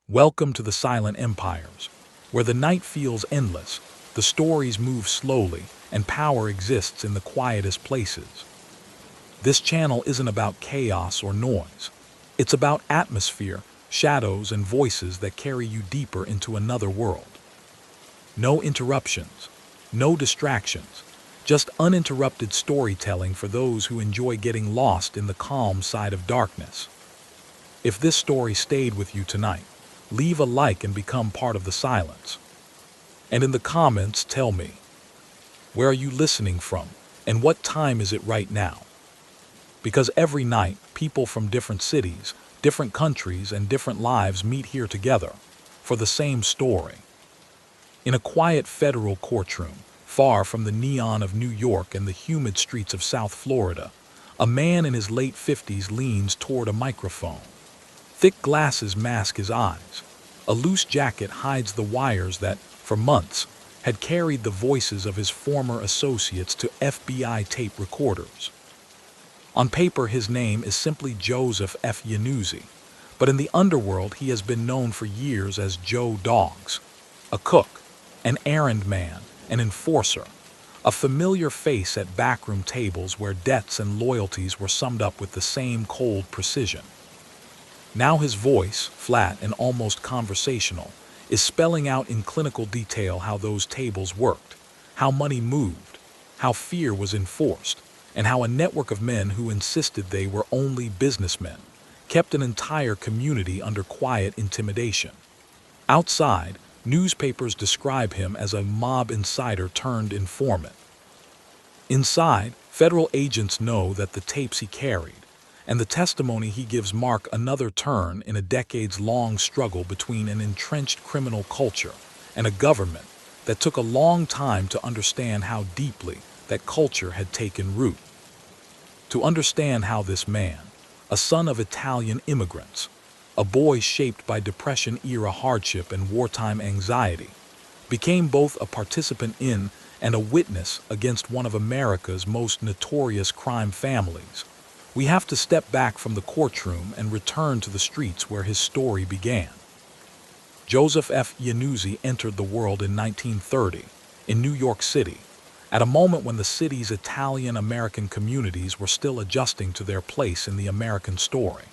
Welcome to the Silent Empires, where the night feels endless, the stories move slowly, and power exists in the quietest places. This channel isn't about chaos or noise. It's about atmosphere, shadows, and voices that carry you deeper into another world. No interruptions, no distractions, just uninterrupted storytelling for those who enjoy getting lost in the calm side of darkness. If this story stayed with you tonight, leave a like and become part of the silence. And in the comments, tell me, where are you listening from, and what time is it right now? Because every night, people from different cities, different countries, and different lives meet here together for the same story. In a quiet federal courtroom, far from the neon of New York and the humid streets of South Florida, a man in his late 50s leans toward a microphone. Thick glasses mask his eyes. A loose jacket hides the wires that, for months, had carried the voices of his former associates to FBI tape recorders. On paper, his name is simply Joseph Iannuzzi, but in the underworld he has been known for years as Joe Dogs, a cook, an errand man, an enforcer, a familiar face at backroom tables where debts and loyalties were summed up with the same cold precision. Now his voice, flat and almost conversational, is spelling out in clinical detail how those tables worked, how money moved, how fear was enforced, and how a network of men who insisted they were only businessmen kept an entire community under quiet intimidation. Outside, newspapers describe him as a mob insider turned informant. Inside, federal agents know that the tapes he carried and the testimony he gives mark another turn in a decades-long struggle between an entrenched criminal culture and a government that took a long time to understand how deeply that culture had taken root. To understand how this man, a son of Italian immigrants, a boy shaped by Depression-era hardship and wartime anxiety, became both a participant in and a witness against one of America's most notorious crime families, we have to step back from the courtroom and return to the streets where his story began. Joseph Iannuzzi entered the world in 1930 in New York City, at a moment when the city's Italian-American communities were still adjusting to their place in the American story.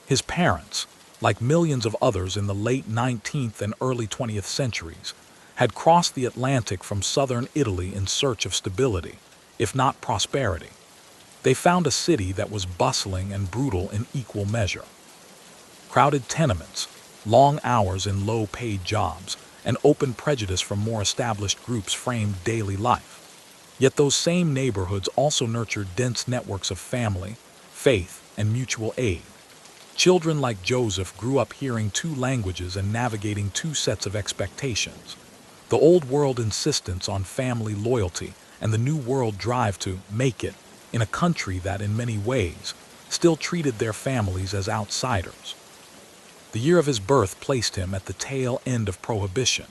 His parents, like millions of others in the late 19th and early 20th centuries, had crossed the Atlantic from southern Italy in search of stability, if not prosperity. They found a city that was bustling and brutal in equal measure. Crowded tenements, long hours in low-paid jobs, and open prejudice from more established groups framed daily life. Yet those same neighborhoods also nurtured dense networks of family, faith, and mutual aid. Children like Joseph grew up hearing two languages and navigating two sets of expectations: the old world insistence on family loyalty and the new world drive to make it in a country that, in many ways, still treated their families as outsiders. The year of his birth placed him at the tail end of Prohibition,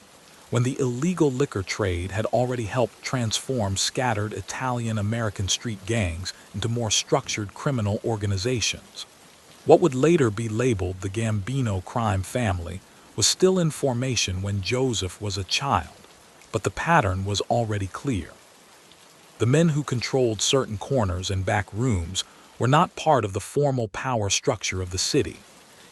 when the illegal liquor trade had already helped transform scattered Italian-American street gangs into more structured criminal organizations. What would later be labeled the Gambino crime family was still in formation when Joseph was a child, but the pattern was already clear. The men who controlled certain corners and back rooms were not part of the formal power structure of the city,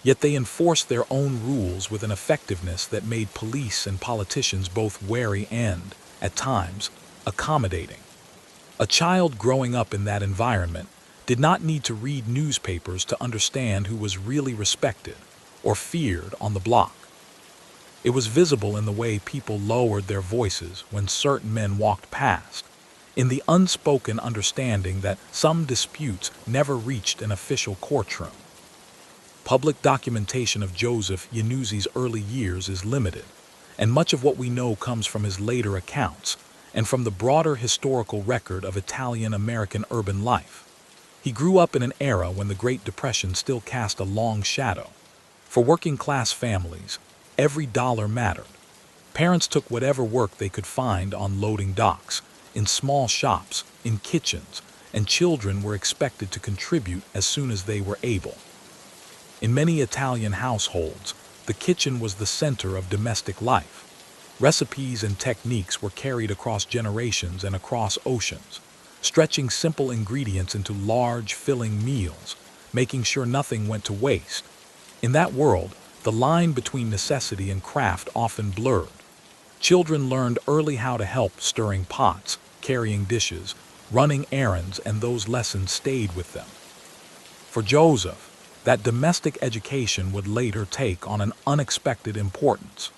yet they enforced their own rules with an effectiveness that made police and politicians both wary and, at times, accommodating. A child growing up in that environment did not need to read newspapers to understand who was really respected or feared on the block. It was visible in the way people lowered their voices when certain men walked past, in the unspoken understanding that some disputes never reached an official courtroom. Public documentation of Joseph Iannuzzi's early years is limited, and much of what we know comes from his later accounts and from the broader historical record of Italian-American urban life. He grew up in an era when the Great Depression still cast a long shadow. For working-class families, every dollar mattered. Parents took whatever work they could find on loading docks, in small shops, in kitchens, and children were expected to contribute as soon as they were able. In many Italian households, The kitchen was the center of domestic life. Recipes and techniques were carried across generations and across oceans, stretching simple ingredients into large, filling meals, making sure nothing went to waste. In that world, the line between necessity and craft often blurred. Children learned early how to help stirring pots, carrying dishes, running errands, and those lessons stayed with them. For Joseph, that domestic education would later take on an unexpected importance,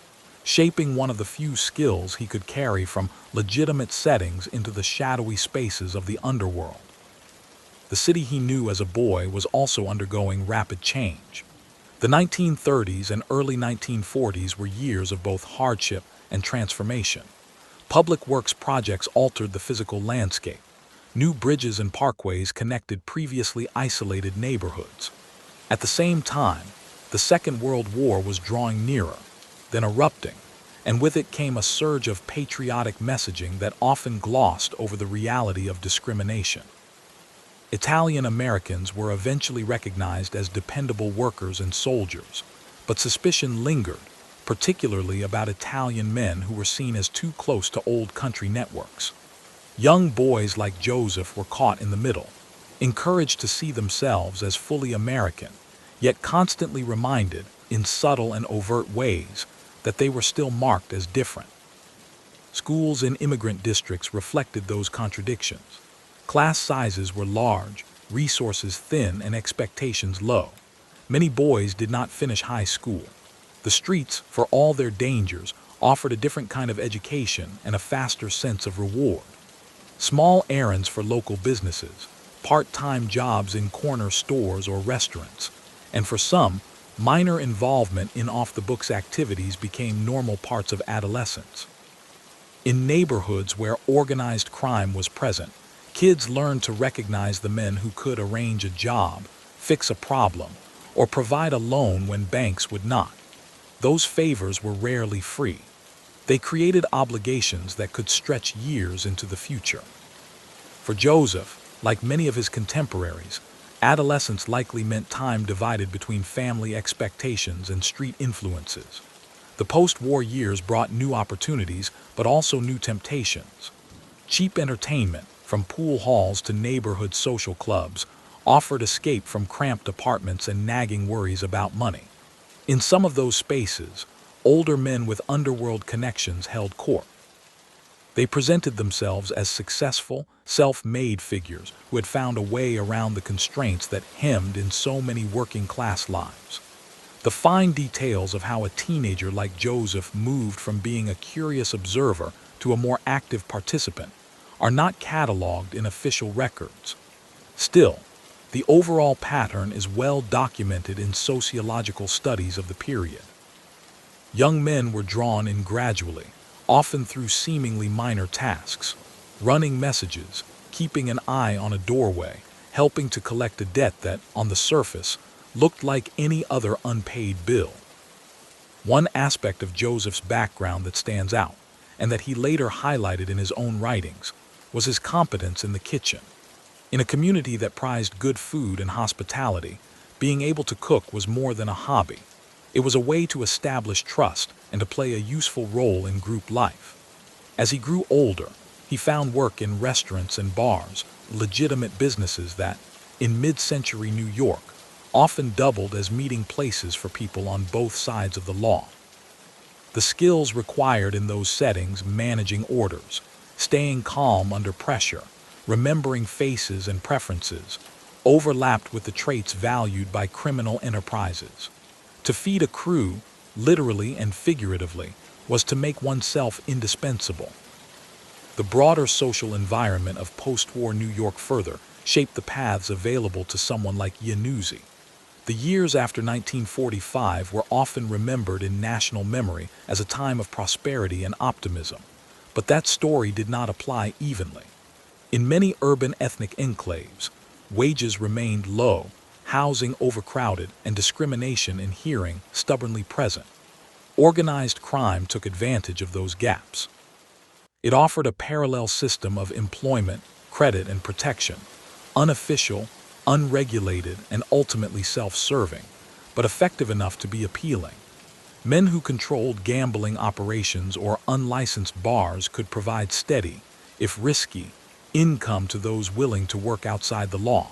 shaping one of the few skills he could carry from legitimate settings into the shadowy spaces of the underworld. The city he knew as a boy was also undergoing rapid change. The 1930s and early 1940s were years of both hardship and transformation. Public works projects altered the physical landscape. New bridges and parkways connected previously isolated neighborhoods. At the same time, the Second World War was drawing nearer, then erupting, and with it came a surge of patriotic messaging that often glossed over the reality of discrimination. Italian Americans were eventually recognized as dependable workers and soldiers, but suspicion lingered, particularly about Italian men who were seen as too close to old country networks. Young boys like Joseph were caught in the middle, encouraged to see themselves as fully American, yet constantly reminded, in subtle and overt ways, that they were still marked as different. Schools in immigrant districts reflected those contradictions. Class sizes were large, resources thin, and expectations low. Many boys did not finish high school. The streets, for all their dangers, offered a different kind of education and a faster sense of reward. Small errands for local businesses, part-time jobs in corner stores or restaurants, and for some, minor involvement in off-the-books activities became normal parts of adolescence. In neighborhoods where organized crime was present, kids learned to recognize the men who could arrange a job, fix a problem, or provide a loan when banks would not. Those favors were rarely free. They created obligations that could stretch years into the future. For Joseph, like many of his contemporaries, adolescence likely meant time divided between family expectations and street influences. The post-war years brought new opportunities, but also new temptations. Cheap entertainment, from pool halls to neighborhood social clubs, offered escape from cramped apartments and nagging worries about money. In some of those spaces, older men with underworld connections held court. They presented themselves as successful, self-made figures who had found a way around the constraints that hemmed in so many working-class lives. The fine details of how a teenager like Joseph moved from being a curious observer to a more active participant are not cataloged in official records. Still, the overall pattern is well documented in sociological studies of the period. Young men were drawn in gradually, often through seemingly minor tasks, running messages, keeping an eye on a doorway, helping to collect a debt that, on the surface, looked like any other unpaid bill. One aspect of Joseph's background that stands out, and that he later highlighted in his own writings, was his competence in the kitchen. In a community that prized good food and hospitality, being able to cook was more than a hobby. It was a way to establish trust and to play a useful role in group life. As he grew older, he found work in restaurants and bars, legitimate businesses that, in mid-century New York, often doubled as meeting places for people on both sides of the law. The skills required in those settings, managing orders, staying calm under pressure, remembering faces and preferences, overlapped with the traits valued by criminal enterprises. To feed a crew, literally and figuratively, was to make oneself indispensable. The broader social environment of post-war New York further shaped the paths available to someone like Iannuzzi. The years after 1945 were often remembered in national memory as a time of prosperity and optimism, but that story did not apply evenly. In many urban ethnic enclaves, wages remained low, housing overcrowded, and discrimination in hearing stubbornly present. Organized crime took advantage of those gaps. It offered a parallel system of employment, credit, and protection, unofficial, unregulated, and ultimately self-serving, but effective enough to be appealing. Men who controlled gambling operations or unlicensed bars could provide steady, if risky, income to those willing to work outside the law.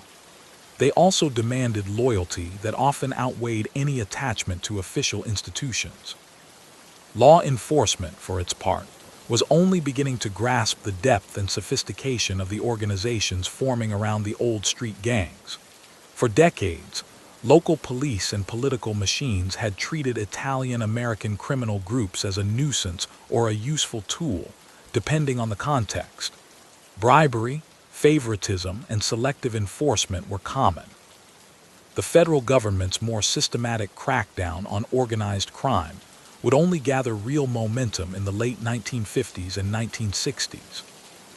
They also demanded loyalty that often outweighed any attachment to official institutions. Law enforcement, for its part, was only beginning to grasp the depth and sophistication of the organizations forming around the old street gangs. For decades, local police and political machines had treated Italian-American criminal groups as a nuisance or a useful tool, depending on the context. Bribery, favoritism, and selective enforcement were common. The federal government's more systematic crackdown on organized crime would only gather real momentum in the late 1950s and 1960s.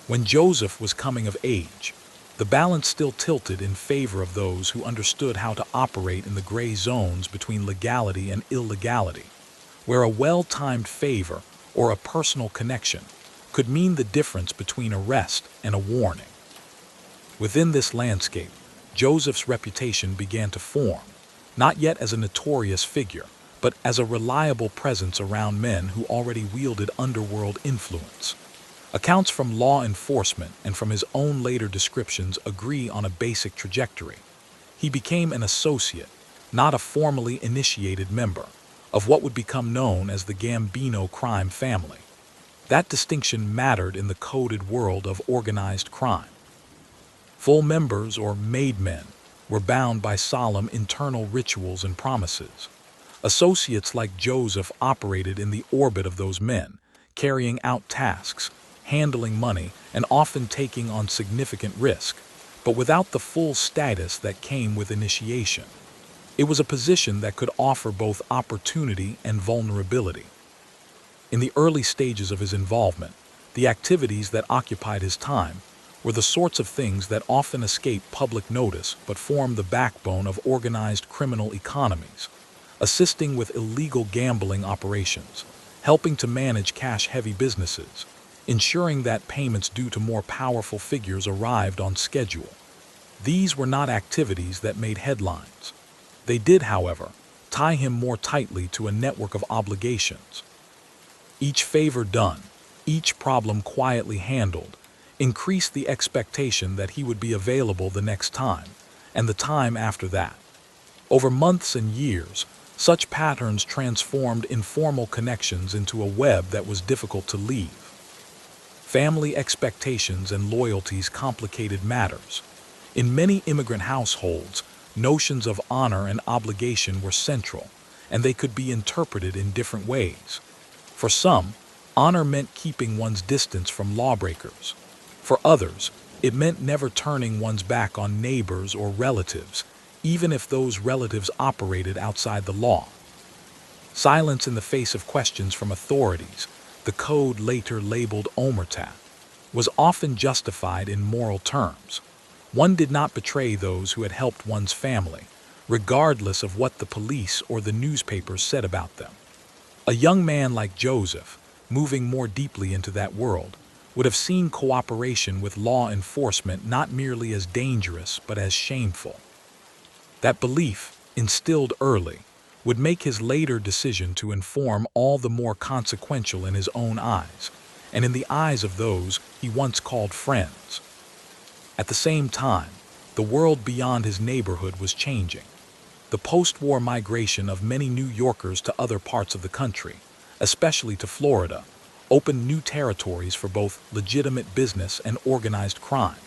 When Joseph was coming of age, the balance still tilted in favor of those who understood how to operate in the gray zones between legality and illegality, where a well-timed favor or a personal connection could mean the difference between arrest and a warning. Within this landscape, Joseph's reputation began to form, not yet as a notorious figure, but as a reliable presence around men who already wielded underworld influence. Accounts from law enforcement and from his own later descriptions agree on a basic trajectory. He became an associate, not a formally initiated member, of what would become known as the Gambino crime family. That distinction mattered in the coded world of organized crime. Full members, or made men, were bound by solemn internal rituals and promises. Associates like Joseph operated in the orbit of those men, carrying out tasks, handling money, and often taking on significant risk, but without the full status that came with initiation. It was a position that could offer both opportunity and vulnerability. In the early stages of his involvement, the activities that occupied his time were the sorts of things that often escape public notice but form the backbone of organized criminal economies, assisting with illegal gambling operations, helping to manage cash-heavy businesses, ensuring that payments due to more powerful figures arrived on schedule. These were not activities that made headlines. They did, however, tie him more tightly to a network of obligations. Each favor done, each problem quietly handled, increased the expectation that he would be available the next time, and the time after that. Over months and years, such patterns transformed informal connections into a web that was difficult to leave. Family expectations and loyalties complicated matters. In many immigrant households, notions of honor and obligation were central, and they could be interpreted in different ways. For some, honor meant keeping one's distance from lawbreakers. For others, it meant never turning one's back on neighbors or relatives, even if those relatives operated outside the law. Silence in the face of questions from authorities, the code later labeled omerta, was often justified in moral terms. One did not betray those who had helped one's family, regardless of what the police or the newspapers said about them. A young man like Joseph, moving more deeply into that world, would have seen cooperation with law enforcement not merely as dangerous but as shameful. That belief, instilled early, would make his later decision to inform all the more consequential in his own eyes, and in the eyes of those he once called friends. At the same time, the world beyond his neighborhood was changing. The post-war migration of many New Yorkers to other parts of the country, especially to Florida, opened new territories for both legitimate business and organized crime.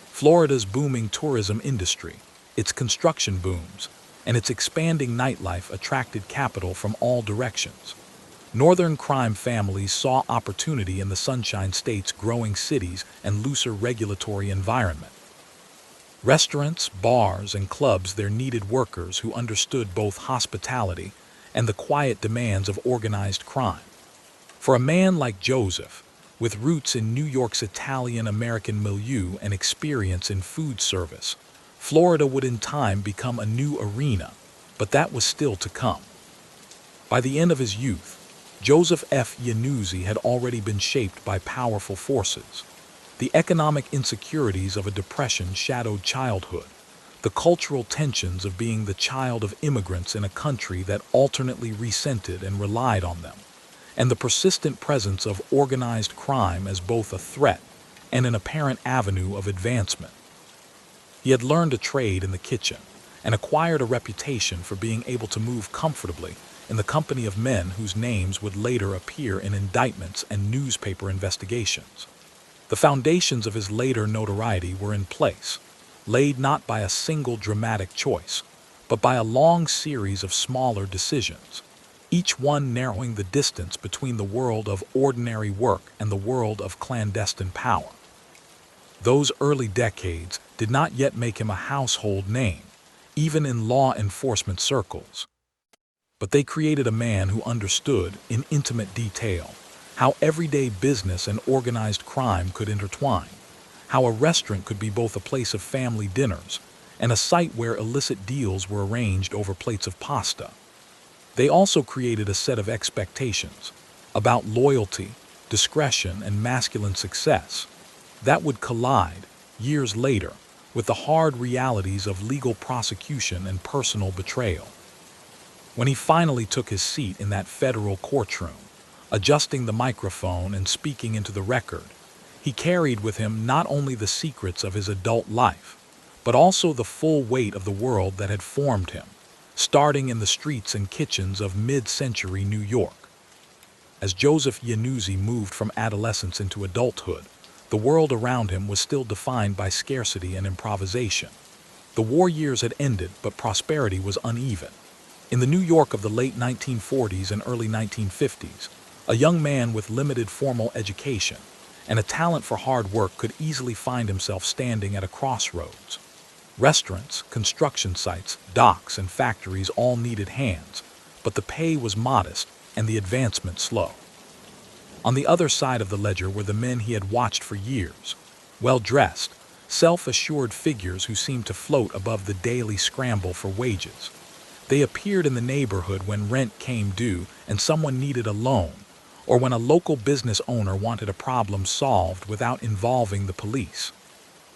Florida's booming tourism industry, its construction booms, and its expanding nightlife attracted capital from all directions. Northern crime families saw opportunity in the Sunshine State's growing cities and looser regulatory environment. Restaurants, bars, and clubs there needed workers who understood both hospitality and the quiet demands of organized crime. For a man like Joseph, with roots in New York's Italian-American milieu and experience in food service, Florida would in time become a new arena, but that was still to come. By the end of his youth, Joseph Iannuzzi had already been shaped by powerful forces. The economic insecurities of a depression shadowed childhood, the cultural tensions of being the child of immigrants in a country that alternately resented and relied on them, and the persistent presence of organized crime as both a threat and an apparent avenue of advancement. He had learned a trade in the kitchen and acquired a reputation for being able to move comfortably in the company of men whose names would later appear in indictments and newspaper investigations. The foundations of his later notoriety were in place, laid not by a single dramatic choice, but by a long series of smaller decisions, each one narrowing the distance between the world of ordinary work and the world of clandestine power. Those early decades did not yet make him a household name, even in law enforcement circles. But they created a man who understood, in intimate detail, how everyday business and organized crime could intertwine, how a restaurant could be both a place of family dinners and a site where illicit deals were arranged over plates of pasta. They also created a set of expectations about loyalty, discretion, and masculine success that would collide, years later, with the hard realities of legal prosecution and personal betrayal. When he finally took his seat in that federal courtroom, adjusting the microphone and speaking into the record, he carried with him not only the secrets of his adult life, but also the full weight of the world that had formed him, starting in the streets and kitchens of mid-century New York. As Joseph Iannuzzi moved from adolescence into adulthood, the world around him was still defined by scarcity and improvisation. The war years had ended, but prosperity was uneven. In the New York of the late 1940s and early 1950s, a young man with limited formal education and a talent for hard work could easily find himself standing at a crossroads. Restaurants, construction sites, docks, and factories all needed hands, but the pay was modest and the advancement slow. On the other side of the ledger were the men he had watched for years, well-dressed, self-assured figures who seemed to float above the daily scramble for wages. They appeared in the neighborhood when rent came due and someone needed a loan, or when a local business owner wanted a problem solved without involving the police.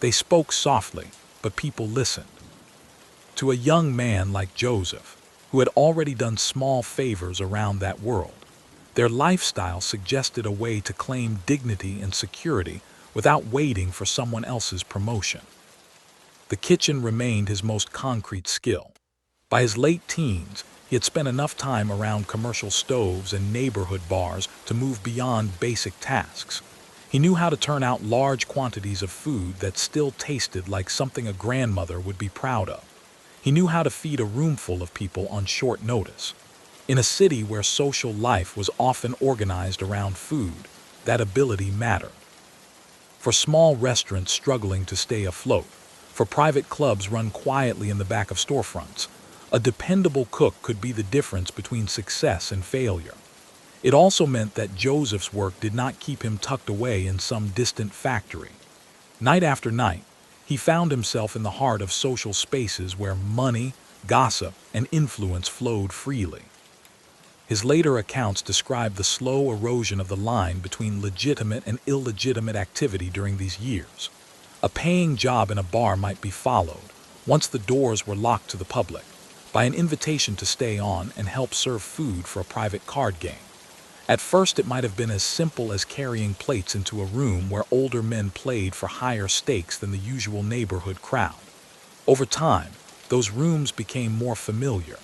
They spoke softly, but people listened. To a young man like Joseph, who had already done small favors around that world, their lifestyle suggested a way to claim dignity and security without waiting for someone else's promotion. The kitchen remained his most concrete skill. By his late teens, he had spent enough time around commercial stoves and neighborhood bars to move beyond basic tasks. He knew how to turn out large quantities of food that still tasted like something a grandmother would be proud of. He knew how to feed a roomful of people on short notice. In a city where social life was often organized around food, that ability mattered. For small restaurants struggling to stay afloat, for private clubs run quietly in the back of storefronts, a dependable cook could be the difference between success and failure. It also meant that Joseph's work did not keep him tucked away in some distant factory. Night after night, he found himself in the heart of social spaces where money, gossip, and influence flowed freely. His later accounts describe the slow erosion of the line between legitimate and illegitimate activity during these years. A paying job in a bar might be followed, once the doors were locked to the public, by an invitation to stay on and help serve food for a private card game. At first, it might have been as simple as carrying plates into a room where older men played for higher stakes than the usual neighborhood crowd. Over time, those rooms became more familiar.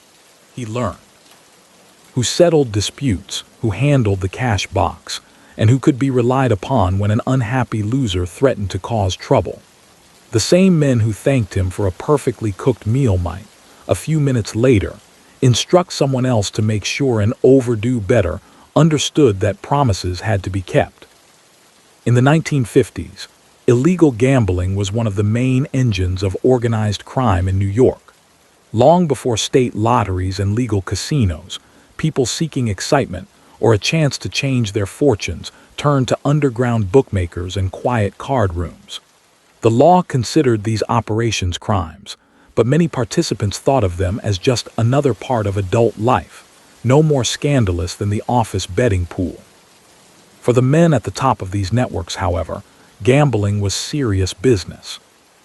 He learned who settled disputes, who handled the cash box, and who could be relied upon when an unhappy loser threatened to cause trouble. The same men who thanked him for a perfectly cooked meal might, a few minutes later, instruct someone else to make sure an overdue better understood that promises had to be kept. In the 1950s, illegal gambling was one of the main engines of organized crime in New York. Long before state lotteries and legal casinos, people seeking excitement or a chance to change their fortunes turned to underground bookmakers and quiet card rooms. The law considered these operations crimes, but many participants thought of them as just another part of adult life, no more scandalous than the office betting pool. For the men at the top of these networks, however, gambling was serious business.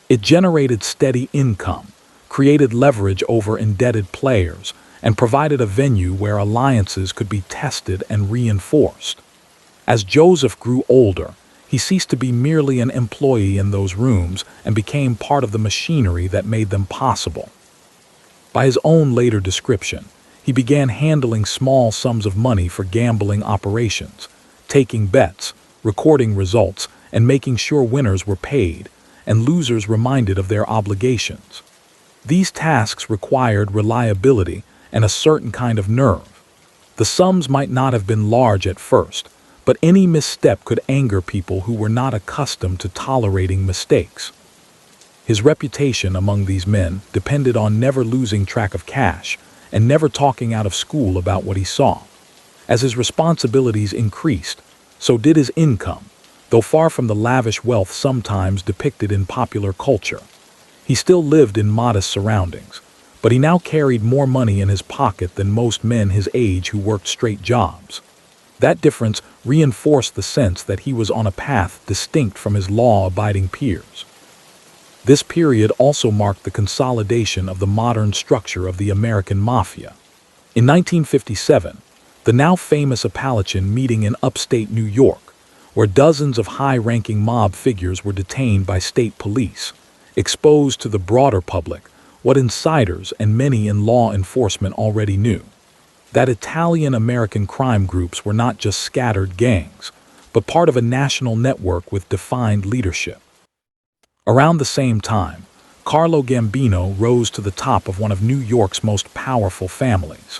It generated steady income, created leverage over indebted players, and provided a venue where alliances could be tested and reinforced. As Joseph grew older, he ceased to be merely an employee in those rooms and became part of the machinery that made them possible. By his own later description, he began handling small sums of money for gambling operations, taking bets, recording results, and making sure winners were paid and losers reminded of their obligations. These tasks required reliability and a certain kind of nerve. The sums might not have been large at first, but any misstep could anger people who were not accustomed to tolerating mistakes. His reputation among these men depended on never losing track of cash and never talking out of school about what he saw. As his responsibilities increased, so did his income, though far from the lavish wealth sometimes depicted in popular culture. He still lived in modest surroundings, but he now carried more money in his pocket than most men his age who worked straight jobs. That difference reinforced the sense that he was on a path distinct from his law-abiding peers. This period also marked the consolidation of the modern structure of the American Mafia. In 1957, the now famous Appalachian meeting in upstate New York, where dozens of high-ranking mob figures were detained by state police, exposed to the broader public what insiders and many in law enforcement already knew: that Italian-American crime groups were not just scattered gangs, but part of a national network with defined leadership. Around the same time, Carlo Gambino rose to the top of one of New York's most powerful families.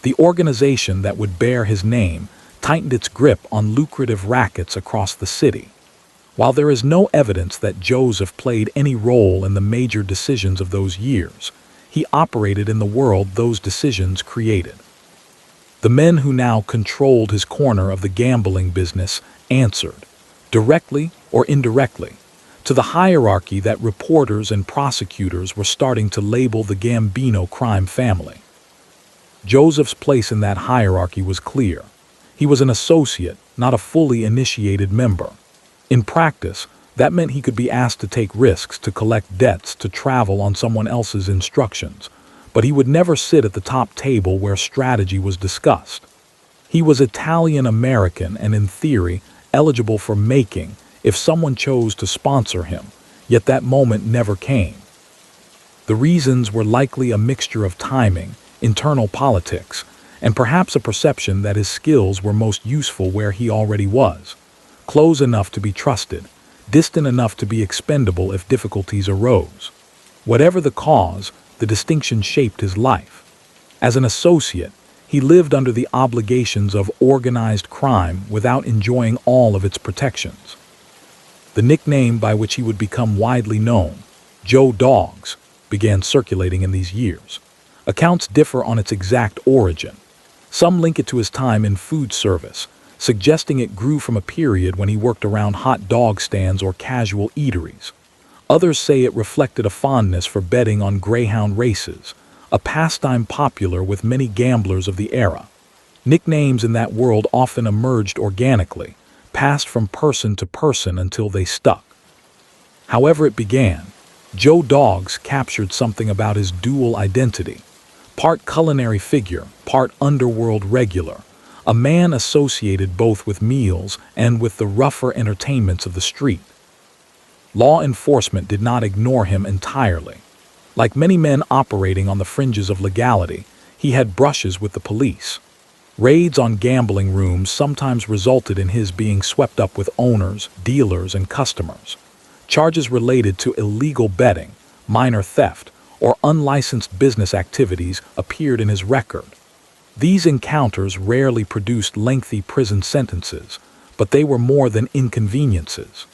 The organization that would bear his name tightened its grip on lucrative rackets across the city. While there is no evidence that Joseph played any role in the major decisions of those years, he operated in the world those decisions created. The men who now controlled his corner of the gambling business answered, directly or indirectly, to the hierarchy that reporters and prosecutors were starting to label the Gambino crime family. Joseph's place in that hierarchy was clear. He was an associate, not a fully initiated member. In practice, that meant he could be asked to take risks, to collect debts, to travel on someone else's instructions, but he would never sit at the top table where strategy was discussed. He was Italian-American and, in theory, eligible for making if someone chose to sponsor him, yet that moment never came. The reasons were likely a mixture of timing, internal politics, and perhaps a perception that his skills were most useful where he already was: close enough to be trusted, distant enough to be expendable if difficulties arose. Whatever the cause, the distinction shaped his life. As an associate, he lived under the obligations of organized crime without enjoying all of its protections. The nickname by which he would become widely known, Joe Dogs, began circulating in these years. Accounts differ on its exact origin. Some link it to his time in food service, suggesting it grew from a period when he worked around hot dog stands or casual eateries. Others say it reflected a fondness for betting on greyhound races, a pastime popular with many gamblers of the era. Nicknames in that world often emerged organically, passed from person to person until they stuck. However it began, Joe Dogs captured something about his dual identity: part culinary figure, part underworld regular, a man associated both with meals and with the rougher entertainments of the street. Law enforcement did not ignore him entirely. Like many men operating on the fringes of legality, he had brushes with the police. Raids on gambling rooms sometimes resulted in his being swept up with owners, dealers, and customers. Charges related to illegal betting, minor theft, or unlicensed business activities appeared in his record. These encounters rarely produced lengthy prison sentences, but they were more than inconveniences.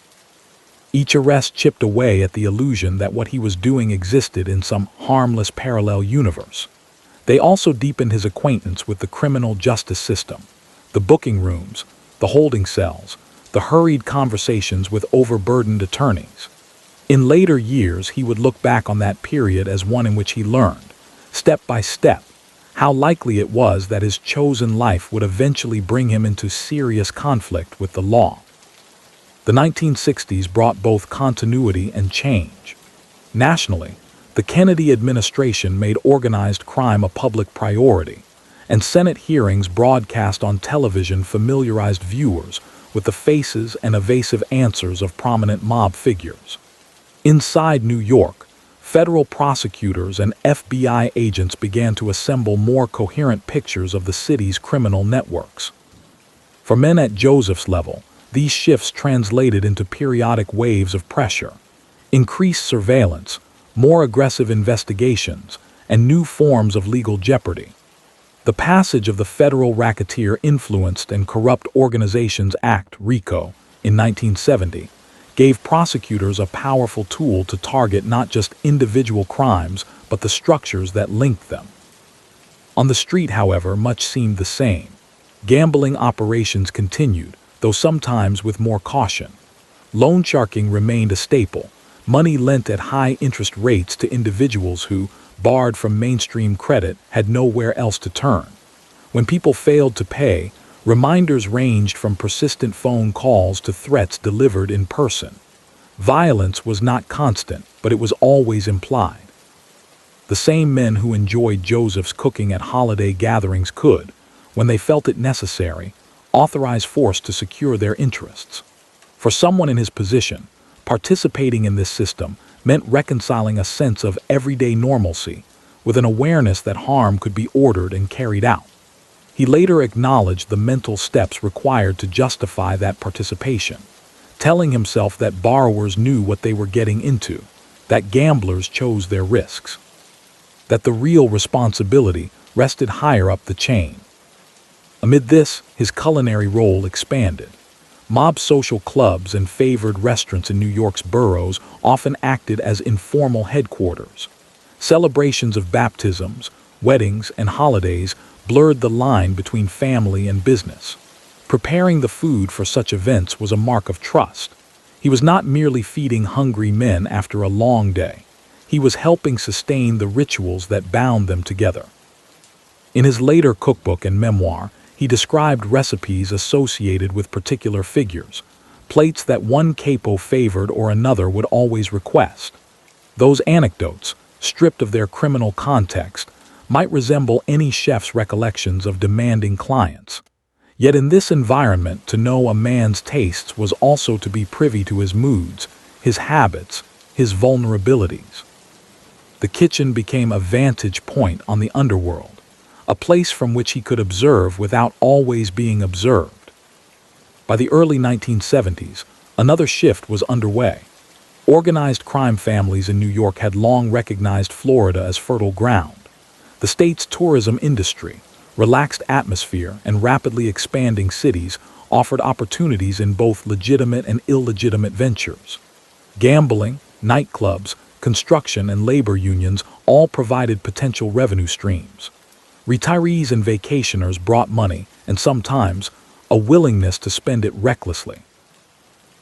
Each arrest chipped away at the illusion that what he was doing existed in some harmless parallel universe. They also deepened his acquaintance with the criminal justice system, the booking rooms, the holding cells, the hurried conversations with overburdened attorneys. In later years, he would look back on that period as one in which he learned, step by step, how likely it was that his chosen life would eventually bring him into serious conflict with the law. The 1960s brought both continuity and change. Nationally, The Kennedy administration made organized crime a public priority, and Senate hearings broadcast on television familiarized viewers with the faces and evasive answers of prominent mob figures. Inside New York, federal prosecutors and FBI agents began to assemble more coherent pictures of the city's criminal networks. For men at Joseph's level, these shifts translated into periodic waves of pressure, increased surveillance, more aggressive investigations, and new forms of legal jeopardy. The passage of the Federal Racketeer Influenced and Corrupt Organizations Act, RICO, in 1970, gave prosecutors a powerful tool to target not just individual crimes, but the structures that linked them. On the street, however, much seemed the same. Gambling operations continued, though sometimes with more caution. Loan sharking remained a staple, money lent at high interest rates to individuals who, barred from mainstream credit, had nowhere else to turn. When people failed to pay, reminders ranged from persistent phone calls to threats delivered in person. Violence was not constant, but it was always implied. The same men who enjoyed Joseph's cooking at holiday gatherings could, when they felt it necessary, authorize force to secure their interests. For someone in his position, participating in this system meant reconciling a sense of everyday normalcy with an awareness that harm could be ordered and carried out. He later acknowledged the mental steps required to justify that participation, telling himself that borrowers knew what they were getting into, that gamblers chose their risks, that the real responsibility rested higher up the chain. Amid this, his culinary role expanded. Mob social clubs and favored restaurants in New York's boroughs often acted as informal headquarters. Celebrations of baptisms, weddings, and holidays blurred the line between family and business. Preparing the food for such events was a mark of trust. He was not merely feeding hungry men after a long day. He was helping sustain the rituals that bound them together. In his later cookbook and memoir, he described recipes associated with particular figures, plates that one capo favored or another would always request. Those anecdotes, stripped of their criminal context, might resemble any chef's recollections of demanding clients. Yet in this environment, to know a man's tastes was also to be privy to his moods, his habits, his vulnerabilities. The kitchen became a vantage point on the underworld, a place from which he could observe without always being observed. By the early 1970s, another shift was underway. Organized crime families in New York had long recognized Florida as fertile ground. The state's tourism industry, relaxed atmosphere, and rapidly expanding cities offered opportunities in both legitimate and illegitimate ventures. Gambling, nightclubs, construction, and labor unions all provided potential revenue streams. Retirees and vacationers brought money, and sometimes a willingness to spend it recklessly.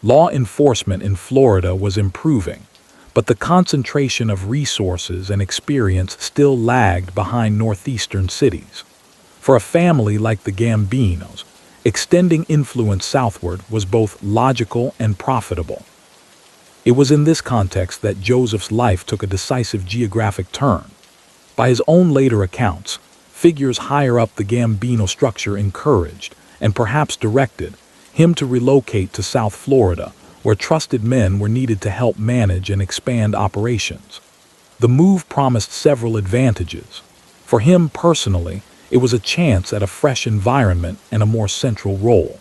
Law enforcement in Florida was improving, but the concentration of resources and experience still lagged behind northeastern cities. For a family like the Gambinos, extending influence southward was both logical and profitable. It was in this context that Joseph's life took a decisive geographic turn. By his own later accounts, figures higher up the Gambino structure encouraged, and perhaps directed, him to relocate to South Florida, where trusted men were needed to help manage and expand operations. The move promised several advantages. For him personally, it was a chance at a fresh environment and a more central role.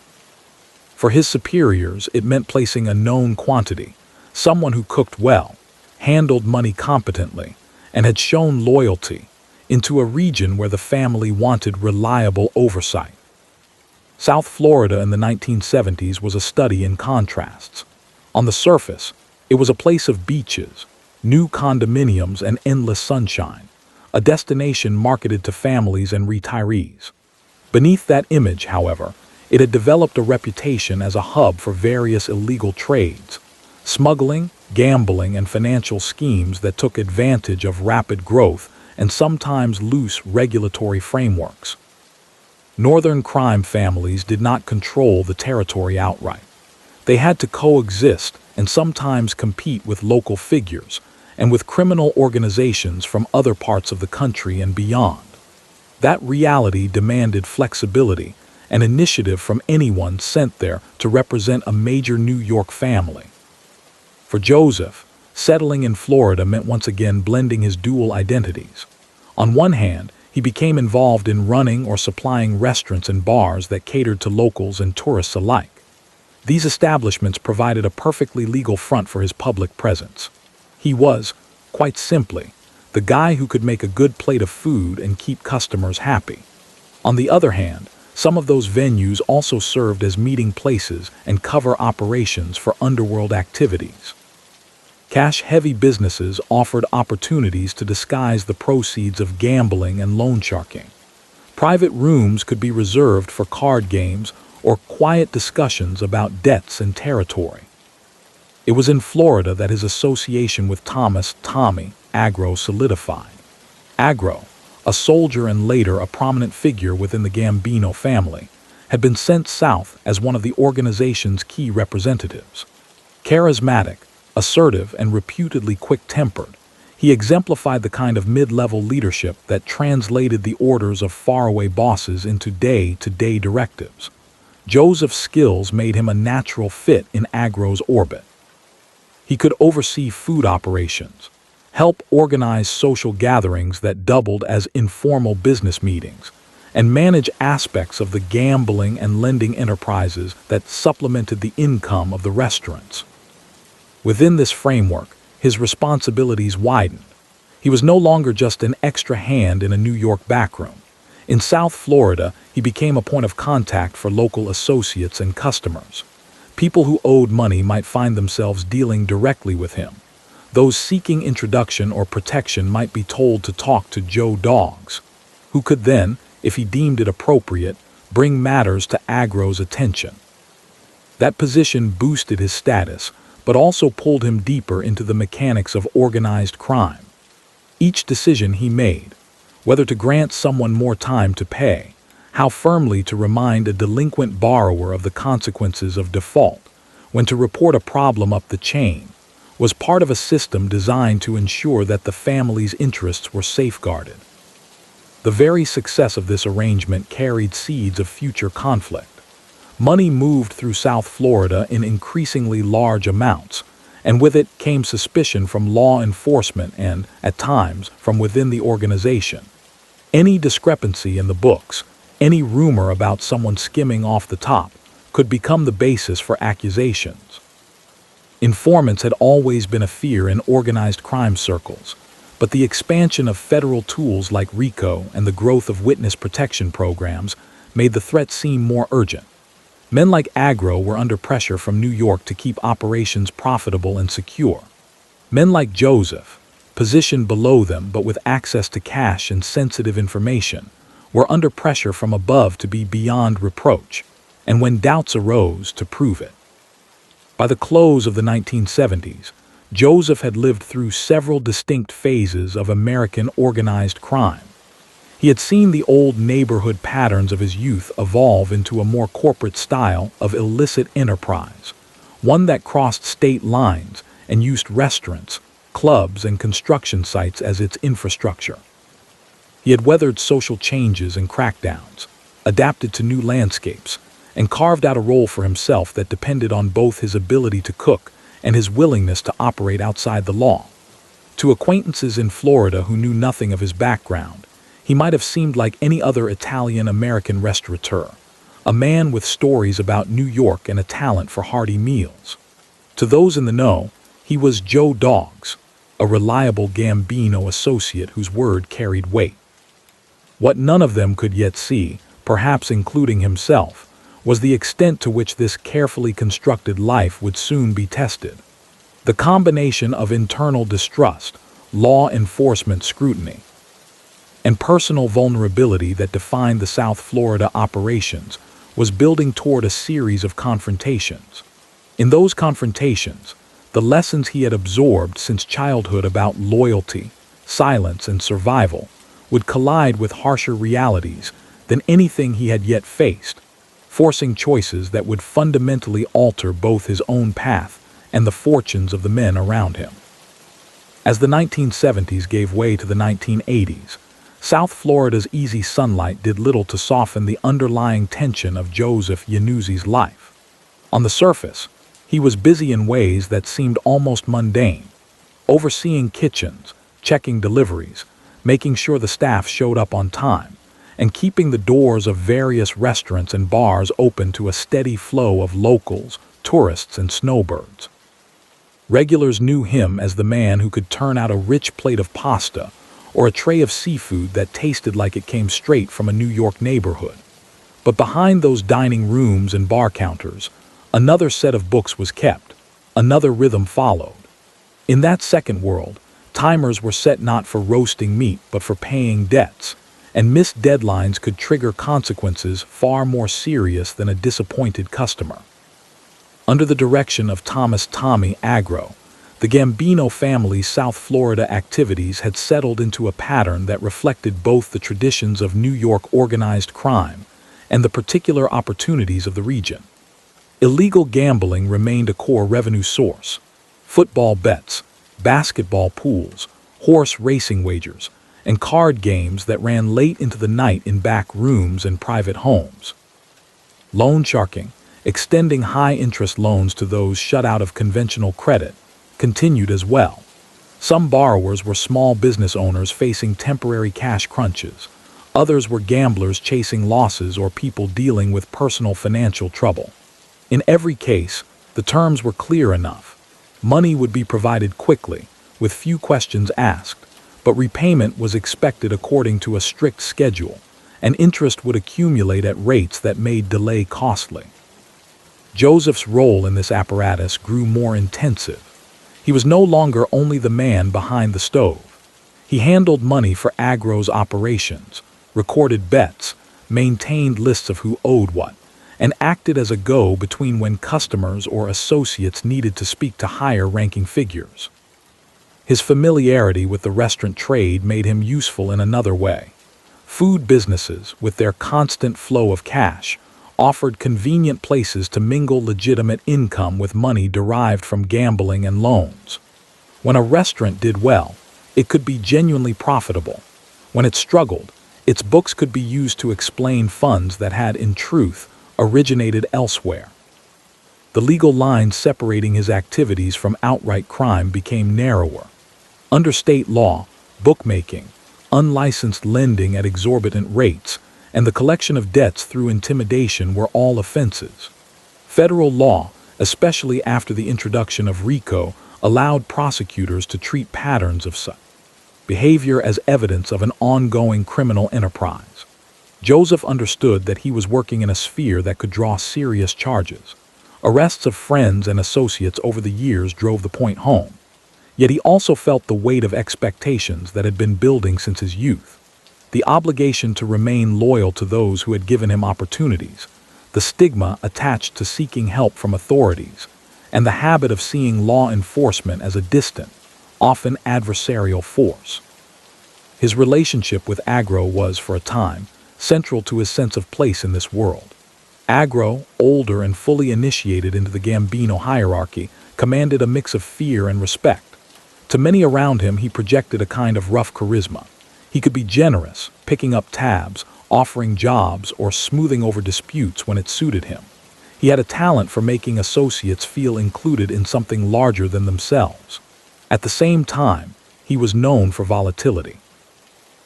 For his superiors, it meant placing a known quantity, someone who cooked well, handled money competently, and had shown loyalty, into a region where the family wanted reliable oversight. South Florida in the 1970s was a study in contrasts. On the surface, it was a place of beaches, new condominiums, and endless sunshine, a destination marketed to families and retirees. Beneath that image, however, it had developed a reputation as a hub for various illegal trades, smuggling, gambling, and financial schemes that took advantage of rapid growth and sometimes loose regulatory frameworks. Northern crime families did not control the territory outright. They had to coexist and sometimes compete with local figures, and with criminal organizations from other parts of the country and beyond. That reality demanded flexibility and initiative from anyone sent there to represent a major New York family. For Joseph, settling in Florida meant once again blending his dual identities. On one hand, he became involved in running or supplying restaurants and bars that catered to locals and tourists alike. These establishments provided a perfectly legal front for his public presence. He was, quite simply, the guy who could make a good plate of food and keep customers happy. On the other hand, some of those venues also served as meeting places and cover operations for underworld activities. Cash-heavy businesses offered opportunities to disguise the proceeds of gambling and loan sharking. Private rooms could be reserved for card games or quiet discussions about debts and territory. It was in Florida that his association with Tommy Agro solidified. Agro, a soldier and later a prominent figure within the Gambino family, had been sent south as one of the organization's key representatives. Charismatic, assertive, and reputedly quick-tempered, he exemplified the kind of mid-level leadership that translated the orders of faraway bosses into day-to-day directives. Joseph's skills made him a natural fit in Agro's orbit. He could oversee food operations, help organize social gatherings that doubled as informal business meetings, and manage aspects of the gambling and lending enterprises that supplemented the income of the restaurants. Within this framework, his responsibilities widened. He was no longer just an extra hand in a New York backroom. In South Florida, he became a point of contact for local associates and customers. People who owed money might find themselves dealing directly with him. Those seeking introduction or protection might be told to talk to Joe Dogs, who could then, if he deemed it appropriate, bring matters to Agro's attention. That position boosted his status, but also pulled him deeper into the mechanics of organized crime. Each decision he made, whether to grant someone more time to pay, how firmly to remind a delinquent borrower of the consequences of default, when to report a problem up the chain, was part of a system designed to ensure that the family's interests were safeguarded. The very success of this arrangement carried seeds of future conflict. Money moved through South Florida in increasingly large amounts, and with it came suspicion from law enforcement and, at times, from within the organization. Any discrepancy in the books, any rumor about someone skimming off the top, could become the basis for accusations. Informants had always been a fear in organized crime circles, but the expansion of federal tools like RICO and the growth of witness protection programs made the threat seem more urgent. Men like Agro were under pressure from New York to keep operations profitable and secure. Men like Joseph, positioned below them but with access to cash and sensitive information, were under pressure from above to be beyond reproach, and when doubts arose, to prove it. By the close of the 1970s, Joseph had lived through several distinct phases of American organized crime. He had seen the old neighborhood patterns of his youth evolve into a more corporate style of illicit enterprise, one that crossed state lines and used restaurants, clubs, and construction sites as its infrastructure. He had weathered social changes and crackdowns, adapted to new landscapes, and carved out a role for himself that depended on both his ability to cook and his willingness to operate outside the law. To acquaintances in Florida who knew nothing of his background, he might have seemed like any other Italian-American restaurateur, a man with stories about New York and a talent for hearty meals. To those in the know, he was Joe Dogs, a reliable Gambino associate whose word carried weight. What none of them could yet see, perhaps including himself, was the extent to which this carefully constructed life would soon be tested. The combination of internal distrust, law enforcement scrutiny, and personal vulnerability that defined the South Florida operations was building toward a series of confrontations. In those confrontations, the lessons he had absorbed since childhood about loyalty, silence, and survival would collide with harsher realities than anything he had yet faced, forcing choices that would fundamentally alter both his own path and the fortunes of the men around him. As the 1970s gave way to the 1980s, South Florida's easy sunlight did little to soften the underlying tension of Joseph Iannuzzi's life. On the surface, he was busy in ways that seemed almost mundane, overseeing kitchens, checking deliveries, making sure the staff showed up on time, and keeping the doors of various restaurants and bars open to a steady flow of locals, tourists, and snowbirds. Regulars knew him as the man who could turn out a rich plate of pasta or a tray of seafood that tasted like it came straight from a New York neighborhood. But behind those dining rooms and bar counters, another set of books was kept, another rhythm followed. In that second world, timers were set not for roasting meat but for paying debts, and missed deadlines could trigger consequences far more serious than a disappointed customer. Under the direction of Thomas "Tommy" Agro, the Gambino family's South Florida activities had settled into a pattern that reflected both the traditions of New York organized crime and the particular opportunities of the region. Illegal gambling remained a core revenue source. Football bets, basketball pools, horse racing wagers, and card games that ran late into the night in back rooms and private homes. Loan sharking, extending high-interest loans to those shut out of conventional credit, continued as well. Some borrowers were small business owners facing temporary cash crunches. Others were gamblers chasing losses or people dealing with personal financial trouble. In every case, the terms were clear enough. Money would be provided quickly, with few questions asked, but repayment was expected according to a strict schedule, and interest would accumulate at rates that made delay costly. Joseph's role in this apparatus grew more intensive. He was no longer only the man behind the stove. He handled money for Agro's operations, recorded bets, maintained lists of who owed what, and acted as a go-between when customers or associates needed to speak to higher-ranking figures. His familiarity with the restaurant trade made him useful in another way. Food businesses, with their constant flow of cash, offered convenient places to mingle legitimate income with money derived from gambling and loans. When a restaurant did well, it could be genuinely profitable. When it struggled, its books could be used to explain funds that had, in truth, originated elsewhere. The legal line separating his activities from outright crime became narrower. Under state law, bookmaking, unlicensed lending at exorbitant rates, and the collection of debts through intimidation were all offenses. Federal law, especially after the introduction of RICO, allowed prosecutors to treat patterns of such behavior as evidence of an ongoing criminal enterprise. Joseph understood that he was working in a sphere that could draw serious charges. Arrests of friends and associates over the years drove the point home. Yet he also felt the weight of expectations that had been building since his youth. The obligation to remain loyal to those who had given him opportunities, the stigma attached to seeking help from authorities, and the habit of seeing law enforcement as a distant, often adversarial force. His relationship with Agro was, for a time, central to his sense of place in this world. Agro, older and fully initiated into the Gambino hierarchy, commanded a mix of fear and respect. To many around him, he projected a kind of rough charisma. He could be generous, picking up tabs, offering jobs, or smoothing over disputes when it suited him. He had a talent for making associates feel included in something larger than themselves. At the same time, he was known for volatility.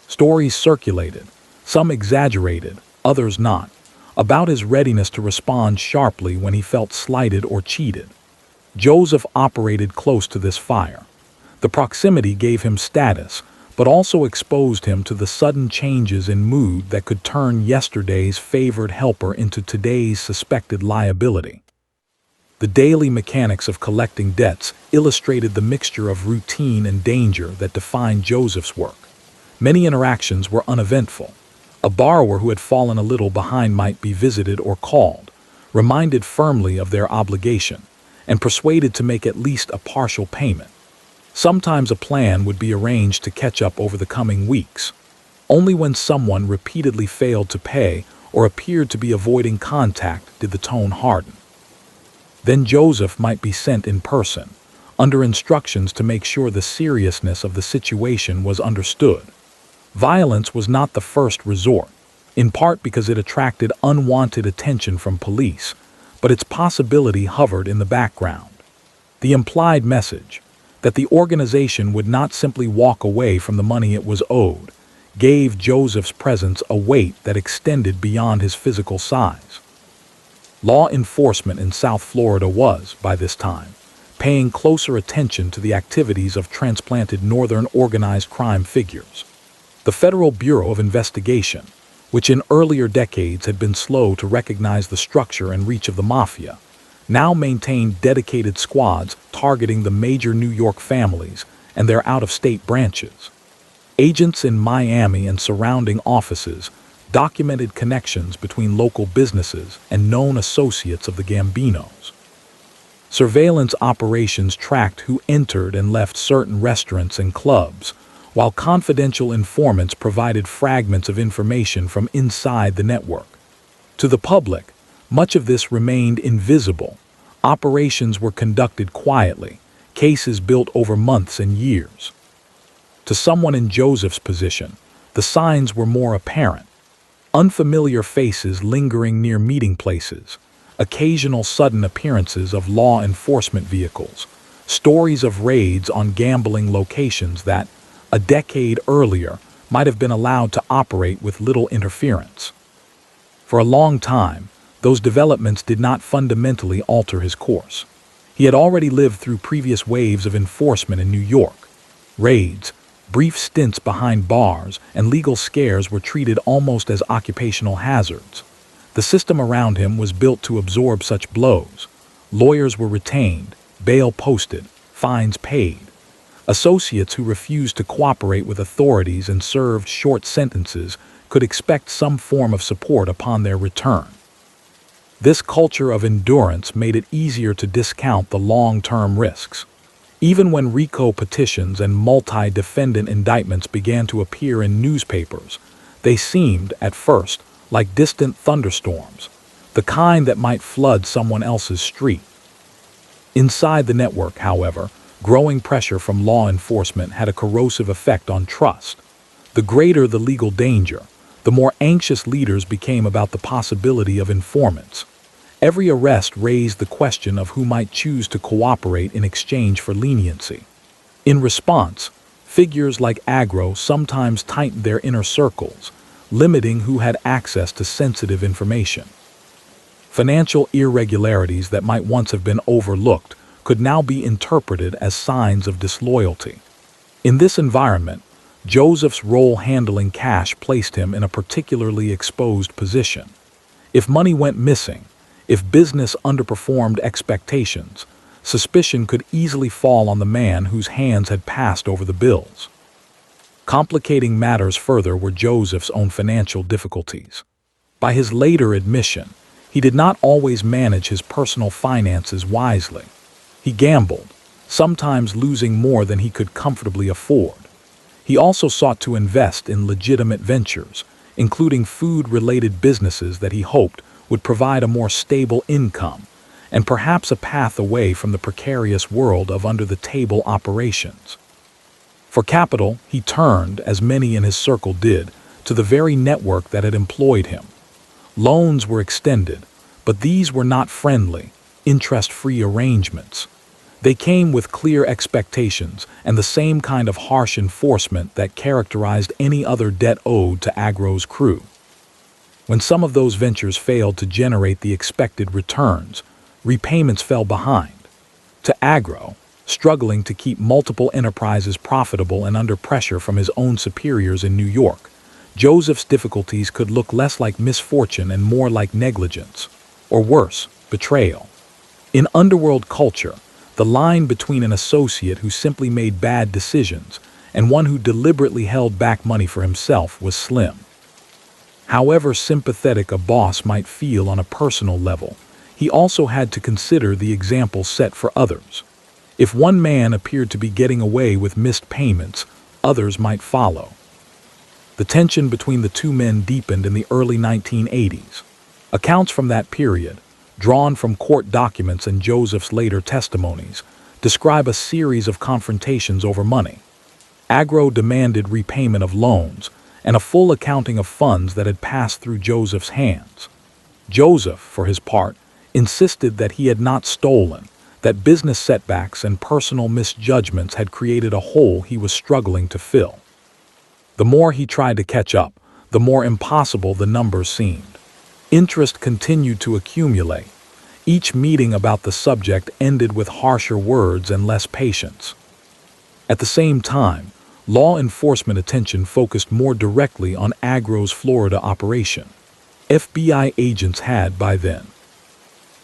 Stories circulated, some exaggerated, others not, about his readiness to respond sharply when he felt slighted or cheated. Joseph operated close to this fire. The proximity gave him status, but also exposed him to the sudden changes in mood that could turn yesterday's favored helper into today's suspected liability. The daily mechanics of collecting debts illustrated the mixture of routine and danger that defined Joseph's work. Many interactions were uneventful. A borrower who had fallen a little behind might be visited or called, reminded firmly of their obligation, and persuaded to make at least a partial payment. Sometimes a plan would be arranged to catch up over the coming weeks. Only when someone repeatedly failed to pay or appeared to be avoiding contact did the tone harden. Then Joseph might be sent in person, under instructions to make sure the seriousness of the situation was understood. Violence was not the first resort, in part because it attracted unwanted attention from police, but its possibility hovered in the background. The implied message, that the organization would not simply walk away from the money it was owed, gave Joseph's presence a weight that extended beyond his physical size. Law enforcement in South Florida was, by this time, paying closer attention to the activities of transplanted northern organized crime figures. The Federal Bureau of Investigation, which in earlier decades had been slow to recognize the structure and reach of the mafia, now maintained dedicated squads targeting the major New York families and their out-of-state branches. Agents in Miami and surrounding offices documented connections between local businesses and known associates of the Gambinos. Surveillance operations tracked who entered and left certain restaurants and clubs, while confidential informants provided fragments of information from inside the network. To the public, much of this remained invisible. Operations were conducted quietly, cases built over months and years. To someone in Joseph's position, the signs were more apparent. Unfamiliar faces lingering near meeting places, occasional sudden appearances of law enforcement vehicles, stories of raids on gambling locations that, a decade earlier, might have been allowed to operate with little interference. For a long time, those developments did not fundamentally alter his course. He had already lived through previous waves of enforcement in New York. Raids, brief stints behind bars, and legal scares were treated almost as occupational hazards. The system around him was built to absorb such blows. Lawyers were retained, bail posted, fines paid. Associates who refused to cooperate with authorities and served short sentences could expect some form of support upon their return. This culture of endurance made it easier to discount the long-term risks. Even when RICO petitions and multi-defendant indictments began to appear in newspapers, they seemed, at first, like distant thunderstorms, the kind that might flood someone else's street. Inside the network, however, growing pressure from law enforcement had a corrosive effect on trust. The greater the legal danger, the more anxious leaders became about the possibility of informants. Every arrest raised the question of who might choose to cooperate in exchange for leniency. In response, figures like Agro sometimes tightened their inner circles, limiting who had access to sensitive information. Financial irregularities that might once have been overlooked could now be interpreted as signs of disloyalty. In this environment, Joseph's role handling cash placed him in a particularly exposed position. If money went missing, if business underperformed expectations, suspicion could easily fall on the man whose hands had passed over the bills. Complicating matters further were Joseph's own financial difficulties. By his later admission, he did not always manage his personal finances wisely. He gambled, sometimes losing more than he could comfortably afford. He also sought to invest in legitimate ventures, including food-related businesses that he hoped would provide a more stable income and perhaps a path away from the precarious world of under-the-table operations. For capital, he turned, as many in his circle did, to the very network that had employed him. Loans were extended, but these were not friendly, interest-free arrangements. They came with clear expectations and the same kind of harsh enforcement that characterized any other debt owed to Agro's crew. When some of those ventures failed to generate the expected returns, repayments fell behind. To Agro, struggling to keep multiple enterprises profitable and under pressure from his own superiors in New York, Joseph's difficulties could look less like misfortune and more like negligence, or worse, betrayal. In underworld culture, the line between an associate who simply made bad decisions and one who deliberately held back money for himself was slim. However sympathetic a boss might feel on a personal level, he also had to consider the example set for others. If one man appeared to be getting away with missed payments, others might follow. The tension between the two men deepened in the early 1980s. Accounts from that period, drawn from court documents and Joseph's later testimonies, describe a series of confrontations over money. Agro demanded repayment of loans and a full accounting of funds that had passed through Joseph's hands. Joseph, for his part, insisted that he had not stolen, that business setbacks and personal misjudgments had created a hole he was struggling to fill. The more he tried to catch up, the more impossible the numbers seemed. Interest continued to accumulate. Each meeting about the subject ended with harsher words and less patience. At the same time, law enforcement attention focused more directly on Agro's Florida operation. FBI agents had, by then,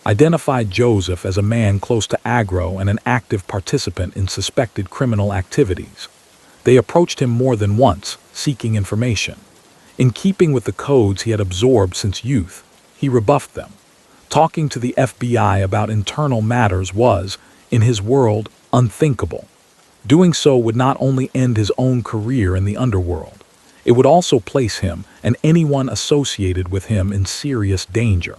identified Joseph as a man close to Agro and an active participant in suspected criminal activities. They approached him more than once, seeking information. In keeping with the codes he had absorbed since youth, he rebuffed them. Talking to the FBI about internal matters was, in his world, unthinkable. Doing so would not only end his own career in the underworld, it would also place him and anyone associated with him in serious danger.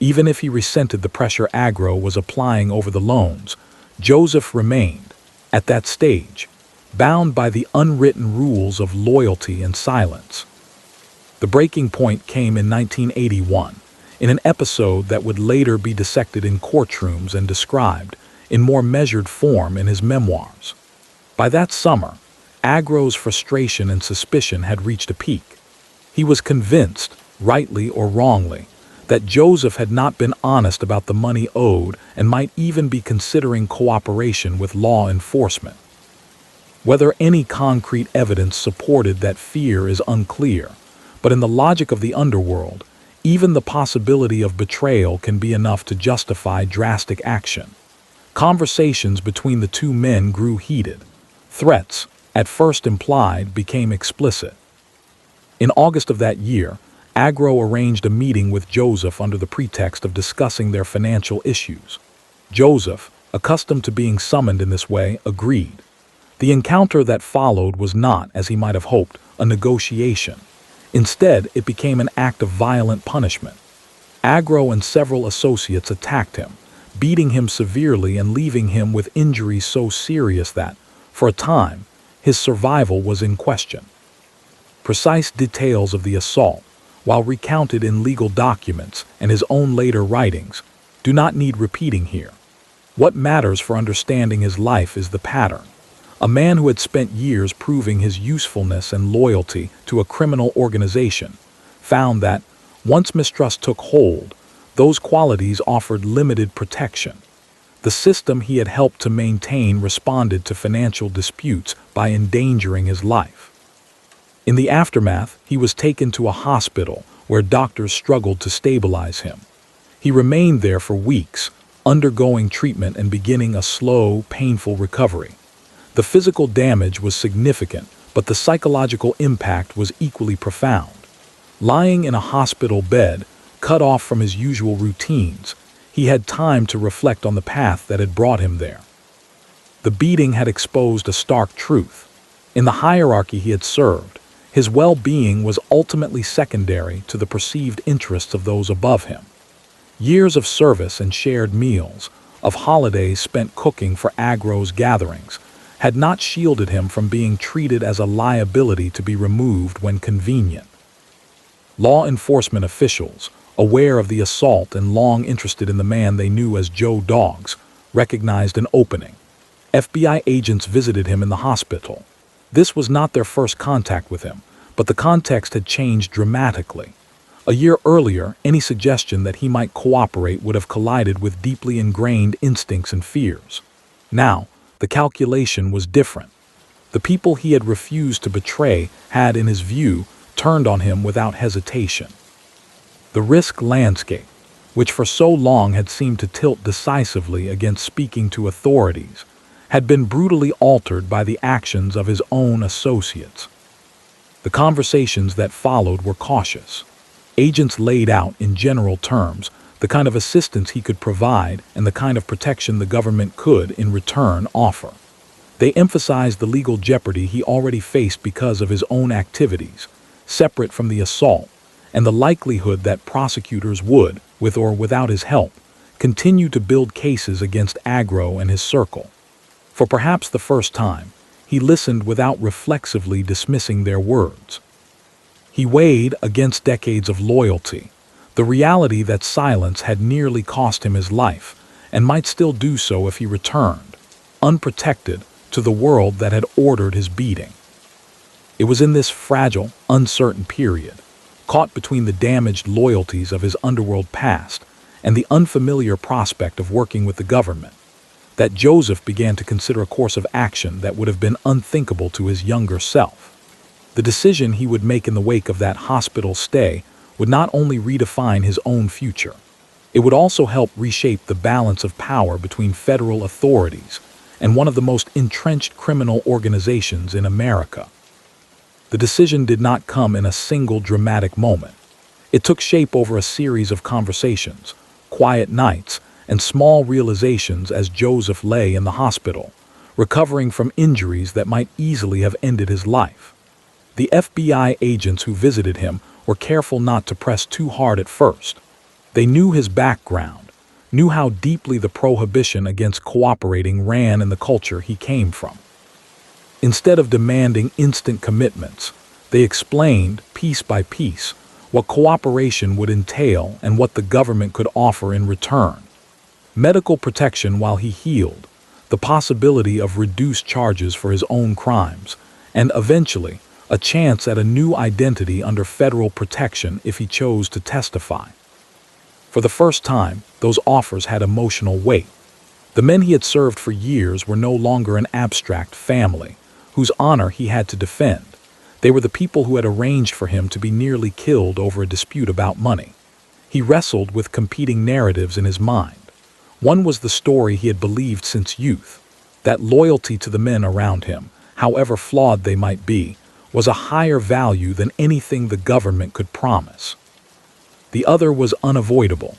Even if he resented the pressure Agro was applying over the loans, Joseph remained, at that stage, bound by the unwritten rules of loyalty and silence. The breaking point came in 1981, in an episode that would later be dissected in courtrooms and described in more measured form in his memoirs. By that summer, Agro's frustration and suspicion had reached a peak. He was convinced, rightly or wrongly, that Joseph had not been honest about the money owed and might even be considering cooperation with law enforcement. Whether any concrete evidence supported that fear is unclear, but in the logic of the underworld, even the possibility of betrayal can be enough to justify drastic action. Conversations between the two men grew heated. Threats, at first implied, became explicit. In August of that year, Agro arranged a meeting with Joseph under the pretext of discussing their financial issues. Joseph, accustomed to being summoned in this way, agreed. The encounter that followed was not, as he might have hoped, a negotiation. Instead, it became an act of violent punishment. Agro and several associates attacked him, beating him severely and leaving him with injuries so serious that, for a time, his survival was in question. Precise details of the assault, while recounted in legal documents and his own later writings, do not need repeating here. What matters for understanding his life is the pattern. A man who had spent years proving his usefulness and loyalty to a criminal organization found that, once mistrust took hold, those qualities offered limited protection. The system he had helped to maintain responded to financial disputes by endangering his life. In the aftermath, he was taken to a hospital where doctors struggled to stabilize him. He remained there for weeks, undergoing treatment and beginning a slow, painful recovery. The physical damage was significant, but the psychological impact was equally profound. Lying in a hospital bed, cut off from his usual routines, he had time to reflect on the path that had brought him there. The beating had exposed a stark truth. In the hierarchy he had served, his well-being was ultimately secondary to the perceived interests of those above him. Years of service and shared meals, of holidays spent cooking for Agro's gatherings, had not shielded him from being treated as a liability to be removed when convenient. Law enforcement officials, aware of the assault and long interested in the man they knew as Joe Dogs, recognized an opening. FBI agents visited him in the hospital. This was not their first contact with him, but the context had changed dramatically. A year earlier, any suggestion that he might cooperate would have collided with deeply ingrained instincts and fears. Now, the calculation was different. The people he had refused to betray had, in his view, turned on him without hesitation. The risk landscape, which for so long had seemed to tilt decisively against speaking to authorities, had been brutally altered by the actions of his own associates. The conversations that followed were cautious. Agents laid out, in general terms, the kind of assistance he could provide and the kind of protection the government could, in return, offer. They emphasized the legal jeopardy he already faced because of his own activities, separate from the assault, and the likelihood that prosecutors would, with or without his help, continued to build cases against Agro and his circle. For perhaps the first time, he listened without reflexively dismissing their words. He weighed, against decades of loyalty, the reality that silence had nearly cost him his life, and might still do so if he returned, unprotected, to the world that had ordered his beating. It was in this fragile, uncertain period, caught between the damaged loyalties of his underworld past and the unfamiliar prospect of working with the government, that Joseph began to consider a course of action that would have been unthinkable to his younger self. The decision he would make in the wake of that hospital stay would not only redefine his own future, it would also help reshape the balance of power between federal authorities and one of the most entrenched criminal organizations in America. The decision did not come in a single dramatic moment. It took shape over a series of conversations, quiet nights, and small realizations as Joseph lay in the hospital, recovering from injuries that might easily have ended his life. The FBI agents who visited him were careful not to press too hard at first. They knew his background, knew how deeply the prohibition against cooperating ran in the culture he came from. Instead of demanding instant commitments, they explained, piece by piece, what cooperation would entail and what the government could offer in return. Medical protection while he healed, the possibility of reduced charges for his own crimes, and eventually, a chance at a new identity under federal protection if he chose to testify. For the first time, those offers had emotional weight. The men he had served for years were no longer an abstract family, whose honor he had to defend. They were the people who had arranged for him to be nearly killed over a dispute about money. He wrestled with competing narratives in his mind. One was the story he had believed since youth, that loyalty to the men around him, however flawed they might be, was a higher value than anything the government could promise. The other was unavoidable,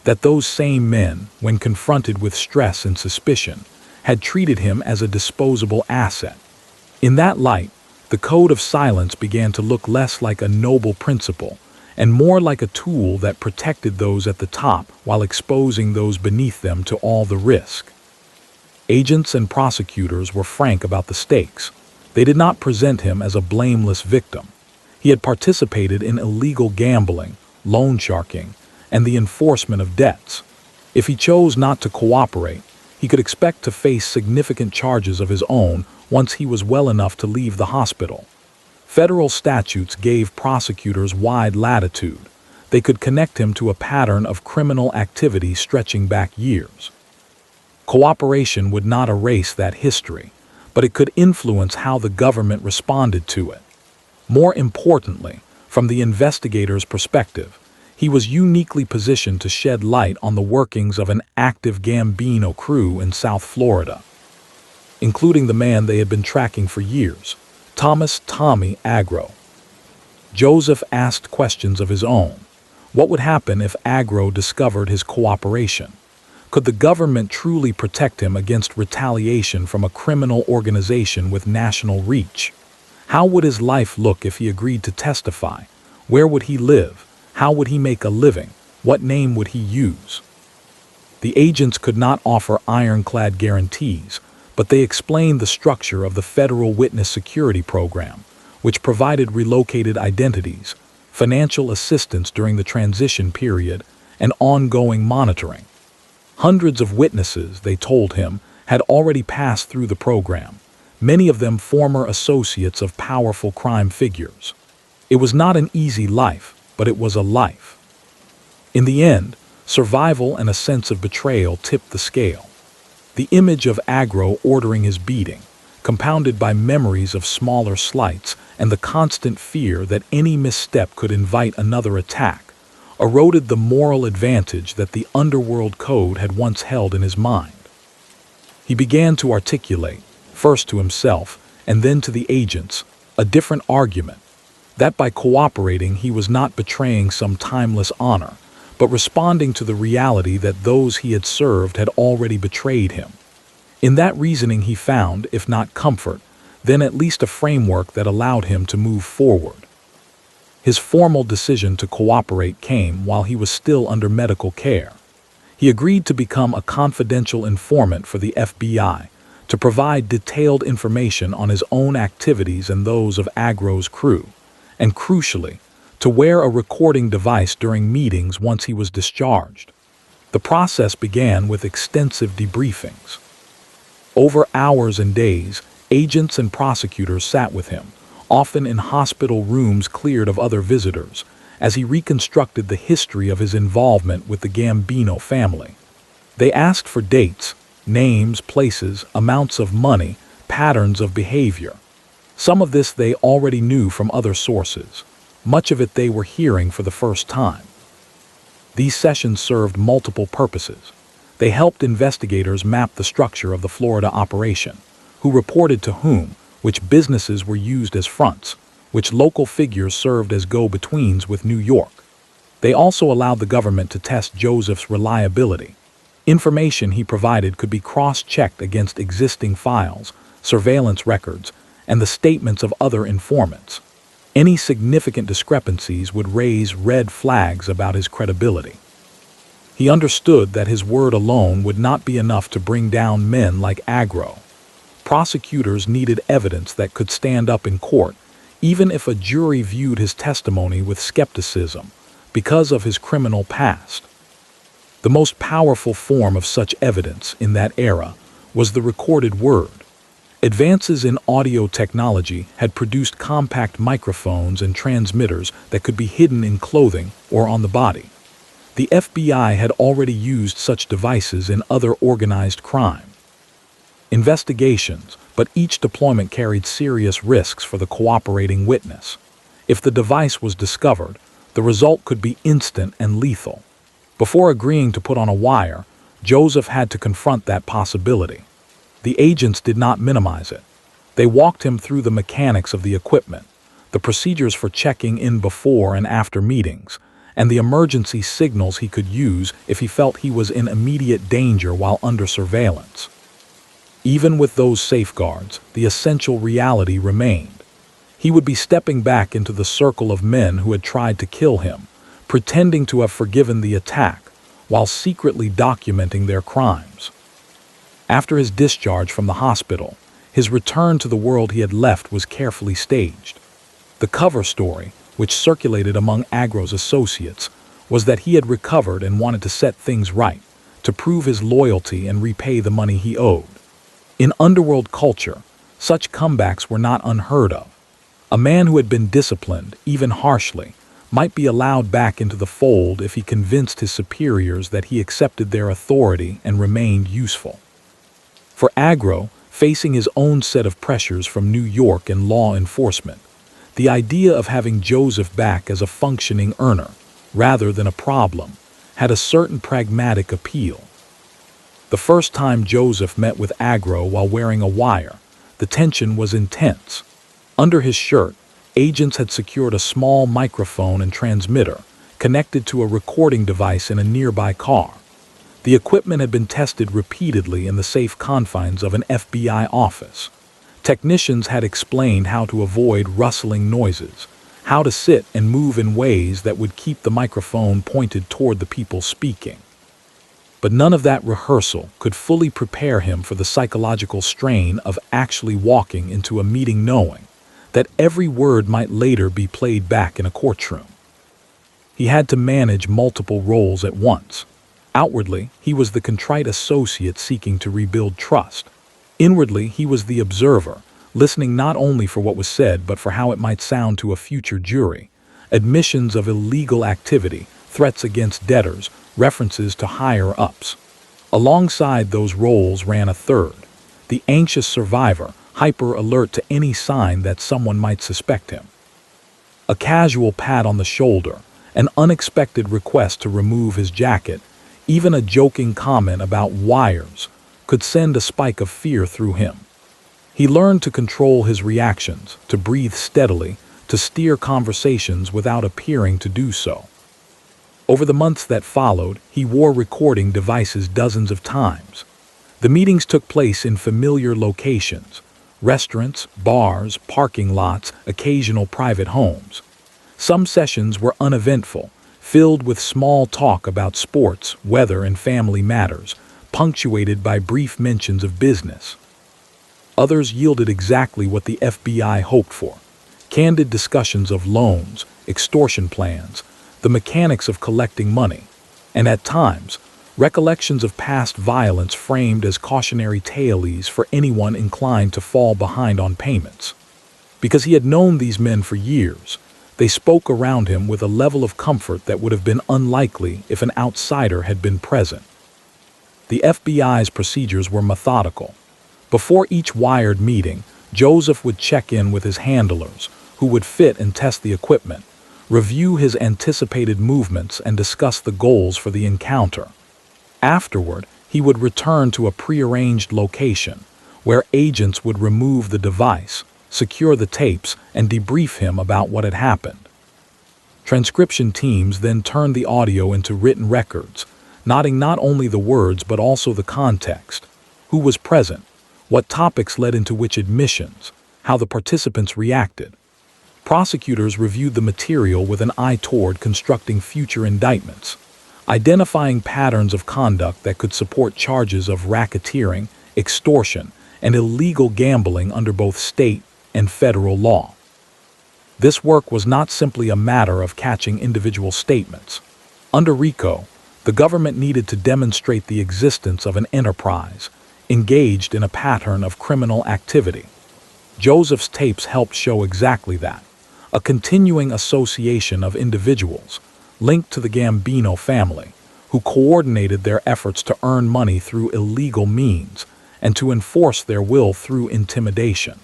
that those same men, when confronted with stress and suspicion, had treated him as a disposable asset. In that light, the code of silence began to look less like a noble principle and more like a tool that protected those at the top while exposing those beneath them to all the risk. Agents and prosecutors were frank about the stakes. They did not present him as a blameless victim. He had participated in illegal gambling, loan sharking, and the enforcement of debts. If he chose not to cooperate, he could expect to face significant charges of his own once he was well enough to leave the hospital. Federal statutes gave prosecutors wide latitude. They could connect him to a pattern of criminal activity stretching back years. Cooperation would not erase that history, but it could influence how the government responded to it. More importantly, from the investigator's perspective, he was uniquely positioned to shed light on the workings of an active Gambino crew in South Florida, including the man they had been tracking for years, Thomas "Tommy" Agro. Joseph asked questions of his own. What would happen if Agro discovered his cooperation? Could the government truly protect him against retaliation from a criminal organization with national reach? How would his life look if he agreed to testify? Where would he live? How would he make a living? What name would he use? The agents could not offer ironclad guarantees, but they explained the structure of the Federal Witness Security Program, which provided relocated identities, financial assistance during the transition period, and ongoing monitoring. Hundreds of witnesses, they told him, had already passed through the program, many of them former associates of powerful crime figures. It was not an easy life, but it was a life. In the end, survival and a sense of betrayal tipped the scale. The image of Agro ordering his beating, compounded by memories of smaller slights and the constant fear that any misstep could invite another attack, eroded the moral advantage that the Underworld code had once held in his mind. He began to articulate, first to himself and then to the agents, a different argument, that by cooperating he was not betraying some timeless honor, but responding to the reality that those he had served had already betrayed him. In that reasoning he found, if not comfort, then at least a framework that allowed him to move forward. His formal decision to cooperate came while he was still under medical care. He agreed to become a confidential informant for the FBI, to provide detailed information on his own activities and those of Agro's crew, and crucially, to wear a recording device during meetings once he was discharged. The process began with extensive debriefings. Over hours and days, agents and prosecutors sat with him, often in hospital rooms cleared of other visitors, as he reconstructed the history of his involvement with the Gambino family. They asked for dates, names, places, amounts of money, patterns of behavior. Some of this they already knew from other sources. Much of it they were hearing for the first time. These sessions served multiple purposes. They helped investigators map the structure of the Florida operation, who reported to whom, which businesses were used as fronts, which local figures served as go-betweens with New York. They also allowed the government to test Joseph's reliability. Information he provided could be cross-checked against existing files, surveillance records, and the statements of other informants. Any significant discrepancies would raise red flags about his credibility. He understood that his word alone would not be enough to bring down men like Agro. Prosecutors needed evidence that could stand up in court, even if a jury viewed his testimony with skepticism, because of his criminal past. The most powerful form of such evidence in that era was the recorded word. Advances in audio technology had produced compact microphones and transmitters that could be hidden in clothing or on the body. The FBI had already used such devices in other organized crime. Investigations, but each deployment carried serious risks for the cooperating witness. If the device was discovered, the result could be instant and lethal. Before agreeing to put on a wire, Joseph had to confront that possibility. The agents did not minimize it. They walked him through the mechanics of the equipment, the procedures for checking in before and after meetings, and the emergency signals he could use if he felt he was in immediate danger while under surveillance. Even with those safeguards, the essential reality remained. He would be stepping back into the circle of men who had tried to kill him, pretending to have forgiven the attack, while secretly documenting their crimes. After his discharge from the hospital, his return to the world he had left was carefully staged. The cover story, which circulated among Agro's associates, was that he had recovered and wanted to set things right, to prove his loyalty and repay the money he owed. In underworld culture, such comebacks were not unheard of. A man who had been disciplined, even harshly, might be allowed back into the fold if he convinced his superiors that he accepted their authority and remained useful. For Agro, facing his own set of pressures from New York and law enforcement, the idea of having Joseph back as a functioning earner, rather than a problem, had a certain pragmatic appeal. The first time Joseph met with Agro while wearing a wire, the tension was intense. Under his shirt, agents had secured a small microphone and transmitter connected to a recording device in a nearby car. The equipment had been tested repeatedly in the safe confines of an FBI office. Technicians had explained how to avoid rustling noises, how to sit and move in ways that would keep the microphone pointed toward the people speaking. But none of that rehearsal could fully prepare him for the psychological strain of actually walking into a meeting knowing that every word might later be played back in a courtroom. He had to manage multiple roles at once. Outwardly, he was the contrite associate seeking to rebuild trust. Inwardly, he was the observer, listening not only for what was said but for how it might sound to a future jury. Admissions of illegal activity, threats against debtors, references to higher-ups. Alongside those roles ran a third, the anxious survivor, hyper-alert to any sign that someone might suspect him. A casual pat on the shoulder, an unexpected request to remove his jacket, even a joking comment about wires, could send a spike of fear through him. He learned to control his reactions, to breathe steadily, to steer conversations without appearing to do so. Over the months that followed, he wore recording devices dozens of times. The meetings took place in familiar locations: restaurants, bars, parking lots, occasional private homes. Some sessions were uneventful, filled with small talk about sports, weather, and family matters, punctuated by brief mentions of business. Others yielded exactly what the FBI hoped for: candid discussions of loans, extortion plans, the mechanics of collecting money, and at times, recollections of past violence framed as cautionary tales for anyone inclined to fall behind on payments. Because he had known these men for years, they spoke around him with a level of comfort that would have been unlikely if an outsider had been present. The FBI's procedures were methodical. Before each wired meeting, Joseph would check in with his handlers, who would fit and test the equipment, review his anticipated movements, and discuss the goals for the encounter. Afterward, he would return to a prearranged location, where agents would remove the device, secure the tapes, and debrief him about what had happened. Transcription teams then turned the audio into written records, noting not only the words but also the context: who was present, what topics led into which admissions, how the participants reacted. Prosecutors reviewed the material with an eye toward constructing future indictments, identifying patterns of conduct that could support charges of racketeering, extortion, and illegal gambling under both state and federal law. This work was not simply a matter of catching individual statements. Under RICO, the government needed to demonstrate the existence of an enterprise engaged in a pattern of criminal activity. Joseph's tapes helped show exactly that: a continuing association of individuals linked to the Gambino family, who coordinated their efforts to earn money through illegal means and to enforce their will through intimidation.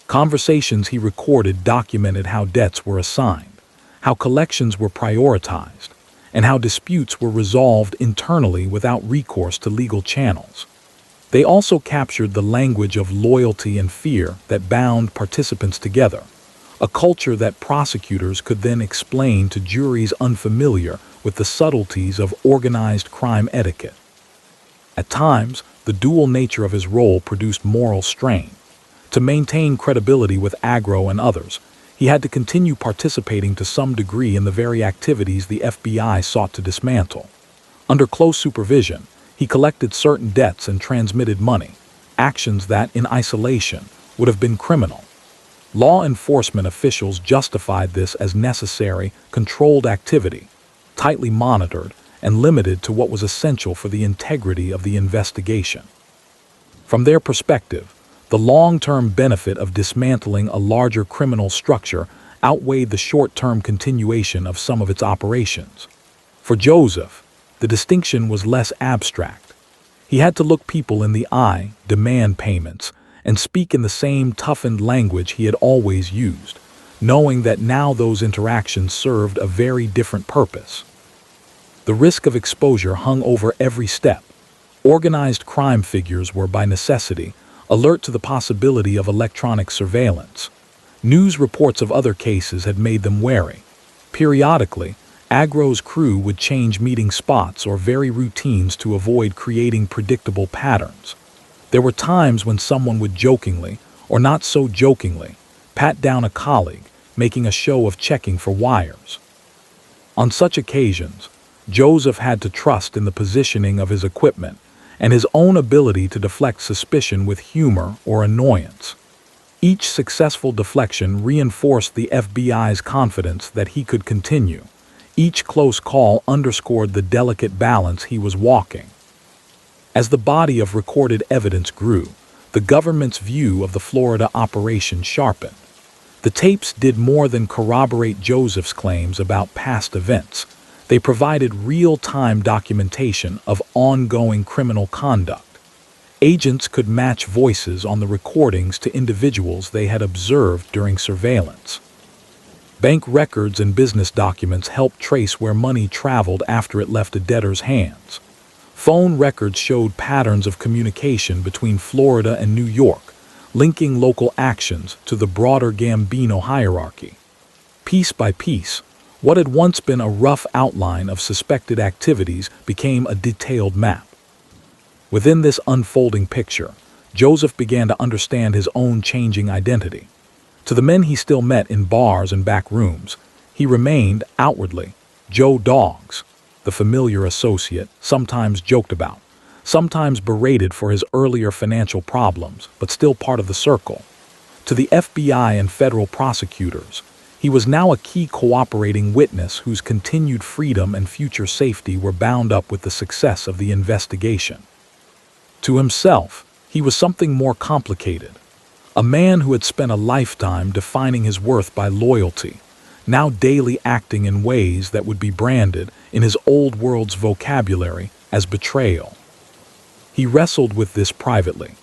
Conversations he recorded documented how debts were assigned, how collections were prioritized, and how disputes were resolved internally without recourse to legal channels. They also captured the language of loyalty and fear that bound participants together, a culture that prosecutors could then explain to juries unfamiliar with the subtleties of organized crime etiquette. At times, the dual nature of his role produced moral strain. To maintain credibility with Agro and others, he had to continue participating to some degree in the very activities the FBI sought to dismantle. Under close supervision, he collected certain debts and transmitted money, actions that, in isolation, would have been criminal. Law enforcement officials justified this as necessary, controlled activity, tightly monitored and limited to what was essential for the integrity of the investigation. From their perspective, the long-term benefit of dismantling a larger criminal structure outweighed the short-term continuation of some of its operations. For Joseph, the distinction was less abstract. He had to look people in the eye, demand payments, and speak in the same toughened language he had always used, knowing that now those interactions served a very different purpose. The risk of exposure hung over every step. Organized crime figures were, by necessity, alert to the possibility of electronic surveillance. News reports of other cases had made them wary. Periodically, Agro's crew would change meeting spots or vary routines to avoid creating predictable patterns. There were times when someone would jokingly, or not so jokingly, pat down a colleague, making a show of checking for wires. On such occasions, Joseph had to trust in the positioning of his equipment and his own ability to deflect suspicion with humor or annoyance. Each successful deflection reinforced the FBI's confidence that he could continue. Each close call underscored the delicate balance he was walking. As the body of recorded evidence grew, the government's view of the Florida operation sharpened. The tapes did more than corroborate Joseph's claims about past events. They provided real-time documentation of ongoing criminal conduct. Agents could match voices on the recordings to individuals they had observed during surveillance. Bank records and business documents helped trace where money traveled after it left a debtor's hands. Phone records showed patterns of communication between Florida and New York, linking local actions to the broader Gambino hierarchy. Piece by piece, what had once been a rough outline of suspected activities became a detailed map. Within this unfolding picture, Joseph began to understand his own changing identity. To the men he still met in bars and back rooms, he remained, outwardly, Joe Dogs, the familiar associate, sometimes joked about, sometimes berated for his earlier financial problems, but still part of the circle. To the FBI and federal prosecutors, he was now a key cooperating witness whose continued freedom and future safety were bound up with the success of the investigation. To himself, he was something more complicated. A man who had spent a lifetime defining his worth by loyalty, now daily acting in ways that would be branded, in his old world's vocabulary, as betrayal. He wrestled with this privately.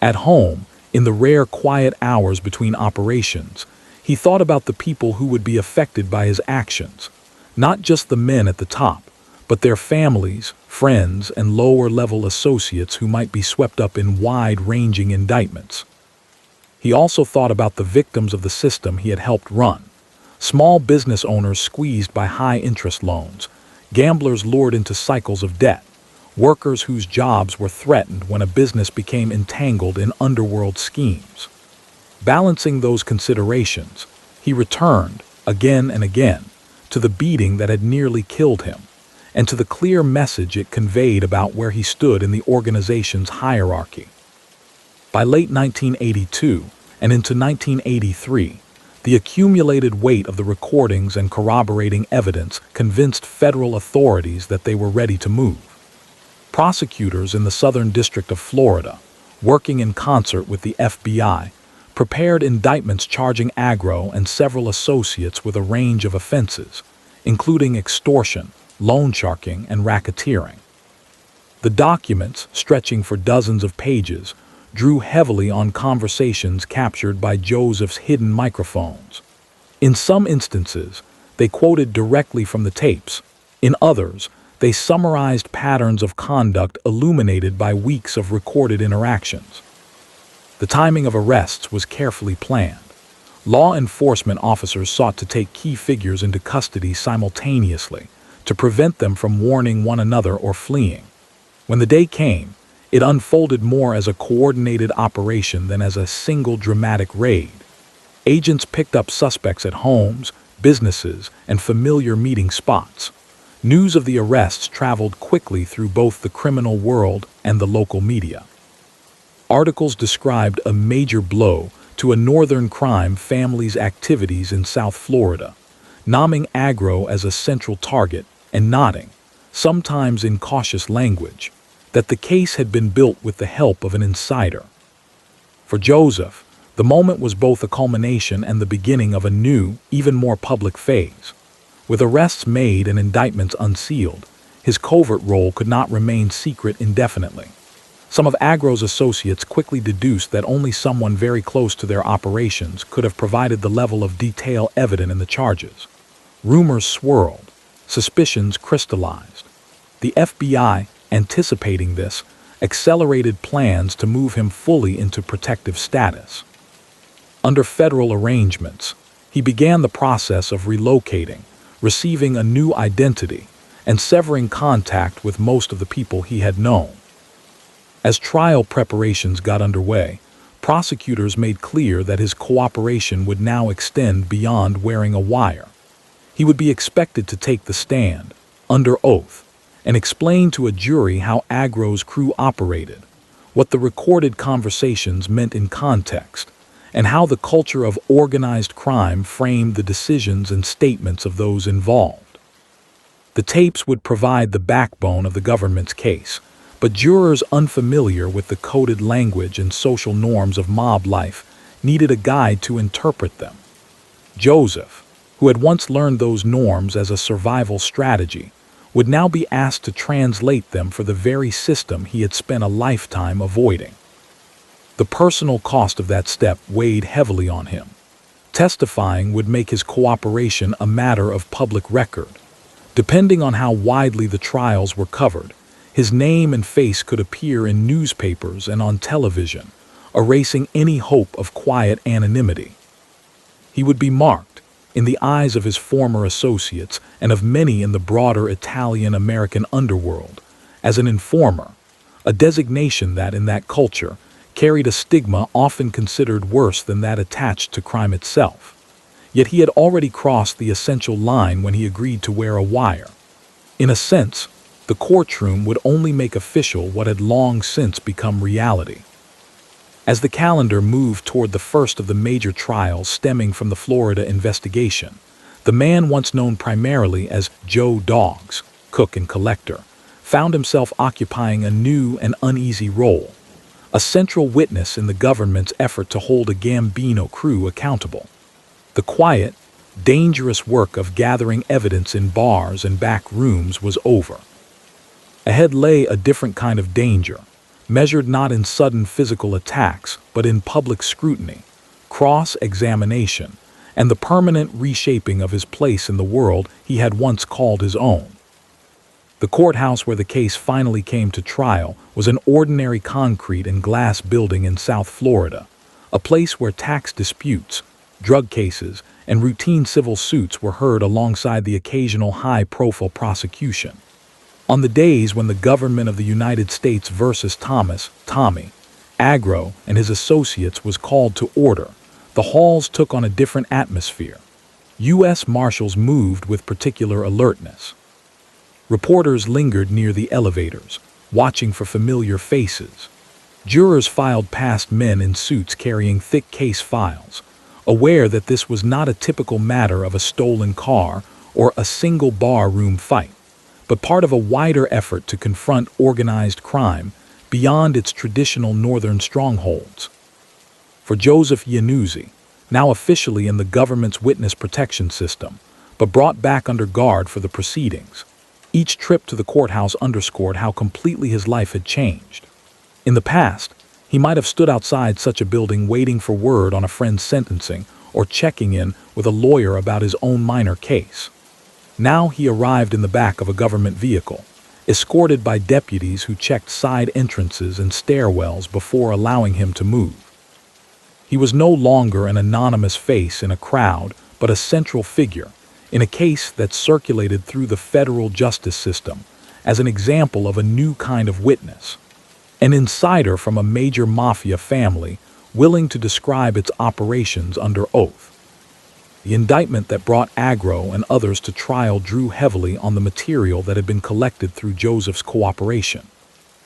At home, in the rare quiet hours between operations, he thought about the people who would be affected by his actions, not just the men at the top, but their families, friends, and lower-level associates who might be swept up in wide-ranging indictments. He also thought about the victims of the system he had helped run. Small business owners squeezed by high-interest loans, gamblers lured into cycles of debt, workers whose jobs were threatened when a business became entangled in underworld schemes. Balancing those considerations, he returned, again and again, to the beating that had nearly killed him, and to the clear message it conveyed about where he stood in the organization's hierarchy. By late 1982 and into 1983, the accumulated weight of the recordings and corroborating evidence convinced federal authorities that they were ready to move. Prosecutors in the Southern District of Florida, working in concert with the FBI, prepared indictments charging Agro and several associates with a range of offenses, including extortion, loan sharking, and racketeering. The documents, stretching for dozens of pages, drew heavily on conversations captured by Joseph's hidden microphones. In some instances, they quoted directly from the tapes. In others, they summarized patterns of conduct illuminated by weeks of recorded interactions. The timing of arrests was carefully planned. Law enforcement officers sought to take key figures into custody simultaneously to prevent them from warning one another or fleeing. When the day came, it unfolded more as a coordinated operation than as a single dramatic raid. Agents picked up suspects at homes, businesses, and familiar meeting spots. News of the arrests traveled quickly through both the criminal world and the local media. Articles described a major blow to a northern crime family's activities in South Florida, naming Agro as a central target and nodding, sometimes in cautious language, that the case had been built with the help of an insider. For Joseph, the moment was both a culmination and the beginning of a new, even more public phase. With arrests made and indictments unsealed, his covert role could not remain secret indefinitely. Some of Agro's associates quickly deduced that only someone very close to their operations could have provided the level of detail evident in the charges. Rumors swirled, suspicions crystallized. The FBI, anticipating this, accelerated plans to move him fully into protective status. Under federal arrangements, he began the process of relocating, receiving a new identity, and severing contact with most of the people he had known. As trial preparations got underway, prosecutors made clear that his cooperation would now extend beyond wearing a wire. He would be expected to take the stand, under oath, and explain to a jury how Agro's crew operated, what the recorded conversations meant in context, and how the culture of organized crime framed the decisions and statements of those involved. The tapes would provide the backbone of the government's case, but jurors unfamiliar with the coded language and social norms of mob life needed a guide to interpret them. Joseph, who had once learned those norms as a survival strategy, would now be asked to translate them for the very system he had spent a lifetime avoiding. The personal cost of that step weighed heavily on him. Testifying would make his cooperation a matter of public record. Depending on how widely the trials were covered, his name and face could appear in newspapers and on television, erasing any hope of quiet anonymity. He would be marked, in the eyes of his former associates and of many in the broader Italian-American underworld, as an informer, a designation that, in that culture, carried a stigma often considered worse than that attached to crime itself. Yet he had already crossed the essential line when he agreed to wear a wire. In a sense, the courtroom would only make official what had long since become reality. As the calendar moved toward the first of the major trials stemming from the Florida investigation, the man once known primarily as Joe Dogs, cook and collector, found himself occupying a new and uneasy role, a central witness in the government's effort to hold a Gambino crew accountable. The quiet, dangerous work of gathering evidence in bars and back rooms was over. Ahead lay a different kind of danger, measured not in sudden physical attacks, but in public scrutiny, cross-examination, and the permanent reshaping of his place in the world he had once called his own. The courthouse where the case finally came to trial was an ordinary concrete and glass building in South Florida, a place where tax disputes, drug cases, and routine civil suits were heard alongside the occasional high-profile prosecution. On the days when the government of the United States versus Tommy, Agro, and his associates was called to order, the halls took on a different atmosphere. U.S. Marshals moved with particular alertness. Reporters lingered near the elevators, watching for familiar faces. Jurors filed past men in suits carrying thick case files, aware that this was not a typical matter of a stolen car or a single bar-room fight, but part of a wider effort to confront organized crime beyond its traditional northern strongholds. For Joseph Iannuzzi, now officially in the government's witness protection system, but brought back under guard for the proceedings, each trip to the courthouse underscored how completely his life had changed. In the past, he might have stood outside such a building waiting for word on a friend's sentencing or checking in with a lawyer about his own minor case. Now he arrived in the back of a government vehicle, escorted by deputies who checked side entrances and stairwells before allowing him to move. He was no longer an anonymous face in a crowd, but a central figure in a case that circulated through the federal justice system as an example of a new kind of witness, an insider from a major mafia family willing to describe its operations under oath. The indictment that brought Agro and others to trial drew heavily on the material that had been collected through Joseph's cooperation.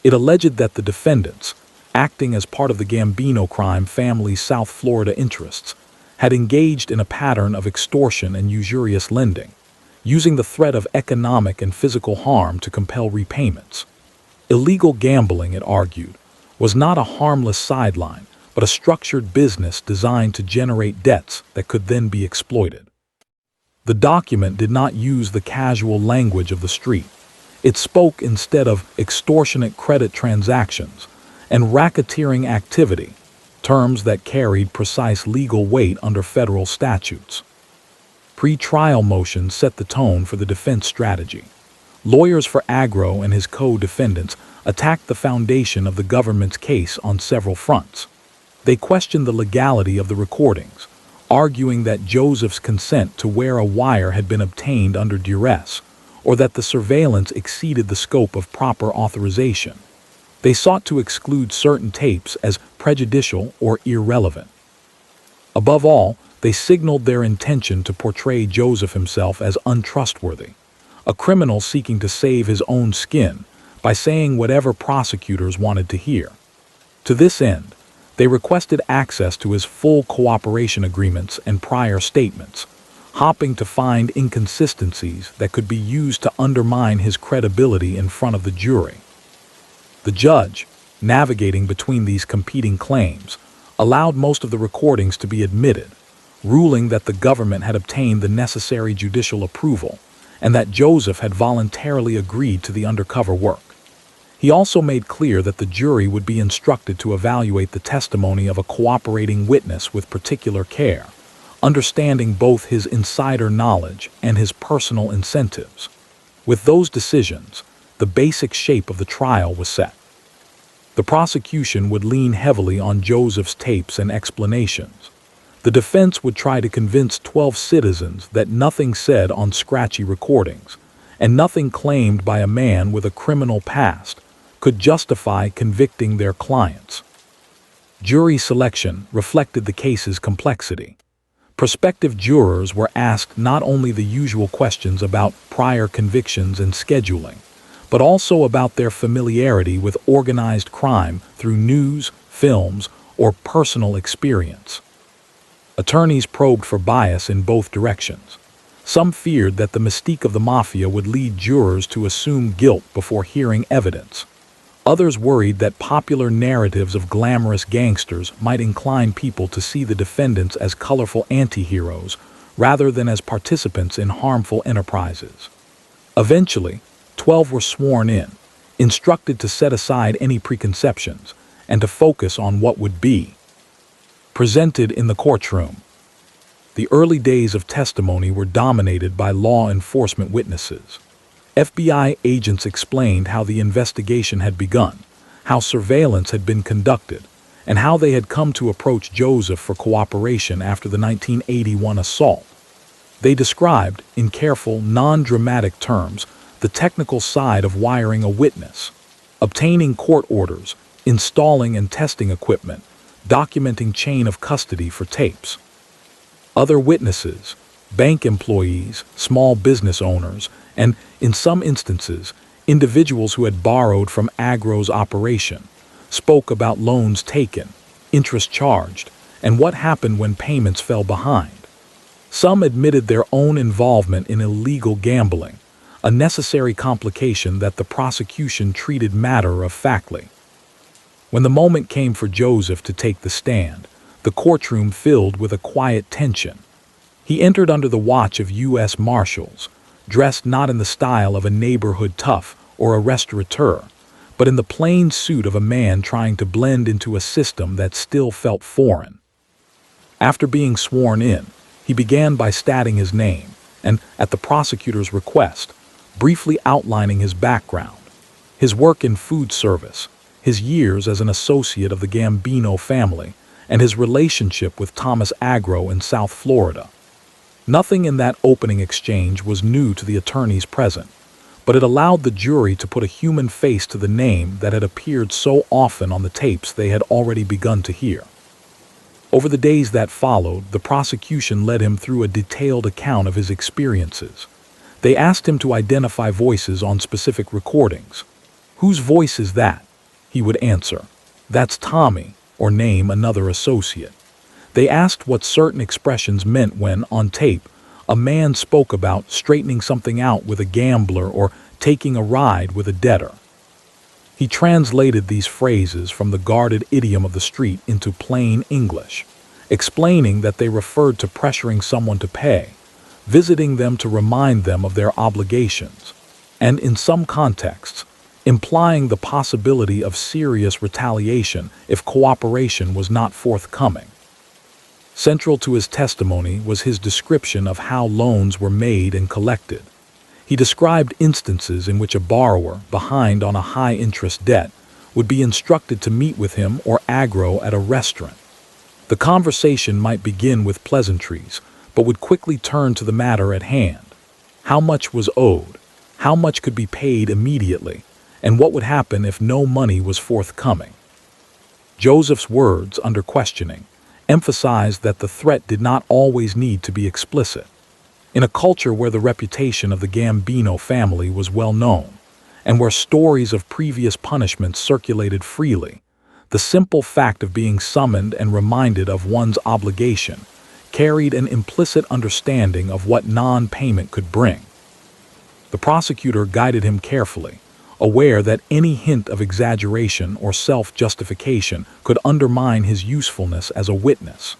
It alleged that the defendants, acting as part of the Gambino crime family's South Florida interests, had engaged in a pattern of extortion and usurious lending, using the threat of economic and physical harm to compel repayments. Illegal gambling, it argued, was not a harmless sideline, but a structured business designed to generate debts that could then be exploited. The document did not use the casual language of the street. It spoke instead of extortionate credit transactions and racketeering activity, terms that carried precise legal weight under federal statutes. Pre-trial motions set the tone for the defense strategy. Lawyers for Agro and his co-defendants attacked the foundation of the government's case on several fronts. They questioned the legality of the recordings, arguing that Joseph's consent to wear a wire had been obtained under duress, or that the surveillance exceeded the scope of proper authorization. They sought to exclude certain tapes as prejudicial or irrelevant. Above all, they signaled their intention to portray Joseph himself as untrustworthy, a criminal seeking to save his own skin by saying whatever prosecutors wanted to hear. To this end, they requested access to his full cooperation agreements and prior statements, hoping to find inconsistencies that could be used to undermine his credibility in front of the jury. The judge, navigating between these competing claims, allowed most of the recordings to be admitted, ruling that the government had obtained the necessary judicial approval and that Joseph had voluntarily agreed to the undercover work. He also made clear that the jury would be instructed to evaluate the testimony of a cooperating witness with particular care, understanding both his insider knowledge and his personal incentives. With those decisions, the basic shape of the trial was set. The prosecution would lean heavily on Joseph's tapes and explanations. The defense would try to convince 12 citizens that nothing said on scratchy recordings, and nothing claimed by a man with a criminal past, could justify convicting their clients. Jury selection reflected the case's complexity. Prospective jurors were asked not only the usual questions about prior convictions and scheduling, but also about their familiarity with organized crime through news, films, or personal experience. Attorneys probed for bias in both directions. Some feared that the mystique of the mafia would lead jurors to assume guilt before hearing evidence. Others worried that popular narratives of glamorous gangsters might incline people to see the defendants as colorful anti-heroes rather than as participants in harmful enterprises. Eventually, 12 were sworn in, instructed to set aside any preconceptions and to focus on what would be. Presented in the courtroom. The early days of testimony were dominated by law enforcement witnesses. FBI agents explained how the investigation had begun, how surveillance had been conducted, and how they had come to approach Joseph for cooperation after the 1981 assault. They described, in careful, non-dramatic terms, the technical side of wiring a witness, obtaining court orders, installing and testing equipment, documenting chain of custody for tapes. Other witnesses, bank employees, small business owners, and, in some instances, individuals who had borrowed from Agro's operation, spoke about loans taken, interest charged, and what happened when payments fell behind. Some admitted their own involvement in illegal gambling, a necessary complication that the prosecution treated matter-of-factly. When the moment came for Joseph to take the stand, the courtroom filled with a quiet tension. He entered under the watch of U.S. Marshals, dressed not in the style of a neighborhood tough or a restaurateur, but in the plain suit of a man trying to blend into a system that still felt foreign. After being sworn in, he began by stating his name and, at the prosecutor's request, briefly outlining his background, his work in food service, his years as an associate of the Gambino family, and his relationship with Thomas Agro in South Florida. Nothing in that opening exchange was new to the attorneys present, but it allowed the jury to put a human face to the name that had appeared so often on the tapes they had already begun to hear. Over the days that followed, the prosecution led him through a detailed account of his experiences. They asked him to identify voices on specific recordings. "Whose voice is that?" He would answer, "That's Tommy," or name another associate. They asked what certain expressions meant when, on tape, a man spoke about straightening something out with a gambler or taking a ride with a debtor. He translated these phrases from the guarded idiom of the street into plain English, explaining that they referred to pressuring someone to pay, visiting them to remind them of their obligations, and in some contexts, implying the possibility of serious retaliation if cooperation was not forthcoming. Central to his testimony was his description of how loans were made and collected. He described instances in which a borrower, behind on a high-interest debt, would be instructed to meet with him or Agro at a restaurant. The conversation might begin with pleasantries, but would quickly turn to the matter at hand. How much was owed? How much could be paid immediately? And what would happen if no money was forthcoming? Joseph's words, under questioning, emphasized that the threat did not always need to be explicit. In a culture where the reputation of the Gambino family was well known, and where stories of previous punishments circulated freely, the simple fact of being summoned and reminded of one's obligation carried an implicit understanding of what non-payment could bring. The prosecutor guided him carefully, aware that any hint of exaggeration or self-justification could undermine his usefulness as a witness.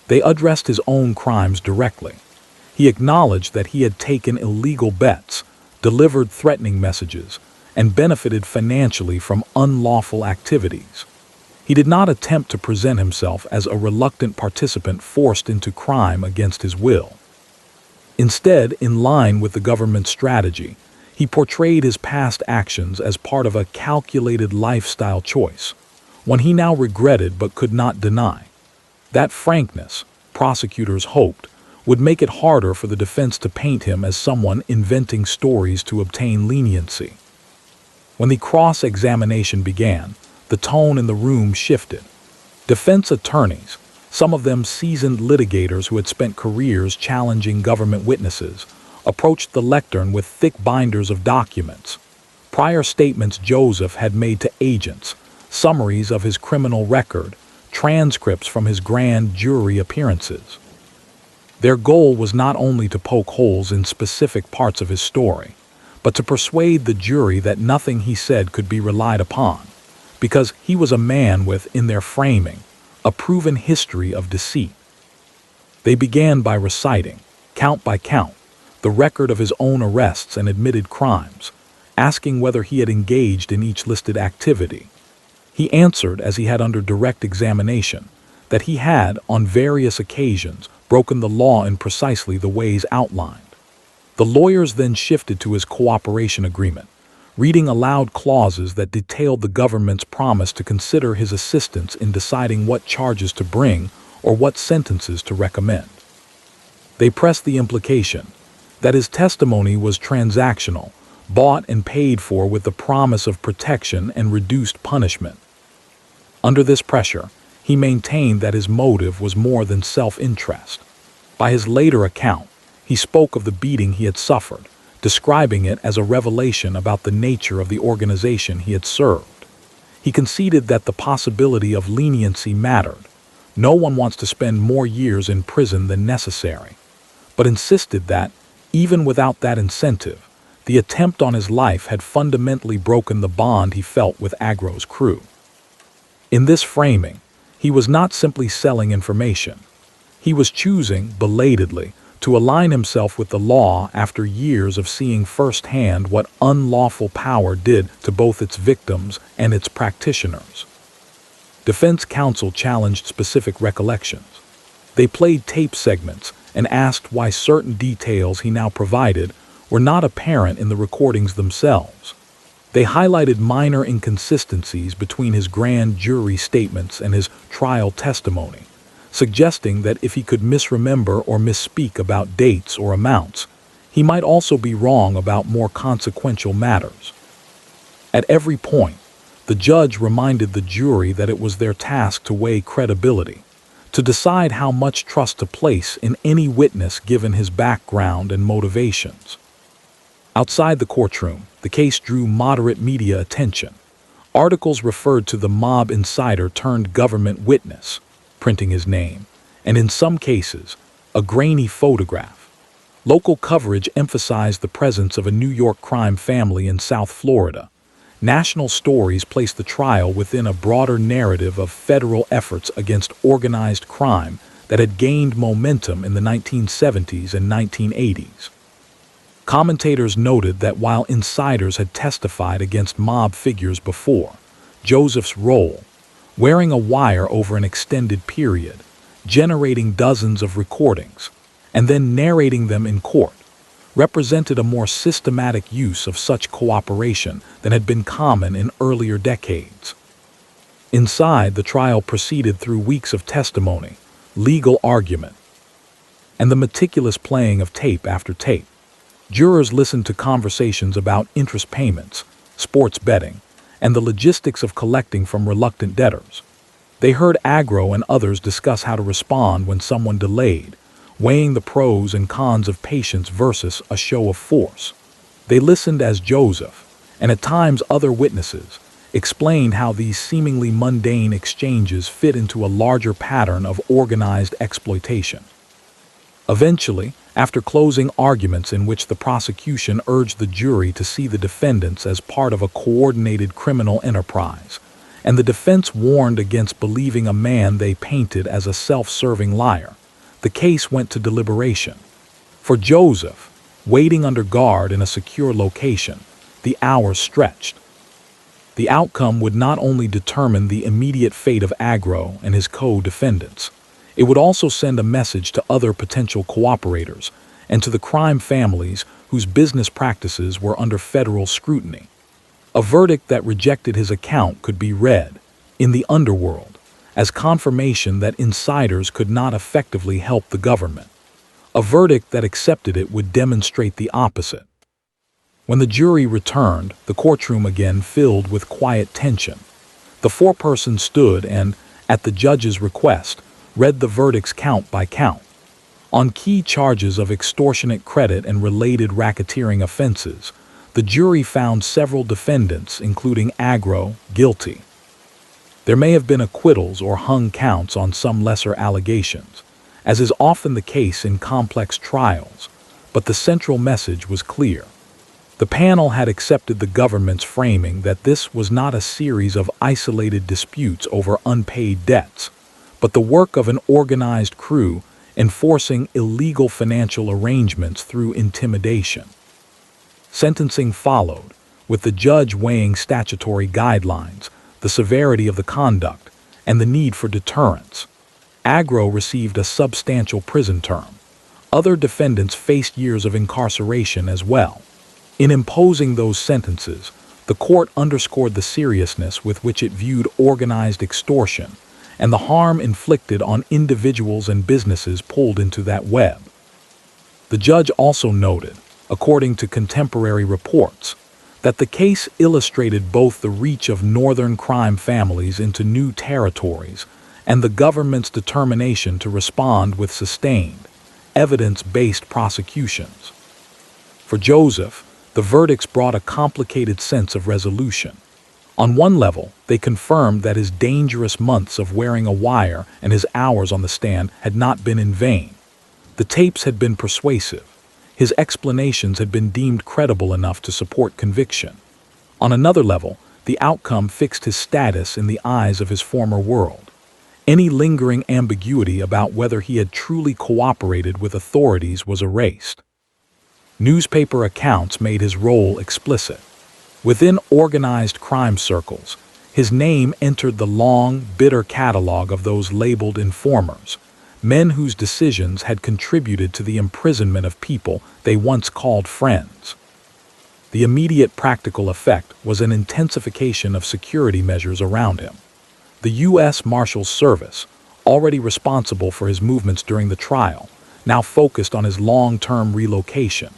They addressed his own crimes directly. He acknowledged that he had taken illegal bets, delivered threatening messages, and benefited financially from unlawful activities. He did not attempt to present himself as a reluctant participant forced into crime against his will. Instead, in line with the government's strategy, he portrayed his past actions as part of a calculated lifestyle choice, one he now regretted but could not deny. That frankness, prosecutors hoped, would make it harder for the defense to paint him as someone inventing stories to obtain leniency. When the cross-examination began, the tone in the room shifted. Defense attorneys, Some of them seasoned litigators who had spent careers challenging government witnesses, approached the lectern with thick binders of documents. Prior statements Joseph had made to agents, summaries of his criminal record, transcripts from his grand jury appearances. Their goal was not only to poke holes in specific parts of his story, but to persuade the jury that nothing he said could be relied upon, because he was a man with, in their framing, a proven history of deceit. They began by reciting, count by count, the record of his own arrests and admitted crimes, asking whether he had engaged in each listed activity. He answered, as he had under direct examination, that he had, on various occasions, broken the law in precisely the ways outlined. The lawyers then shifted to his cooperation agreement, reading aloud clauses that detailed the government's promise to consider his assistance in deciding what charges to bring or what sentences to recommend. They pressed the implication that his testimony was transactional, bought and paid for with the promise of protection and reduced punishment. Under this pressure, he maintained that his motive was more than self-interest. By his later account, he spoke of the beating he had suffered, describing it as a revelation about the nature of the organization he had served. He conceded that the possibility of leniency mattered. No one wants to spend more years in prison than necessary, but insisted that, even without that incentive, the attempt on his life had fundamentally broken the bond he felt with Agro's crew. In this framing, he was not simply selling information. He was choosing, belatedly, to align himself with the law after years of seeing firsthand what unlawful power did to both its victims and its practitioners. Defense counsel challenged specific recollections. They played tape segments and asked why certain details he now provided were not apparent in the recordings themselves. They highlighted minor inconsistencies between his grand jury statements and his trial testimony, suggesting that if he could misremember or misspeak about dates or amounts, he might also be wrong about more consequential matters. At every point, the judge reminded the jury that it was their task to weigh credibility, to decide how much trust to place in any witness given his background and motivations. Outside the courtroom, the case drew moderate media attention. Articles referred to the mob insider turned government witness, printing his name, and in some cases, a grainy photograph. Local coverage emphasized the presence of a New York crime family in South Florida. National stories placed the trial within a broader narrative of federal efforts against organized crime that had gained momentum in the 1970s and 1980s. Commentators noted that while insiders had testified against mob figures before, Joseph's role, wearing a wire over an extended period, generating dozens of recordings, and then narrating them in court, represented a more systematic use of such cooperation than had been common in earlier decades. Inside, the trial proceeded through weeks of testimony, legal argument, and the meticulous playing of tape after tape. Jurors listened to conversations about interest payments, sports betting, and the logistics of collecting from reluctant debtors. They heard Agro and others discuss how to respond when someone delayed, weighing the pros and cons of patience versus a show of force. They listened as Joseph, and at times other witnesses, explained how these seemingly mundane exchanges fit into a larger pattern of organized exploitation. Eventually, after closing arguments in which the prosecution urged the jury to see the defendants as part of a coordinated criminal enterprise, and the defense warned against believing a man they painted as a self-serving liar, the case went to deliberation. For Joseph, waiting under guard in a secure location, the hours stretched. The outcome would not only determine the immediate fate of Agro and his co-defendants, it would also send a message to other potential cooperators and to the crime families whose business practices were under federal scrutiny. A verdict that rejected his account could be read, in the Underworld, as confirmation that insiders could not effectively help the government. A verdict that accepted it would demonstrate the opposite. When the jury returned, the courtroom again filled with quiet tension. The foreperson stood and, at the judge's request, read the verdicts count by count. On key charges of extortionate credit and related racketeering offenses, the jury found several defendants, including Agro, guilty. There may have been acquittals or hung counts on some lesser allegations, as is often the case in complex trials, but the central message was clear. The panel had accepted the government's framing that this was not a series of isolated disputes over unpaid debts, but the work of an organized crew enforcing illegal financial arrangements through intimidation. Sentencing followed, with the judge weighing statutory guidelines, the severity of the conduct, and the need for deterrence. Agro received a substantial prison term. Other defendants faced years of incarceration as well. In imposing those sentences, the court underscored the seriousness with which it viewed organized extortion and the harm inflicted on individuals and businesses pulled into that web. The judge also noted, according to contemporary reports, that the case illustrated both the reach of northern crime families into new territories and the government's determination to respond with sustained, evidence-based prosecutions. For Joseph, the verdicts brought a complicated sense of resolution. On one level, they confirmed that his dangerous months of wearing a wire and his hours on the stand had not been in vain. The tapes had been persuasive. His explanations had been deemed credible enough to support conviction. On another level, the outcome fixed his status in the eyes of his former world. Any lingering ambiguity about whether he had truly cooperated with authorities was erased. Newspaper accounts made his role explicit. Within organized crime circles, his name entered the long, bitter catalog of those labeled informers, men whose decisions had contributed to the imprisonment of people they once called friends. The immediate practical effect was an intensification of security measures around him. The U.S. Marshals Service, already responsible for his movements during the trial, now focused on his long-term relocation.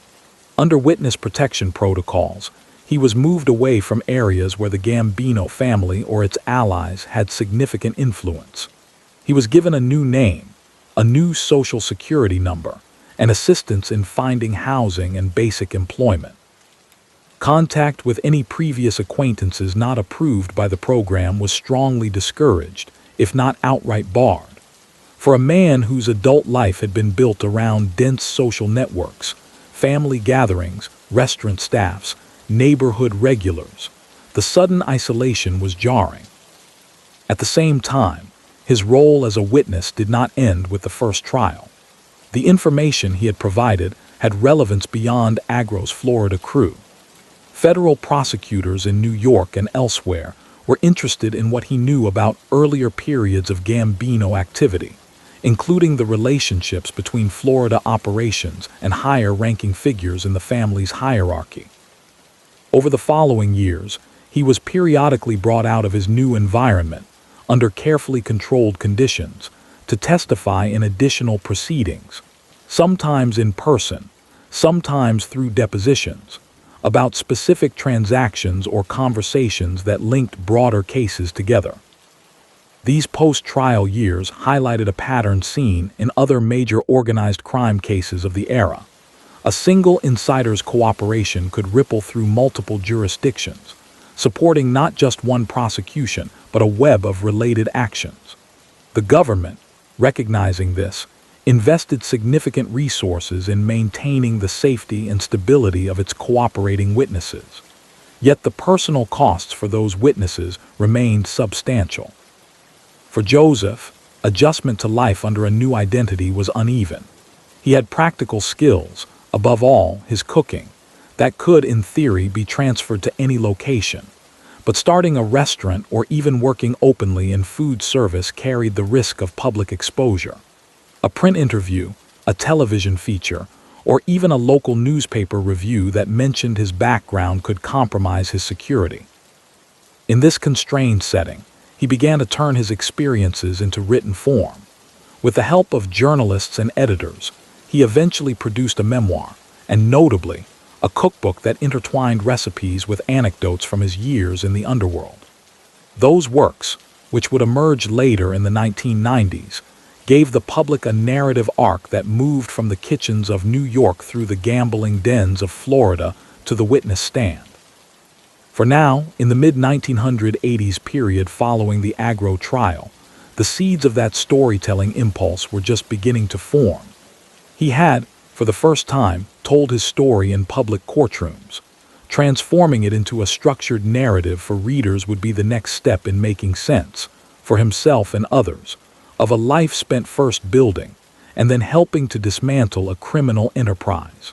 Under witness protection protocols, he was moved away from areas where the Gambino family or its allies had significant influence. He was given a new name, a new social security number, and assistance in finding housing and basic employment. Contact with any previous acquaintances not approved by the program was strongly discouraged, if not outright barred. For a man whose adult life had been built around dense social networks, family gatherings, restaurant staffs, neighborhood regulars, the sudden isolation was jarring. At the same time, his role as a witness did not end with the first trial. The information he had provided had relevance beyond Agro's Florida crew. Federal prosecutors in New York and elsewhere were interested in what he knew about earlier periods of Gambino activity, including the relationships between Florida operations and higher-ranking figures in the family's hierarchy. Over the following years, he was periodically brought out of his new environment, under carefully controlled conditions, to testify in additional proceedings, sometimes in person, sometimes through depositions, about specific transactions or conversations that linked broader cases together. These post-trial years highlighted a pattern seen in other major organized crime cases of the era. A single insider's cooperation could ripple through multiple jurisdictions, supporting not just one prosecution, but a web of related actions. The government, recognizing this, invested significant resources in maintaining the safety and stability of its cooperating witnesses. Yet the personal costs for those witnesses remained substantial. For Joseph, adjustment to life under a new identity was uneven. He had practical skills, above all, his cooking, that could, in theory, be transferred to any location. But starting a restaurant or even working openly in food service carried the risk of public exposure. A print interview, a television feature, or even a local newspaper review that mentioned his background could compromise his security. In this constrained setting, he began to turn his experiences into written form. With the help of journalists and editors, he eventually produced a memoir, and notably, a cookbook that intertwined recipes with anecdotes from his years in the underworld. Those works, which would emerge later in the 1990s, gave the public a narrative arc that moved from the kitchens of New York through the gambling dens of Florida to the witness stand. For now, in the mid-1980s period following the Agro trial, the seeds of that storytelling impulse were just beginning to form. He had, for the first time, told his story in public courtrooms. Transforming it into a structured narrative for readers would be the next step in making sense, for himself and others, of a life spent first building and then helping to dismantle a criminal enterprise.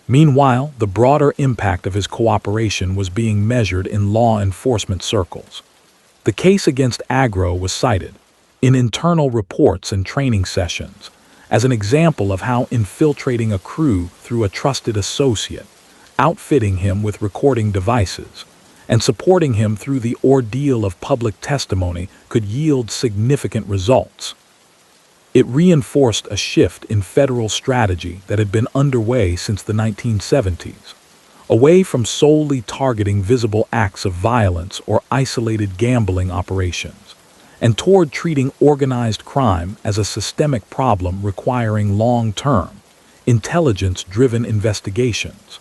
Meanwhile, the broader impact of his cooperation was being measured in law enforcement circles. The case against Agro was cited, in internal reports and training sessions, as an example of how infiltrating a crew through a trusted associate, outfitting him with recording devices, and supporting him through the ordeal of public testimony could yield significant results. It reinforced a shift in federal strategy that had been underway since the 1970s, away from solely targeting visible acts of violence or isolated gambling operations, and toward treating organized crime as a systemic problem requiring long-term, intelligence-driven investigations.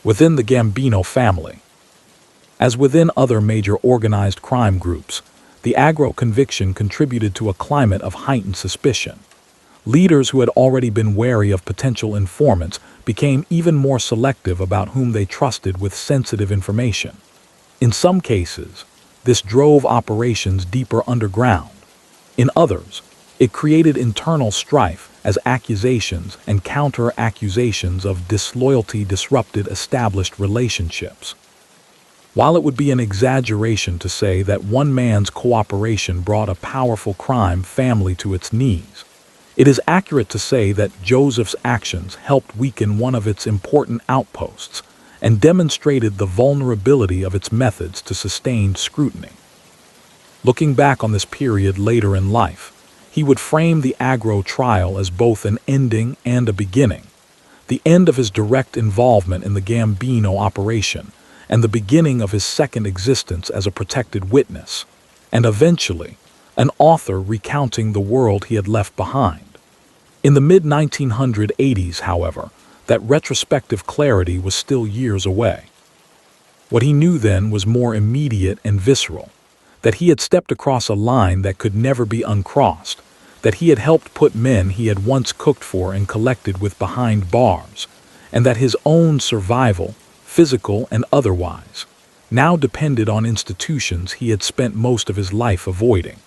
Within the Gambino family, as within other major organized crime groups, the Agro conviction contributed to a climate of heightened suspicion. Leaders who had already been wary of potential informants became even more selective about whom they trusted with sensitive information. In some cases, this drove operations deeper underground. In others, it created internal strife as accusations and counter-accusations of disloyalty disrupted established relationships. While it would be an exaggeration to say that one man's cooperation brought a powerful crime family to its knees, it is accurate to say that Joseph's actions helped weaken one of its important outposts and demonstrated the vulnerability of its methods to sustained scrutiny. Looking back on this period later in life, he would frame the Agro trial as both an ending and a beginning, the end of his direct involvement in the Gambino operation, and the beginning of his second existence as a protected witness, and eventually, an author recounting the world he had left behind. In the mid-1980s, however, that retrospective clarity was still years away. What he knew then was more immediate and visceral, that he had stepped across a line that could never be uncrossed, that he had helped put men he had once cooked for and collected with behind bars, and that his own survival, physical and otherwise, now depended on institutions he had spent most of his life avoiding.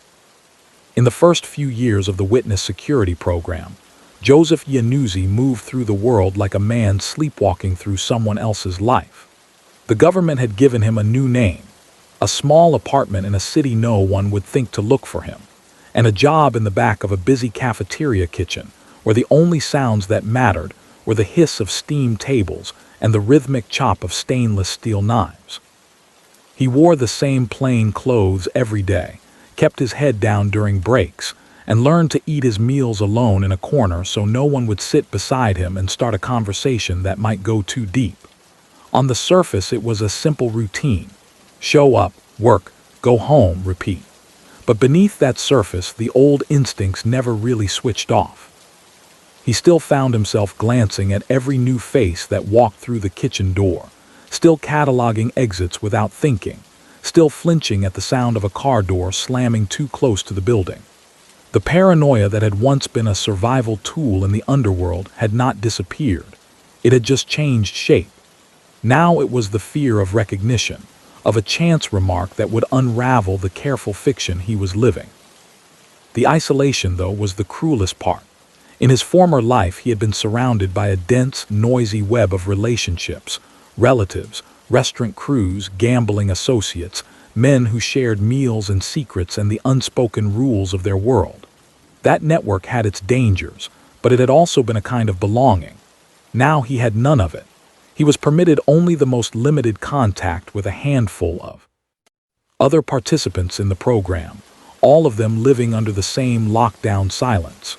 In the first few years of the witness security program, Joseph Iannuzzi moved through the world like a man sleepwalking through someone else's life. The government had given him a new name, a small apartment in a city no one would think to look for him, and a job in the back of a busy cafeteria kitchen where the only sounds that mattered were the hiss of steam tables and the rhythmic chop of stainless steel knives. He wore the same plain clothes every day, kept his head down during breaks, and learned to eat his meals alone in a corner so no one would sit beside him and start a conversation that might go too deep. On the surface, it was a simple routine: show up, work, go home, repeat. But beneath that surface, the old instincts never really switched off. He still found himself glancing at every new face that walked through the kitchen door, still cataloging exits without thinking, still flinching at the sound of a car door slamming too close to the building. The paranoia that had once been a survival tool in the underworld had not disappeared. It had just changed shape. Now it was the fear of recognition, of a chance remark that would unravel the careful fiction he was living. The isolation, though, was the cruelest part. In his former life, he had been surrounded by a dense, noisy web of relationships, relatives, restaurant crews, gambling associates, men who shared meals and secrets and the unspoken rules of their world. That network had its dangers, but it had also been a kind of belonging. Now he had none of it. He was permitted only the most limited contact with a handful of other participants in the program, all of them living under the same lockdown silence.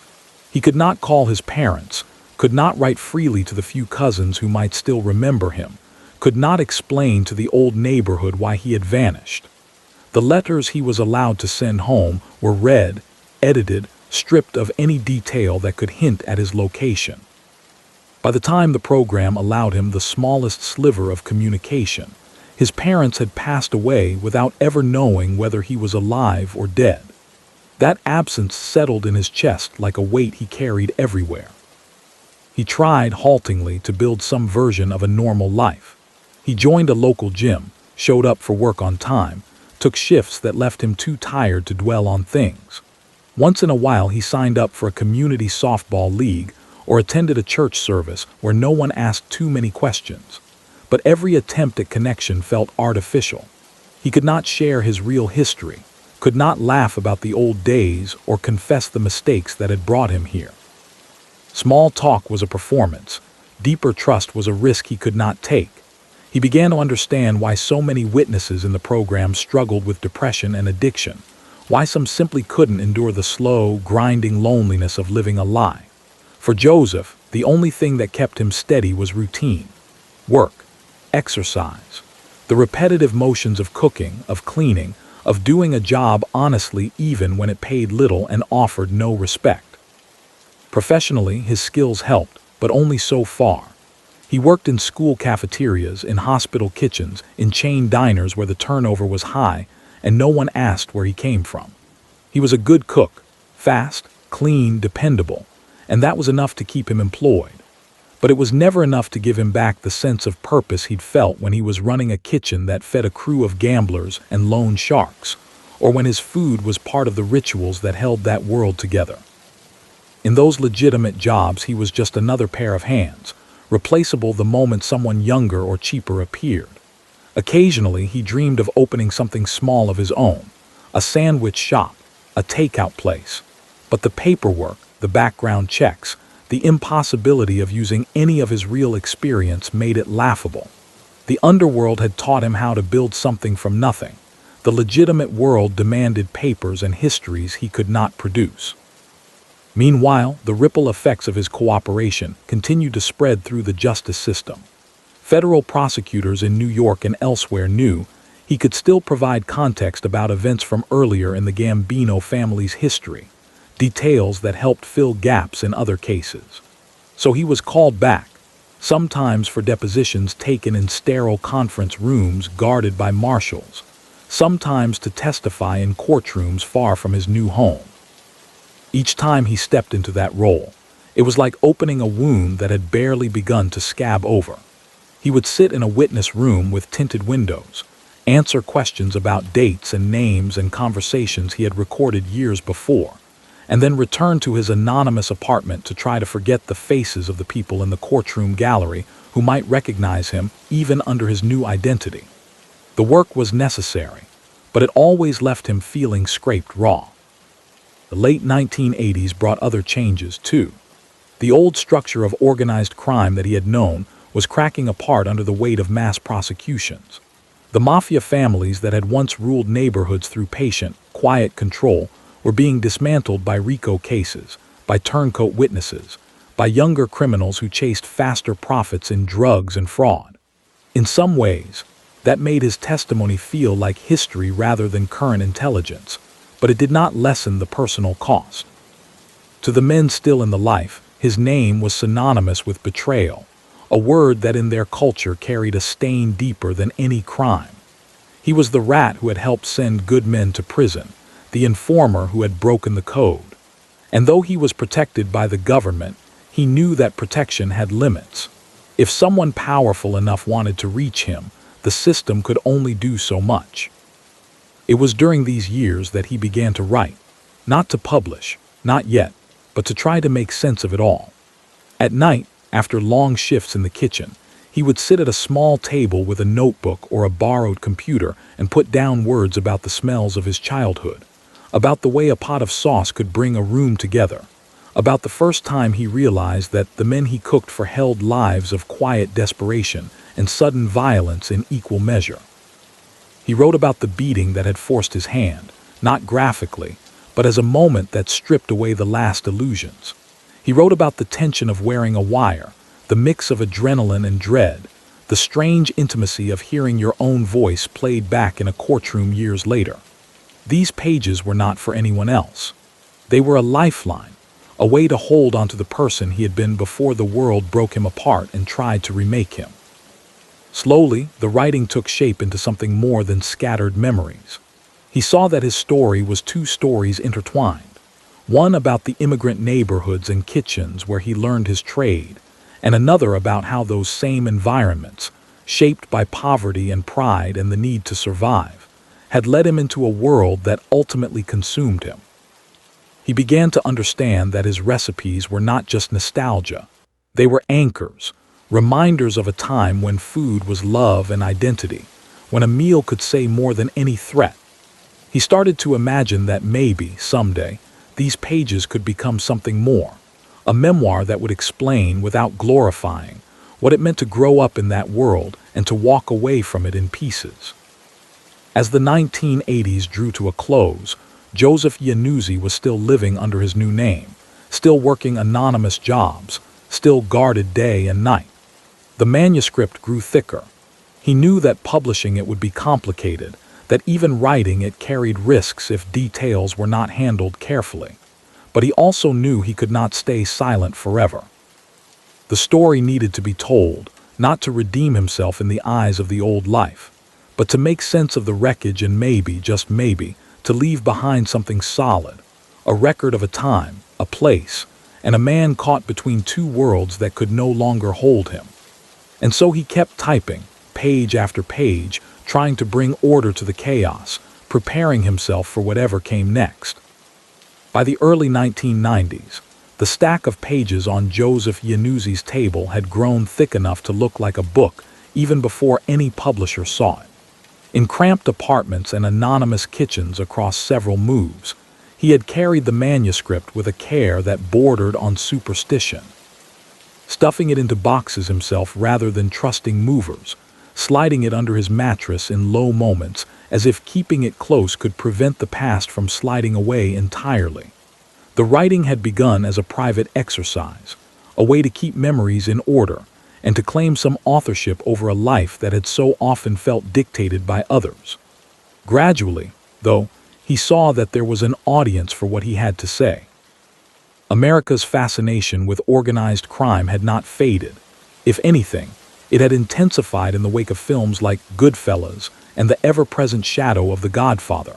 He could not call his parents, could not write freely to the few cousins who might still remember him, could not explain to the old neighborhood why he had vanished. The letters he was allowed to send home were read, edited, stripped of any detail that could hint at his location. By the time the program allowed him the smallest sliver of communication, his parents had passed away without ever knowing whether he was alive or dead. That absence settled in his chest like a weight he carried everywhere. He tried, haltingly, to build some version of a normal life. He joined a local gym, showed up for work on time, took shifts that left him too tired to dwell on things. Once in a while he signed up for a community softball league or attended a church service where no one asked too many questions. But every attempt at connection felt artificial. He could not share his real history, could not laugh about the old days or confess the mistakes that had brought him here. Small talk was a performance. Deeper trust was a risk he could not take. He began to understand why so many witnesses in the program struggled with depression and addiction, why some simply couldn't endure the slow, grinding loneliness of living a lie. For Joseph, the only thing that kept him steady was routine. Work, exercise, the repetitive motions of cooking, of cleaning, of doing a job honestly even when it paid little and offered no respect. Professionally, his skills helped, but only so far. He worked in school cafeterias, in hospital kitchens, in chain diners where the turnover was high and no one asked where he came from. He was a good cook, fast, clean, dependable, and that was enough to keep him employed. But it was never enough to give him back the sense of purpose he'd felt when he was running a kitchen that fed a crew of gamblers and loan sharks, or when his food was part of the rituals that held that world together. In those legitimate jobs, he was just another pair of hands, replaceable the moment someone younger or cheaper appeared. Occasionally, he dreamed of opening something small of his own, a sandwich shop, a takeout place. But the paperwork, the background checks, the impossibility of using any of his real experience made it laughable. The underworld had taught him how to build something from nothing. The legitimate world demanded papers and histories he could not produce. Meanwhile, the ripple effects of his cooperation continued to spread through the justice system. Federal prosecutors in New York and elsewhere knew he could still provide context about events from earlier in the Gambino family's history, details that helped fill gaps in other cases. So he was called back, sometimes for depositions taken in sterile conference rooms guarded by marshals, sometimes to testify in courtrooms far from his new home. Each time he stepped into that role, it was like opening a wound that had barely begun to scab over. He would sit in a witness room with tinted windows, answer questions about dates and names and conversations he had recorded years before, and then return to his anonymous apartment to try to forget the faces of the people in the courtroom gallery who might recognize him even under his new identity. The work was necessary, but it always left him feeling scraped raw. The late 1980s brought other changes, too. The old structure of organized crime that he had known was cracking apart under the weight of mass prosecutions. The mafia families that had once ruled neighborhoods through patient, quiet control were being dismantled by RICO cases, by turncoat witnesses, by younger criminals who chased faster profits in drugs and fraud. In some ways, that made his testimony feel like history rather than current intelligence, but it did not lessen the personal cost. To the men still in the life, his name was synonymous with betrayal, a word that in their culture carried a stain deeper than any crime. He was the rat who had helped send good men to prison, the informer who had broken the code. And though he was protected by the government, he knew that protection had limits. If someone powerful enough wanted to reach him, the system could only do so much. It was during these years that he began to write, not to publish, not yet, but to try to make sense of it all. At night, after long shifts in the kitchen, he would sit at a small table with a notebook or a borrowed computer and put down words about the smells of his childhood, about the way a pot of sauce could bring a room together, about the first time he realized that the men he cooked for held lives of quiet desperation and sudden violence in equal measure. He wrote about the beating that had forced his hand, not graphically, but as a moment that stripped away the last illusions. He wrote about the tension of wearing a wire, the mix of adrenaline and dread, the strange intimacy of hearing your own voice played back in a courtroom years later. These pages were not for anyone else. They were a lifeline, a way to hold onto the person he had been before the world broke him apart and tried to remake him. Slowly, the writing took shape into something more than scattered memories. He saw that his story was two stories intertwined. One about the immigrant neighborhoods and kitchens where he learned his trade, and another about how those same environments, shaped by poverty and pride and the need to survive, had led him into a world that ultimately consumed him. He began to understand that his recipes were not just nostalgia. They were anchors, reminders of a time when food was love and identity, when a meal could say more than any threat. He started to imagine that maybe, someday, these pages could become something more, a memoir that would explain, without glorifying, what it meant to grow up in that world and to walk away from it in pieces. As the 1980s drew to a close, Joseph Iannuzzi was still living under his new name, still working anonymous jobs, still guarded day and night. The manuscript grew thicker. He knew that publishing it would be complicated, that even writing it carried risks if details were not handled carefully. But he also knew he could not stay silent forever. The story needed to be told, not to redeem himself in the eyes of the old life, but to make sense of the wreckage and maybe, just maybe, to leave behind something solid, a record of a time, a place, and a man caught between two worlds that could no longer hold him. And so he kept typing, page after page, trying to bring order to the chaos, preparing himself for whatever came next. By the early 1990s, the stack of pages on Joseph Iannuzzi's table had grown thick enough to look like a book even before any publisher saw it. In cramped apartments and anonymous kitchens across several moves, he had carried the manuscript with a care that bordered on superstition. Stuffing it into boxes himself rather than trusting movers, sliding it under his mattress in low moments as if keeping it close could prevent the past from sliding away entirely. The writing had begun as a private exercise, a way to keep memories in order and to claim some authorship over a life that had so often felt dictated by others. Gradually, though, he saw that there was an audience for what he had to say. America's fascination with organized crime had not faded. If anything, it had intensified in the wake of films like Goodfellas and the ever-present shadow of The Godfather.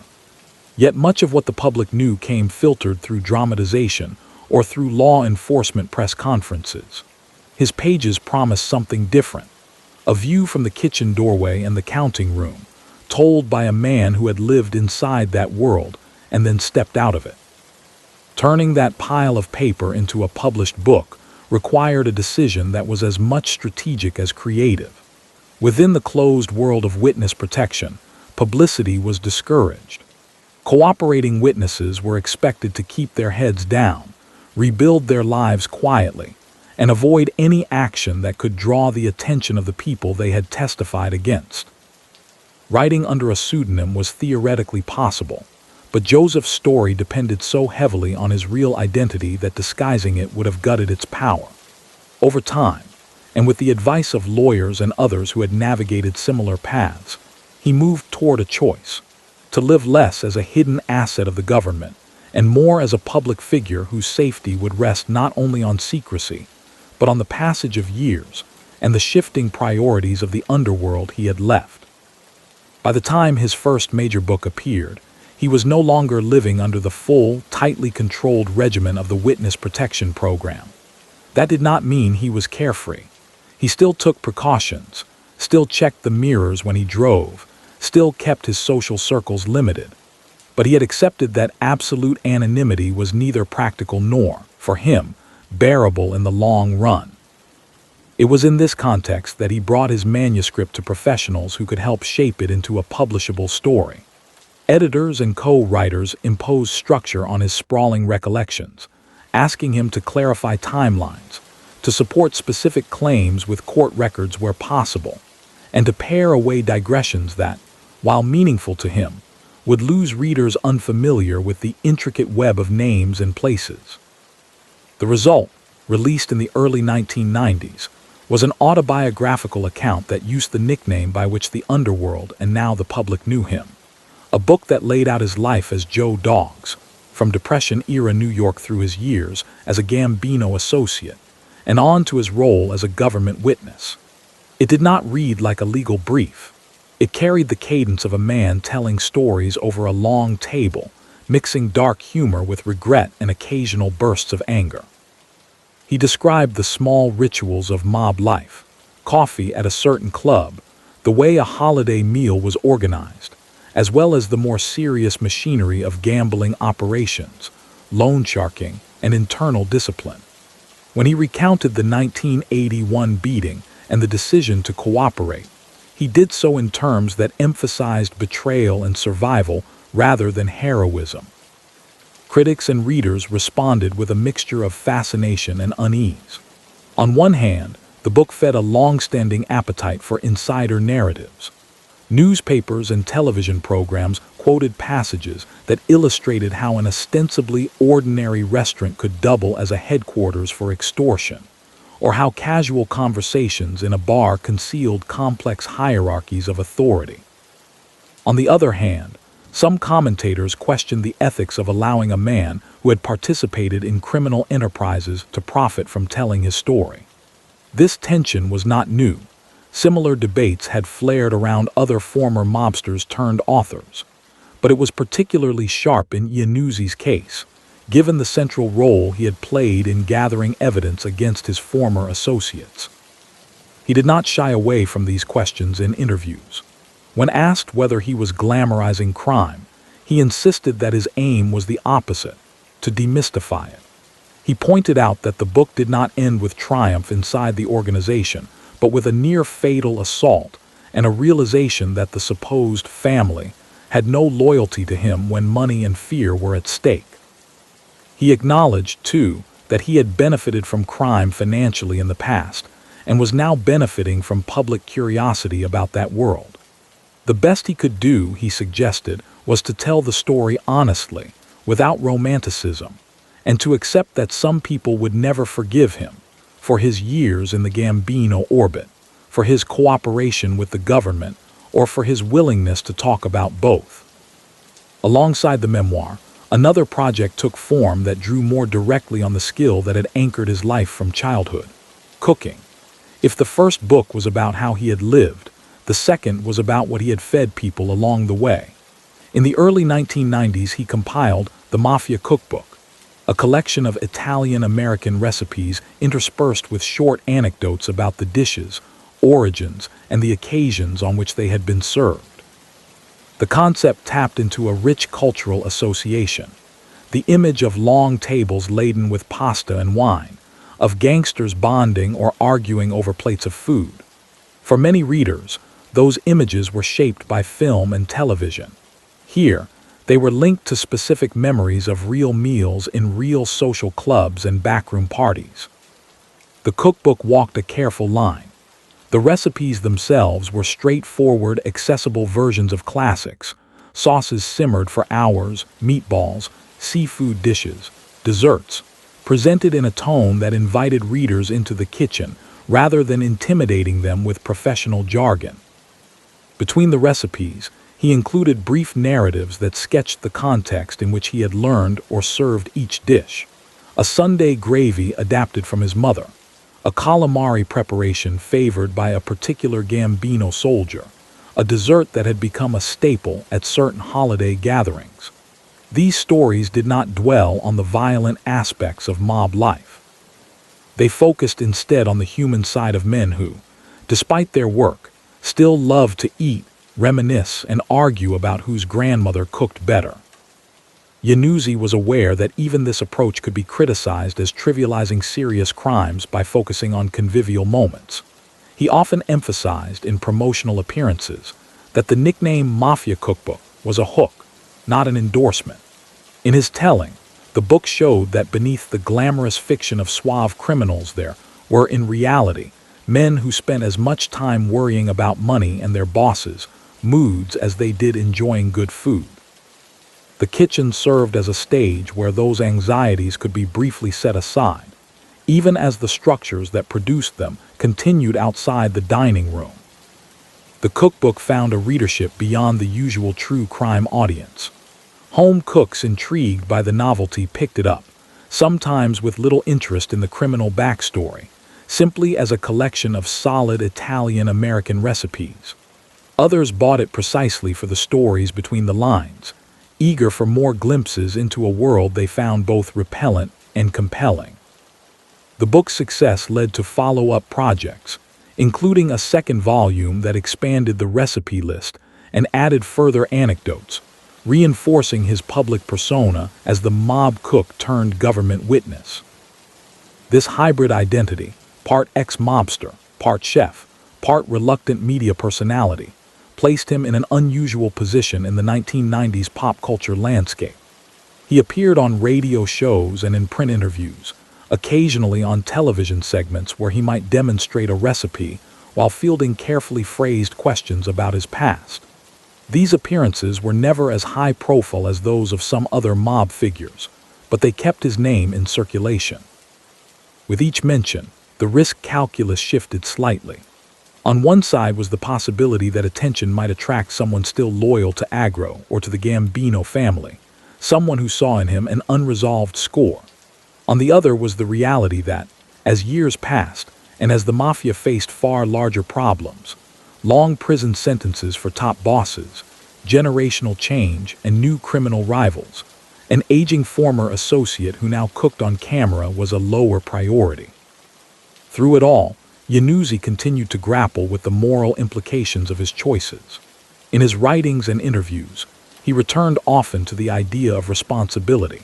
Yet much of what the public knew came filtered through dramatization or through law enforcement press conferences. His pages promised something different, a view from the kitchen doorway and the counting room, told by a man who had lived inside that world and then stepped out of it. Turning that pile of paper into a published book required a decision that was as much strategic as creative. Within the closed world of witness protection, publicity was discouraged. Cooperating witnesses were expected to keep their heads down, rebuild their lives quietly, and avoid any action that could draw the attention of the people they had testified against. Writing under a pseudonym was theoretically possible, but Joseph's story depended so heavily on his real identity that disguising it would have gutted its power. Over time, and with the advice of lawyers and others who had navigated similar paths, he moved toward a choice: to live less as a hidden asset of the government and more as a public figure whose safety would rest not only on secrecy, but on the passage of years and the shifting priorities of the underworld he had left. By the time his first major book appeared, he was no longer living under the full, tightly controlled regimen of the witness protection program. That did not mean he was carefree. He still took precautions, still checked the mirrors when he drove, still kept his social circles limited. But he had accepted that absolute anonymity was neither practical nor, for him, bearable in the long run. It was in this context that he brought his manuscript to professionals who could help shape it into a publishable story. Editors and co-writers imposed structure on his sprawling recollections, asking him to clarify timelines, to support specific claims with court records where possible, and to pare away digressions that, while meaningful to him, would lose readers unfamiliar with the intricate web of names and places. The result, released in the early 1990s, was an autobiographical account that used the nickname by which the underworld and now the public knew him. A book that laid out his life as Joe Dogs, from Depression-era New York through his years as a Gambino associate, and on to his role as a government witness. It did not read like a legal brief. It carried the cadence of a man telling stories over a long table, mixing dark humor with regret and occasional bursts of anger. He described the small rituals of mob life, coffee at a certain club, the way a holiday meal was organized, as well as the more serious machinery of gambling operations, loan sharking, and internal discipline. When he recounted the 1981 beating and the decision to cooperate, he did so in terms that emphasized betrayal and survival rather than heroism. Critics and readers responded with a mixture of fascination and unease. On one hand, the book fed a long-standing appetite for insider narratives. Newspapers and television programs quoted passages that illustrated how an ostensibly ordinary restaurant could double as a headquarters for extortion, or how casual conversations in a bar concealed complex hierarchies of authority. On the other hand, some commentators questioned the ethics of allowing a man who had participated in criminal enterprises to profit from telling his story. This tension was not new. Similar debates had flared around other former mobsters turned authors, but it was particularly sharp in Iannuzzi's case, given the central role he had played in gathering evidence against his former associates. He did not shy away from these questions in interviews. When asked whether he was glamorizing crime, he insisted that his aim was the opposite, to demystify it. He pointed out that the book did not end with triumph inside the organization, but with a near-fatal assault and a realization that the supposed family had no loyalty to him when money and fear were at stake. He acknowledged, too, that he had benefited from crime financially in the past and was now benefiting from public curiosity about that world. The best he could do, he suggested, was to tell the story honestly, without romanticism, and to accept that some people would never forgive him for his years in the Gambino orbit, for his cooperation with the government, or for his willingness to talk about both. Alongside the memoir, another project took form that drew more directly on the skill that had anchored his life from childhood: cooking. If the first book was about how he had lived, the second was about what he had fed people along the way. In the early 1990s, he compiled the Mafia Cookbook, a collection of Italian-American recipes interspersed with short anecdotes about the dishes, origins, and the occasions on which they had been served. The concept tapped into a rich cultural association: the image of long tables laden with pasta and wine, of gangsters bonding or arguing over plates of food. For many readers, those images were shaped by film and television. Here, they were linked to specific memories of real meals in real social clubs and backroom parties. The cookbook walked a careful line. The recipes themselves were straightforward, accessible versions of classics: sauces simmered for hours, meatballs, seafood dishes, desserts, presented in a tone that invited readers into the kitchen rather than intimidating them with professional jargon. Between the recipes, he included brief narratives that sketched the context in which he had learned or served each dish: a Sunday gravy adapted from his mother, a calamari preparation favored by a particular Gambino soldier, a dessert that had become a staple at certain holiday gatherings. These stories did not dwell on the violent aspects of mob life. They focused instead on the human side of men who, despite their work, still loved to eat, reminisce, and argue about whose grandmother cooked better. Iannuzzi was aware that even this approach could be criticized as trivializing serious crimes by focusing on convivial moments. He often emphasized in promotional appearances that the nickname Mafia Cookbook was a hook, not an endorsement. In his telling, the book showed that beneath the glamorous fiction of suave criminals there were, in reality, men who spent as much time worrying about money and their bosses' moods as they did enjoying good food. The kitchen served as a stage where those anxieties could be briefly set aside, even as the structures that produced them continued outside the dining room. The cookbook found a readership beyond the usual true crime audience. Home cooks intrigued by the novelty picked it up, sometimes with little interest in the criminal backstory, simply as a collection of solid Italian-American recipes. Others bought it precisely for the stories between the lines, eager for more glimpses into a world they found both repellent and compelling. The book's success led to follow-up projects, including a second volume that expanded the recipe list and added further anecdotes, reinforcing his public persona as the mob cook turned government witness. This hybrid identity, part ex-mobster, part chef, part reluctant media personality, placed him in an unusual position in the 1990s pop culture landscape. He appeared on radio shows and in print interviews, occasionally on television segments where he might demonstrate a recipe while fielding carefully phrased questions about his past. These appearances were never as high profile as those of some other mob figures, but they kept his name in circulation. With each mention, the risk calculus shifted slightly. On one side was the possibility that attention might attract someone still loyal to Agro or to the Gambino family, someone who saw in him an unresolved score. On the other was the reality that, as years passed, and as the mafia faced far larger problems, long prison sentences for top bosses, generational change, and new criminal rivals, an aging former associate who now cooked on camera was a lower priority. Through it all, Iannuzzi continued to grapple with the moral implications of his choices. In his writings and interviews, he returned often to the idea of responsibility.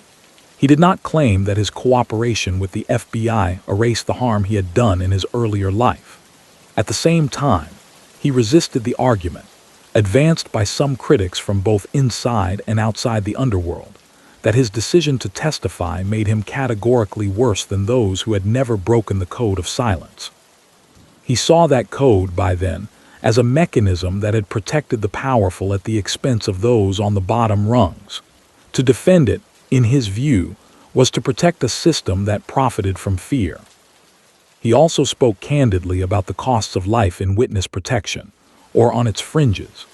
He did not claim that his cooperation with the FBI erased the harm he had done in his earlier life. At the same time, he resisted the argument, advanced by some critics from both inside and outside the underworld, that his decision to testify made him categorically worse than those who had never broken the code of silence. He saw that code, by then, as a mechanism that had protected the powerful at the expense of those on the bottom rungs. To defend it, in his view, was to protect a system that profited from fear. He also spoke candidly about the costs of life in witness protection, or on its fringes.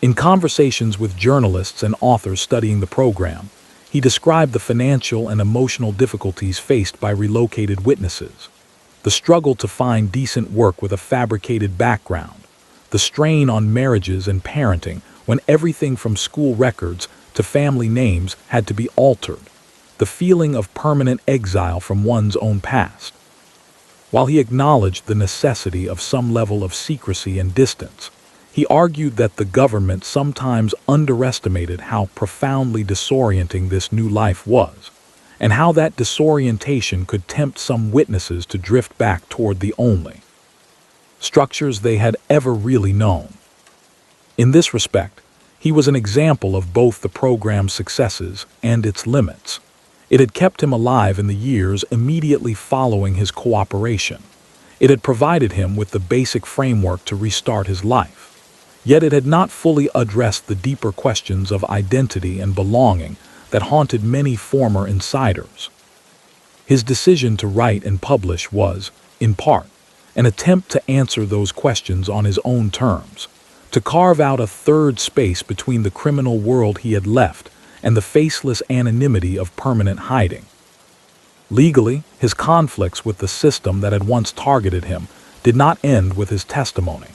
In conversations with journalists and authors studying the program, he described the financial and emotional difficulties faced by relocated witnesses, the struggle to find decent work with a fabricated background, the strain on marriages and parenting when everything from school records to family names had to be altered, the feeling of permanent exile from one's own past. While he acknowledged the necessity of some level of secrecy and distance, he argued that the government sometimes underestimated how profoundly disorienting this new life was, and how that disorientation could tempt some witnesses to drift back toward the only structures they had ever really known. In this respect, he was an example of both the program's successes and its limits. It had kept him alive in the years immediately following his cooperation. It had provided him with the basic framework to restart his life. Yet it had not fully addressed the deeper questions of identity and belonging that haunted many former insiders. His decision to write and publish was, in part, an attempt to answer those questions on his own terms, to carve out a third space between the criminal world he had left and the faceless anonymity of permanent hiding. Legally, his conflicts with the system that had once targeted him did not end with his testimony.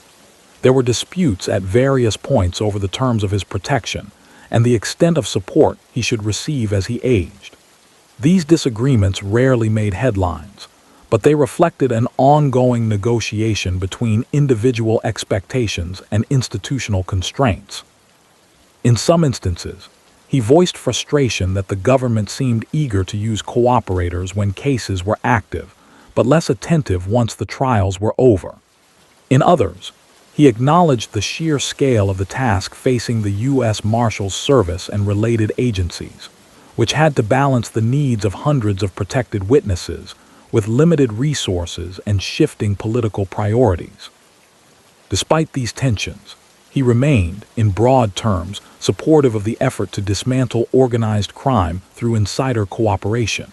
There were disputes at various points over the terms of his protection and the extent of support he should receive as he aged. These disagreements rarely made headlines, but they reflected an ongoing negotiation between individual expectations and institutional constraints. In some instances, he voiced frustration that the government seemed eager to use cooperators when cases were active, but less attentive once the trials were over. In others, he acknowledged the sheer scale of the task facing the U.S. Marshals Service and related agencies, which had to balance the needs of hundreds of protected witnesses with limited resources and shifting political priorities. Despite these tensions, he remained, in broad terms, supportive of the effort to dismantle organized crime through insider cooperation.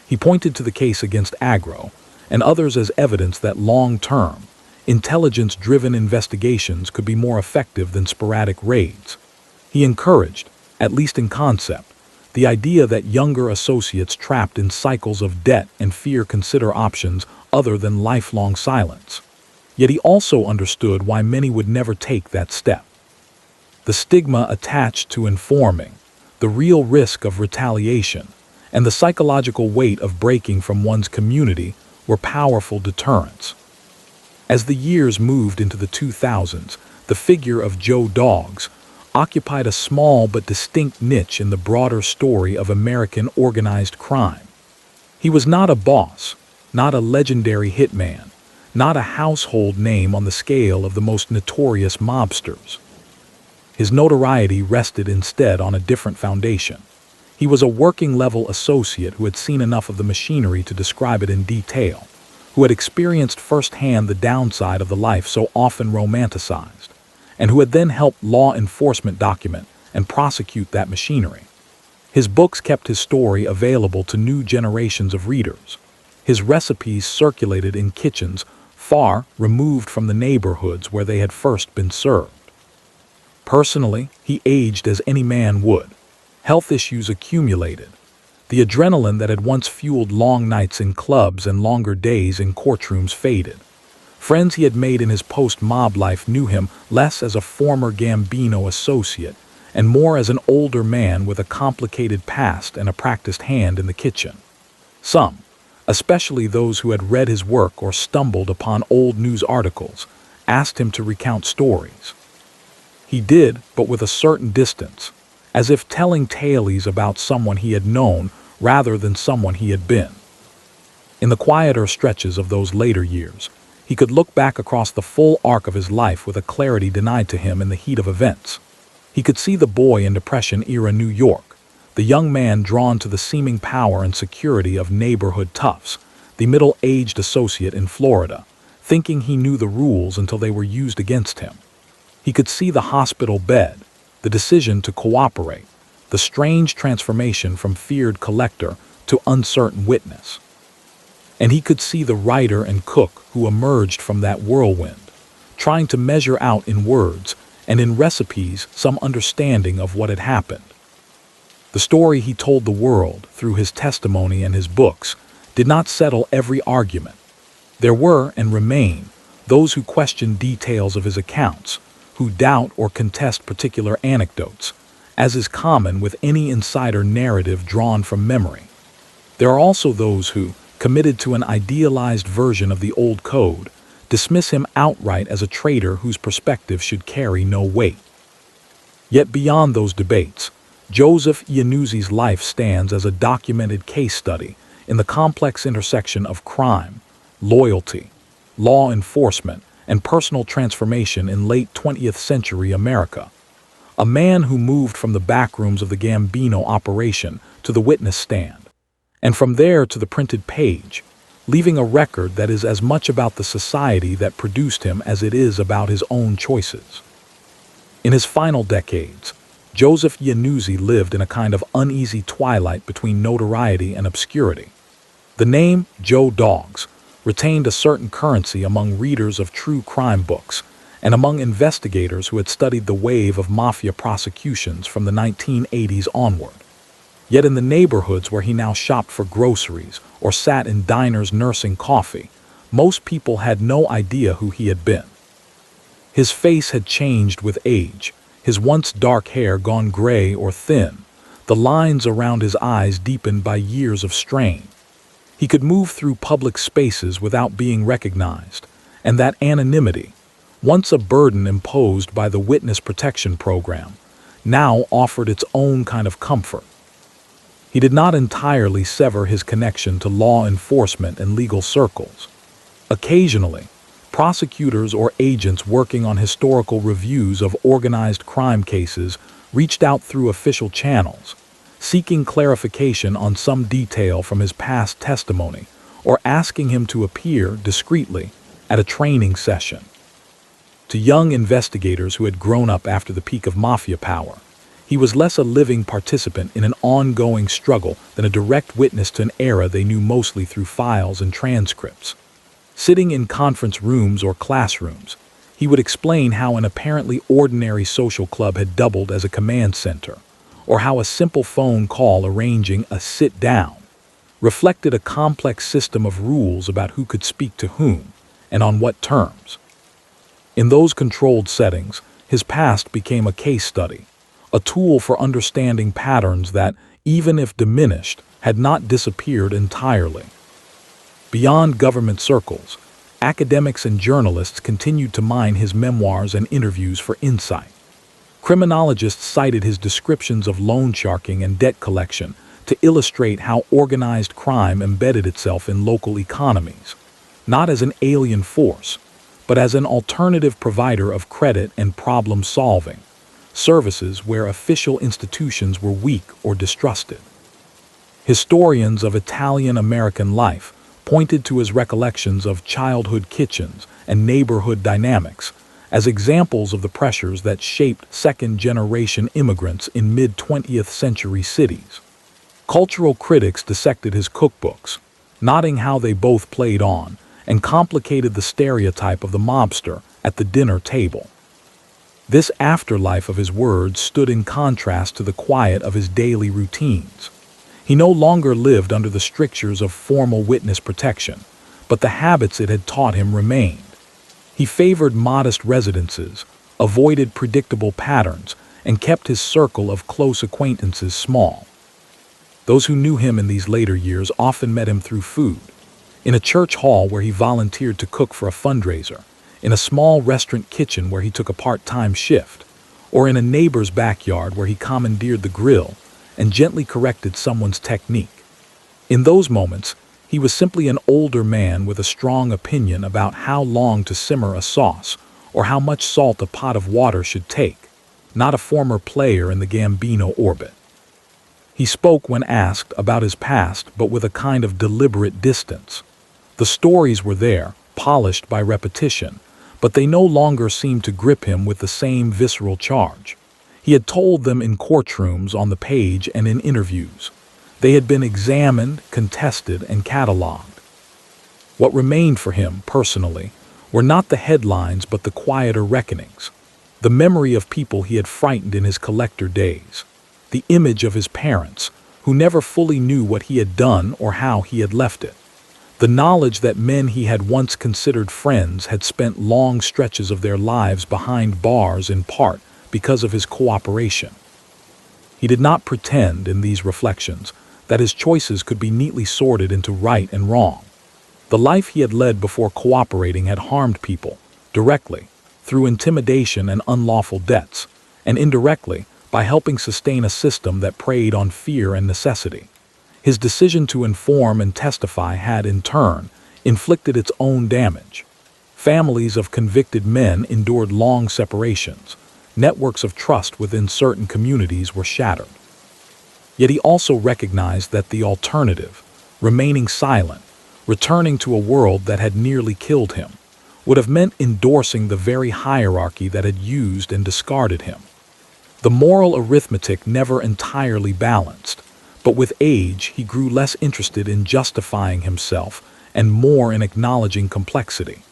He pointed to the case against Agro and others as evidence that long-term, intelligence-driven investigations could be more effective than sporadic raids. He encouraged, at least in concept. The idea that younger associates trapped in cycles of debt and fear consider options other than lifelong silence. Yet he also understood why many would never take that step. The stigma attached to informing, the real risk of retaliation, and the psychological weight of breaking from one's community were powerful deterrents. As the years moved into the 2000s, the figure of Joe Dogs occupied a small but distinct niche in the broader story of American organized crime. He was not a boss, not a legendary hitman, not a household name on the scale of the most notorious mobsters. His notoriety rested instead on a different foundation. He was a working-level associate who had seen enough of the machinery to describe it in detail, who had experienced firsthand the downside of the life so often romanticized, and who had then helped law enforcement document and prosecute that machinery. His books kept his story available to new generations of readers. His recipes circulated in kitchens far removed from the neighborhoods where they had first been served. Personally, he aged as any man would. Health issues accumulated. The adrenaline that had once fueled long nights in clubs and longer days in courtrooms faded. Friends he had made in his post-mob life knew him less as a former Gambino associate and more as an older man with a complicated past and a practiced hand in the kitchen. Some, especially those who had read his work or stumbled upon old news articles, asked him to recount stories. He did, but with a certain distance, as if telling tales about someone he had known rather than someone he had been. In the quieter stretches of those later years, he could look back across the full arc of his life with a clarity denied to him in the heat of events. He could see the boy in Depression-era New York, the young man drawn to the seeming power and security of neighborhood toughs, the middle-aged associate in Florida, thinking he knew the rules until they were used against him. He could see the hospital bed, the decision to cooperate, the strange transformation from feared collector to uncertain witness. And he could see the writer and cook who emerged from that whirlwind, trying to measure out in words and in recipes some understanding of what had happened. The story he told the world through his testimony and his books did not settle every argument. There were, and remain, those who question details of his accounts, who doubt or contest particular anecdotes, as is common with any insider narrative drawn from memory. There are also those who, committed to an idealized version of the old code, dismiss him outright as a traitor whose perspective should carry no weight. Yet beyond those debates, Joseph Iannuzzi's life stands as a documented case study in the complex intersection of crime, loyalty, law enforcement, and personal transformation in late 20th century America. A man who moved from the backrooms of the Gambino operation to the witness stand, and from there to the printed page, leaving a record that is as much about the society that produced him as it is about his own choices. In his final decades, Joseph Iannuzzi lived in a kind of uneasy twilight between notoriety and obscurity. The name Joe Dogs retained a certain currency among readers of true crime books and among investigators who had studied the wave of mafia prosecutions from the 1980s onward. Yet in the neighborhoods where he now shopped for groceries or sat in diners nursing coffee, most people had no idea who he had been. His face had changed with age, his once dark hair gone gray or thin, the lines around his eyes deepened by years of strain. He could move through public spaces without being recognized, and that anonymity, once a burden imposed by the Witness Protection Program, now offered its own kind of comfort. He did not entirely sever his connection to law enforcement and legal circles. Occasionally, prosecutors or agents working on historical reviews of organized crime cases reached out through official channels, seeking clarification on some detail from his past testimony or asking him to appear discreetly at a training session. To young investigators who had grown up after the peak of mafia power, he was less a living participant in an ongoing struggle than a direct witness to an era they knew mostly through files and transcripts. Sitting in conference rooms or classrooms, he would explain how an apparently ordinary social club had doubled as a command center, or how a simple phone call arranging a sit down reflected a complex system of rules about who could speak to whom and on what terms. In those controlled settings, his past became a case study, a tool for understanding patterns that, even if diminished, had not disappeared entirely. Beyond government circles, academics and journalists continued to mine his memoirs and interviews for insight. Criminologists cited his descriptions of loan sharking and debt collection to illustrate how organized crime embedded itself in local economies, not as an alien force, but as an alternative provider of credit and problem-solving, services where official institutions were weak or distrusted. Historians of Italian-American life pointed to his recollections of childhood kitchens and neighborhood dynamics as examples of the pressures that shaped second-generation immigrants in mid-20th century cities. Cultural critics dissected his cookbooks, noting how they both played on and complicated the stereotype of the mobster at the dinner table. This afterlife of his words stood in contrast to the quiet of his daily routines. He no longer lived under the strictures of formal witness protection, but the habits it had taught him remained. He favored modest residences, avoided predictable patterns, and kept his circle of close acquaintances small. Those who knew him in these later years often met him through food. In a church hall where he volunteered to cook for a fundraiser, in a small restaurant kitchen where he took a part-time shift, or in a neighbor's backyard where he commandeered the grill and gently corrected someone's technique. In those moments, he was simply an older man with a strong opinion about how long to simmer a sauce or how much salt a pot of water should take, not a former player in the Gambino orbit. He spoke when asked about his past, but with a kind of deliberate distance. The stories were there, polished by repetition, but they no longer seemed to grip him with the same visceral charge. He had told them in courtrooms, on the page, and in interviews. They had been examined, contested, and catalogued. What remained for him, personally, were not the headlines but the quieter reckonings, the memory of people he had frightened in his collector days, the image of his parents, who never fully knew what he had done or how he had left it, the knowledge that men he had once considered friends had spent long stretches of their lives behind bars in part because of his cooperation. He did not pretend in these reflections that his choices could be neatly sorted into right and wrong. The life he had led before cooperating had harmed people, directly, through intimidation and unlawful debts, and indirectly, by helping sustain a system that preyed on fear and necessity. His decision to inform and testify had, in turn, inflicted its own damage. Families of convicted men endured long separations. Networks of trust within certain communities were shattered. Yet he also recognized that the alternative, remaining silent, returning to a world that had nearly killed him, would have meant endorsing the very hierarchy that had used and discarded him. The moral arithmetic never entirely balanced, but with age he grew less interested in justifying himself and more in acknowledging complexity.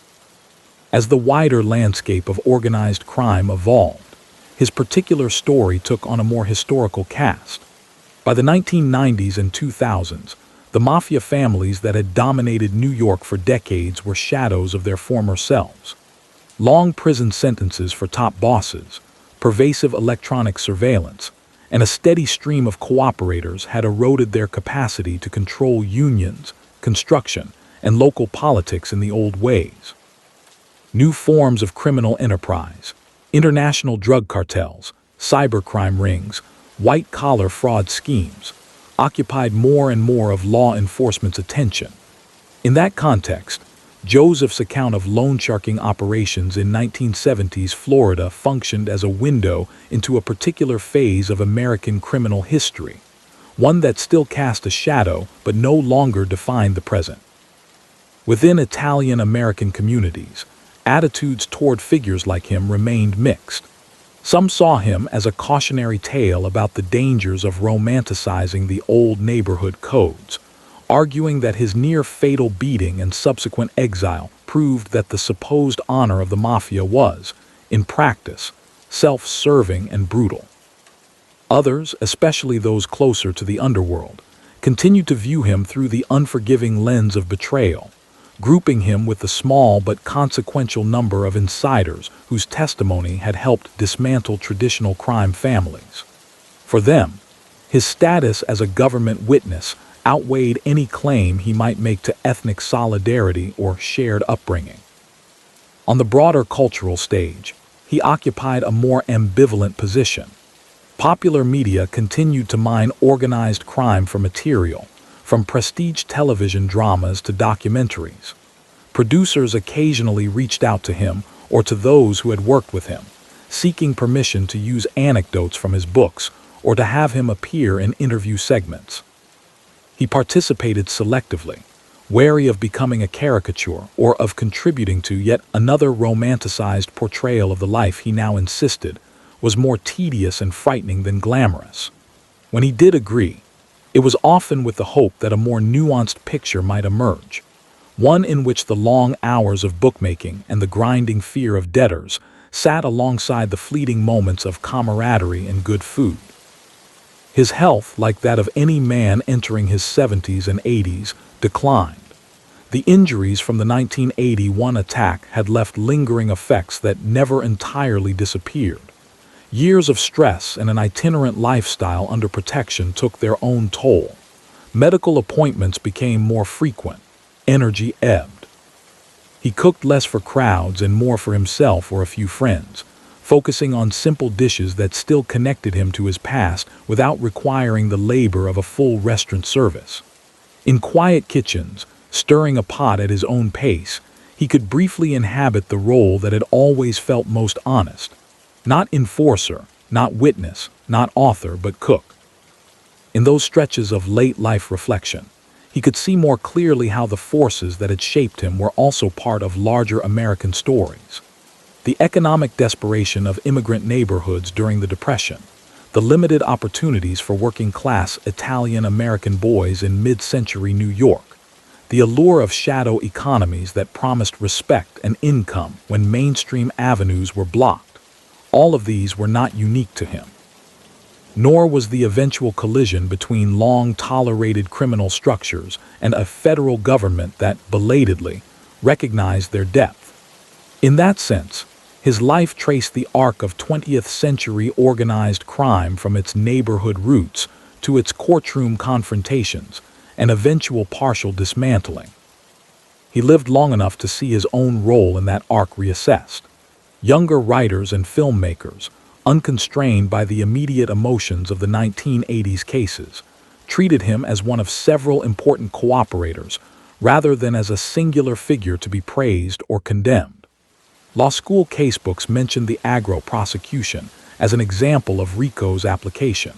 As the wider landscape of organized crime evolved, his particular story took on a more historical cast. By the 1990s and 2000s, the mafia families that had dominated New York for decades were shadows of their former selves. Long prison sentences for top bosses, pervasive electronic surveillance, and a steady stream of cooperators had eroded their capacity to control unions, construction, and local politics in the old ways. New forms of criminal enterprise, international drug cartels, cybercrime rings, white-collar fraud schemes, occupied more and more of law enforcement's attention. In that context, Joseph's account of loan sharking operations in 1970s Florida functioned as a window into a particular phase of American criminal history, one that still cast a shadow but no longer defined the present. Within Italian-American communities, attitudes toward figures like him remained mixed. Some saw him as a cautionary tale about the dangers of romanticizing the old neighborhood codes, arguing that his near-fatal beating and subsequent exile proved that the supposed honor of the mafia was, in practice, self-serving and brutal. Others, especially those closer to the underworld, continued to view him through the unforgiving lens of betrayal, grouping him with the small but consequential number of insiders whose testimony had helped dismantle traditional crime families. For them, his status as a government witness outweighed any claim he might make to ethnic solidarity or shared upbringing. On the broader cultural stage, he occupied a more ambivalent position. Popular media continued to mine organized crime for material, from prestige television dramas to documentaries. Producers occasionally reached out to him or to those who had worked with him, seeking permission to use anecdotes from his books or to have him appear in interview segments. He participated selectively, wary of becoming a caricature or of contributing to yet another romanticized portrayal of the life he now insisted was more tedious and frightening than glamorous. When he did agree, it was often with the hope that a more nuanced picture might emerge, one in which the long hours of bookmaking and the grinding fear of debtors sat alongside the fleeting moments of camaraderie and good food. His health, like that of any man entering his 70s and 80s, declined. The injuries from the 1981 attack had left lingering effects that never entirely disappeared. Years of stress and an itinerant lifestyle under protection took their own toll. Medical appointments became more frequent. Energy ebbed. He cooked less for crowds and more for himself or a few friends, focusing on simple dishes that still connected him to his past without requiring the labor of a full restaurant service. In quiet kitchens, stirring a pot at his own pace, he could briefly inhabit the role that had always felt most honest. Not enforcer, not witness, not author, but cook. In those stretches of late-life reflection, he could see more clearly how the forces that had shaped him were also part of larger American stories. The economic desperation of immigrant neighborhoods during the Depression, the limited opportunities for working-class Italian-American boys in mid-century New York, the allure of shadow economies that promised respect and income when mainstream avenues were blocked. All of these were not unique to him. Nor was the eventual collision between long-tolerated criminal structures and a federal government that, belatedly, recognized their depth. In that sense, his life traced the arc of 20th-century organized crime from its neighborhood roots to its courtroom confrontations and eventual partial dismantling. He lived long enough to see his own role in that arc reassessed. Younger writers and filmmakers, unconstrained by the immediate emotions of the 1980s cases, treated him as one of several important cooperators rather than as a singular figure to be praised or condemned. Law school casebooks mentioned the Agro prosecution as an example of RICO's application,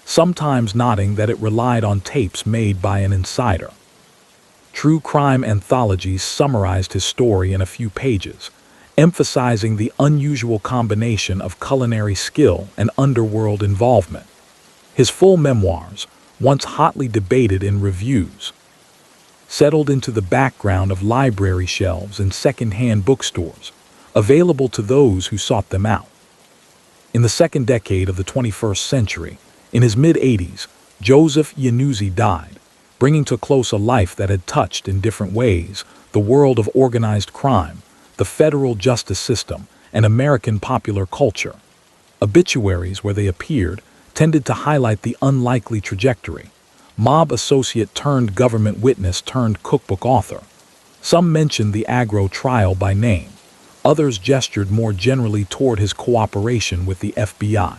sometimes noting that it relied on tapes made by an insider. True crime anthologies summarized his story in a few pages, emphasizing the unusual combination of culinary skill and underworld involvement. His full memoirs, once hotly debated in reviews, settled into the background of library shelves and second-hand bookstores, available to those who sought them out. In the second decade of the 21st century, in his mid-80s, Joseph Iannuzzi died, bringing to close a life that had touched in different ways the world of organized crime, the federal justice system, and American popular culture. Obituaries, where they appeared, tended to highlight the unlikely trajectory: mob associate turned government witness turned cookbook author. Some mentioned the Agro trial by name. Others gestured more generally toward his cooperation with the FBI.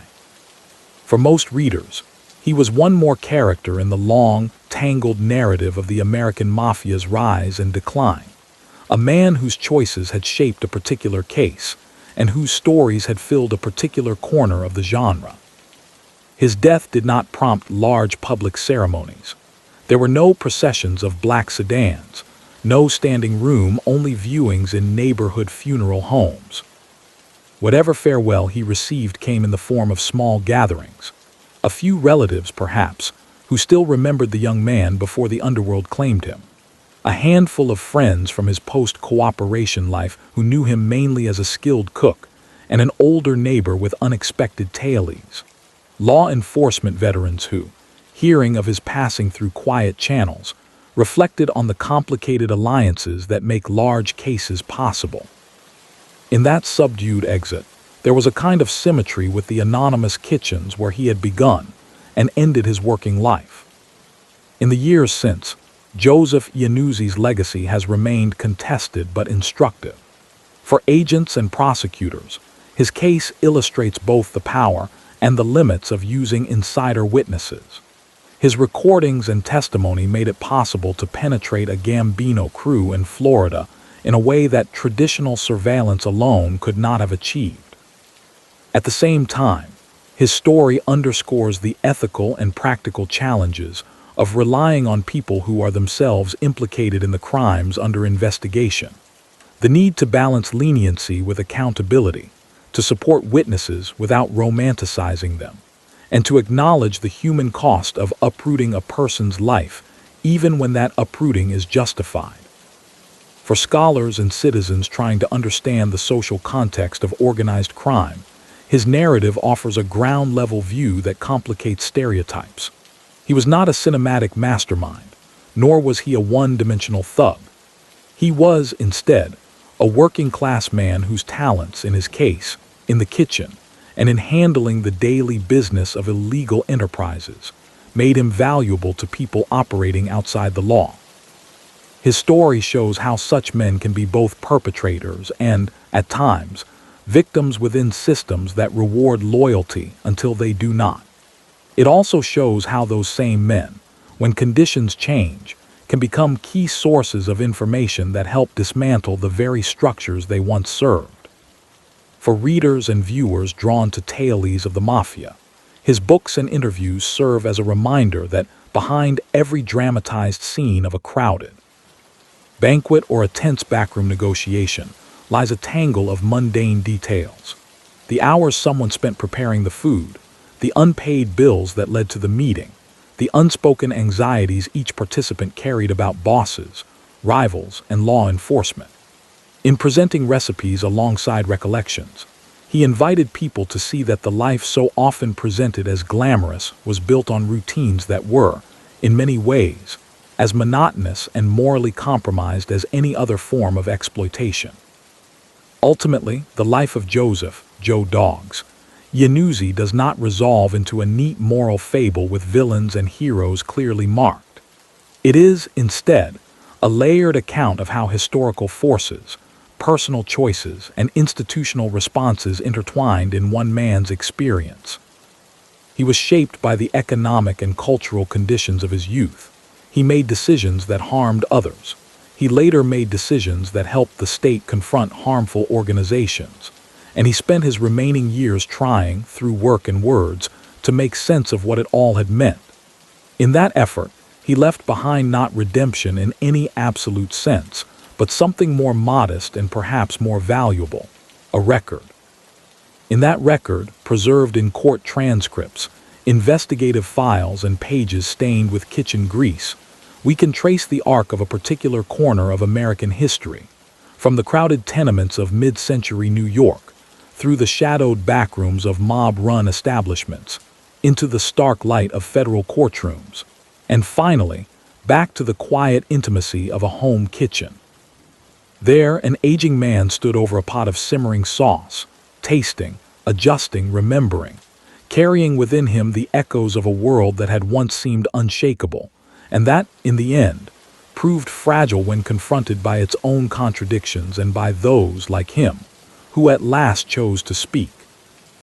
For most readers, he was one more character in the long, tangled narrative of the American mafia's rise and decline. A man whose choices had shaped a particular case, and whose stories had filled a particular corner of the genre. His death did not prompt large public ceremonies. There were no processions of black sedans, no standing room, only viewings in neighborhood funeral homes. Whatever farewell he received came in the form of small gatherings. A few relatives, perhaps, who still remembered the young man before the underworld claimed him. A handful of friends from his post-cooperation life who knew him mainly as a skilled cook, and an older neighbor with unexpected tailies. law enforcement veterans who, hearing of his passing through quiet channels, reflected on the complicated alliances that make large cases possible. In that subdued exit, there was a kind of symmetry with the anonymous kitchens where he had begun and ended his working life. In the years since, Joseph Iannuzzi's legacy has remained contested but instructive. For agents and prosecutors, his case illustrates both the power and the limits of using insider witnesses. His recordings and testimony made it possible to penetrate a Gambino crew in Florida in a way that traditional surveillance alone could not have achieved. At the same time, his story underscores the ethical and practical challenges of relying on people who are themselves implicated in the crimes under investigation. The need to balance leniency with accountability, to support witnesses without romanticizing them, and to acknowledge the human cost of uprooting a person's life, even when that uprooting is justified. For scholars and citizens trying to understand the social context of organized crime, his narrative offers a ground-level view that complicates stereotypes. He was not a cinematic mastermind, nor was he a one-dimensional thug. He was, instead, a working-class man whose talents, in his case, in the kitchen, and in handling the daily business of illegal enterprises, made him valuable to people operating outside the law. His story shows how such men can be both perpetrators and, at times, victims within systems that reward loyalty until they do not. It also shows how those same men, when conditions change, can become key sources of information that help dismantle the very structures they once served. For readers and viewers drawn to tales of the mafia, his books and interviews serve as a reminder that behind every dramatized scene of a crowded banquet or a tense backroom negotiation lies a tangle of mundane details. The hours someone spent preparing the food, the unpaid bills that led to the meeting, the unspoken anxieties each participant carried about bosses, rivals, and law enforcement. In presenting recipes alongside recollections, he invited people to see that the life so often presented as glamorous was built on routines that were, in many ways, as monotonous and morally compromised as any other form of exploitation. Ultimately, the life of Joseph, Joe Dogs, Iannuzzi does not resolve into a neat moral fable with villains and heroes clearly marked. It is, instead, a layered account of how historical forces, personal choices, and institutional responses intertwined in one man's experience. He was shaped by the economic and cultural conditions of his youth. He made decisions that harmed others. He later made decisions that helped the state confront harmful organizations. And he spent his remaining years trying, through work and words, to make sense of what it all had meant. In that effort, he left behind not redemption in any absolute sense, but something more modest and perhaps more valuable, a record. In that record, preserved in court transcripts, investigative files, and pages stained with kitchen grease, we can trace the arc of a particular corner of American history, from the crowded tenements of mid-century New York, through the shadowed backrooms of mob-run establishments, into the stark light of federal courtrooms, and finally, back to the quiet intimacy of a home kitchen. There, an aging man stood over a pot of simmering sauce, tasting, adjusting, remembering, carrying within him the echoes of a world that had once seemed unshakable, and that, in the end, proved fragile when confronted by its own contradictions and by those, like him, who at last chose to speak.